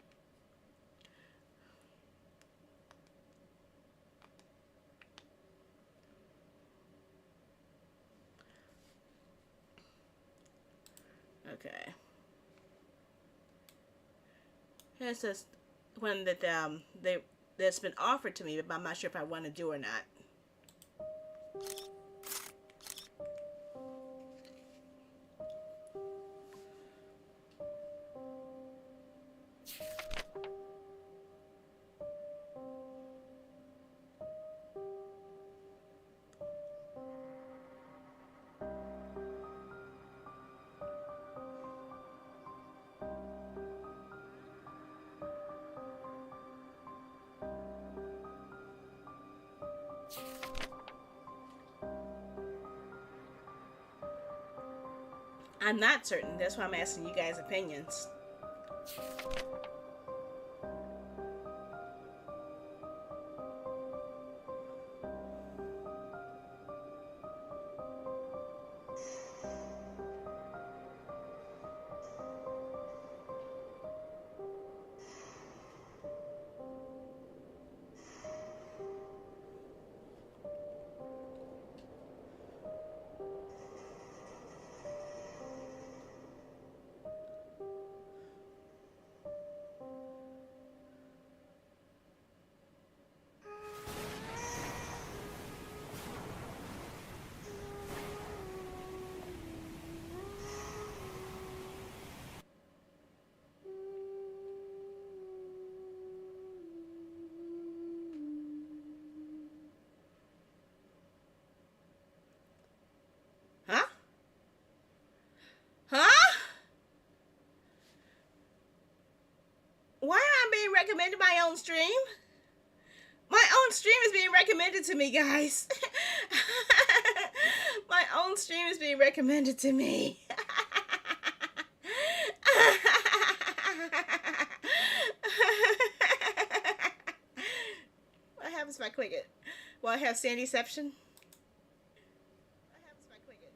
Okay. This is one that that's been offered to me, but I'm not sure if I want to do or not. I'm not certain. That's why I'm asking you guys' opinions. Huh? Huh? Why am I being recommended my own stream? My own stream is being recommended to me, guys. My own stream is being recommended to me. What happens if I click it? Will I have Sandyception? What happens if I click it?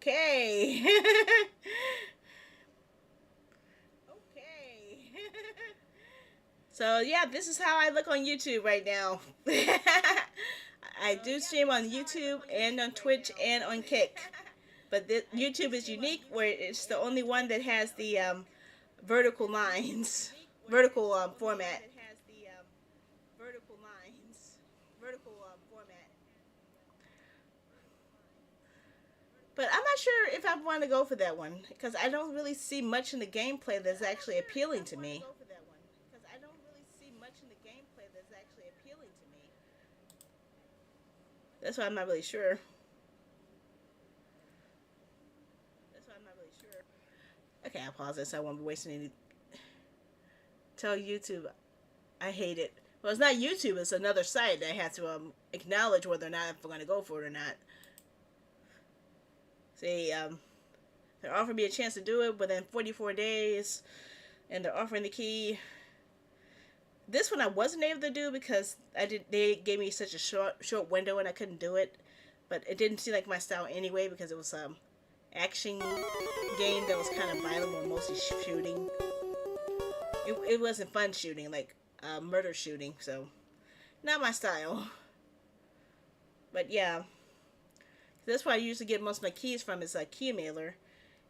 Okay. Okay. So yeah, this is how I look on YouTube right now. I do stream on YouTube and on Twitch and on Kick. But YouTube is unique where it's the only one that has the vertical lines, vertical format. But I'm not sure if I want to go for that one because I don't really see much in the gameplay that's actually appealing to me. That's why I'm not really sure. Okay, I'll pause this. I won't be wasting any. Tell YouTube I hate it. Well, it's not YouTube. It's another site that I have to acknowledge whether or not if I'm going to go for it or not. See, they're offering me a chance to do it within 44 days, and they're offering the key. This one I wasn't able to do because they gave me such a short window and I couldn't do it. But it didn't seem like my style anyway because it was action game that was kind of violent or mostly shooting. It wasn't fun shooting, like murder shooting, so not my style. But yeah, that's where I usually get most of my keys from is a key mailer.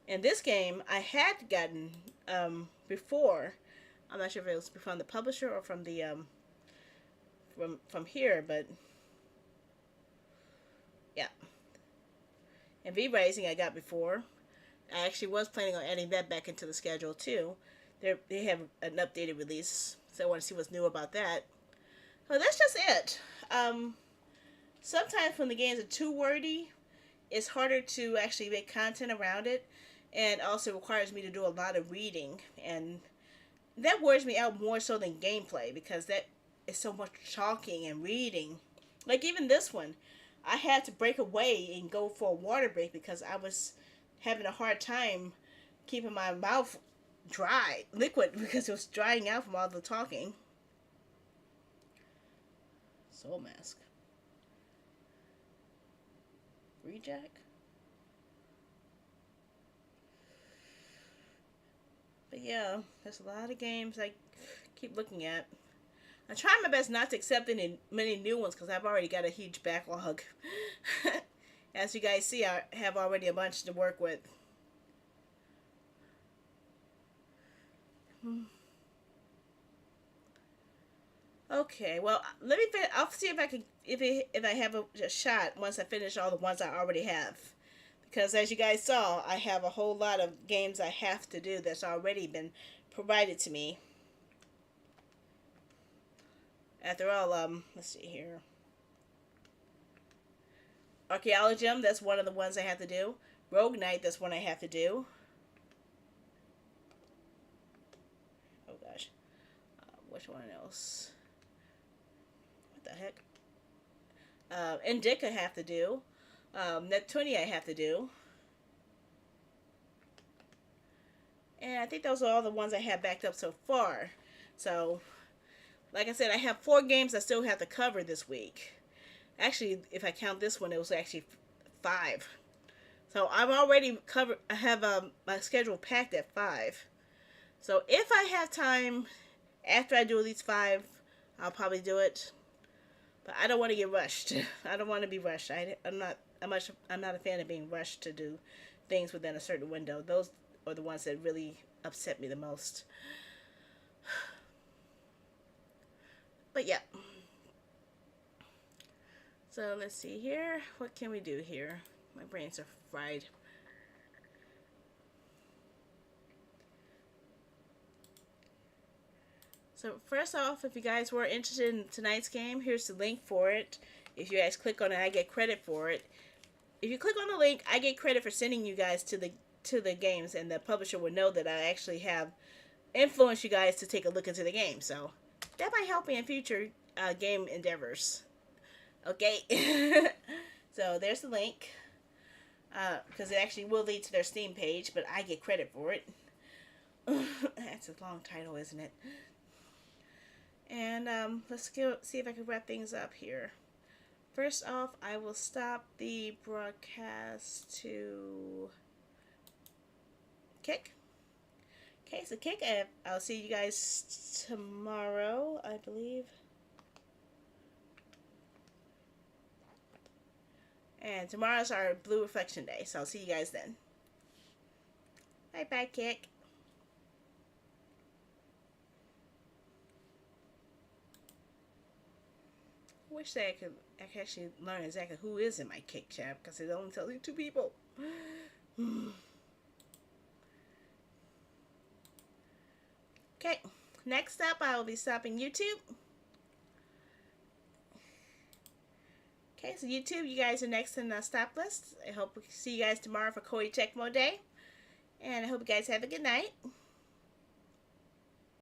And this game I had gotten before. I'm not sure if it was from the publisher or from the from here, but yeah. And V-Rising I got before. I actually was planning on adding that back into the schedule too. They have an updated release, so I want to see what's new about that. So that's just it. Sometimes when the games are too wordy, it's harder to actually make content around it, and also requires me to do a lot of reading, and that wears me out more so than gameplay because that is so much talking and reading. Like even this one, I had to break away and go for a water break because I was having a hard time keeping my mouth dry, liquid, because it was drying out from all the talking. Soul Mask. Rejack? But yeah, there's a lot of games I keep looking at. I'm trying my best not to accept many new ones because I've already got a huge backlog. As you guys see, I have already a bunch to work with. Okay, well, let me. I'll see if I can, if I have a shot once I finish all the ones I already have, because as you guys saw, I have a whole lot of games I have to do that's already been provided to me. After all, let's see here. Archaeology, that's one of the ones I have to do. Rogue Knight, that's one I have to do. Oh gosh, which one else? What the heck? Indica I have to do. Neptunia I have to do. And I think those are all the ones I have backed up so far. So, like I said, I have 4 games I still have to cover this week. Actually, if I count this one, it was actually 5. So I've already covered. I have my schedule packed at 5. So if I have time after I do at least 5, I'll probably do it. But I don't want to get rushed. I don't want to be rushed. I'm not a fan of being rushed to do things within a certain window. Those are the ones that really upset me the most. But yeah. So let's see here. What can we do here? My brains are fried. So first off, if you guys were interested in tonight's game, here's the link for it. If you guys click on it, I get credit for it. If you click on the link, I get credit for sending you guys to the games, and the publisher will know that I actually have influenced you guys to take a look into the game. So that might help me in future game endeavors. Okay. So there's the link. Because it actually will lead to their Steam page, but I get credit for it. That's a long title, isn't it? And let's see if I can wrap things up here. First off, I will stop the broadcast to Kick. Okay, so Kick, I'll see you guys tomorrow, I believe. And tomorrow's our Blue Reflection Day, so I'll see you guys then. Bye-bye, Kick. Wish that I could actually learn exactly who is in my Kick chat, because it only tells you 2 people. Okay, next up I will be stopping YouTube. Okay, so YouTube, you guys are next in the stop list. I hope we see you guys tomorrow for Koei Tecmo Day. And I hope you guys have a good night.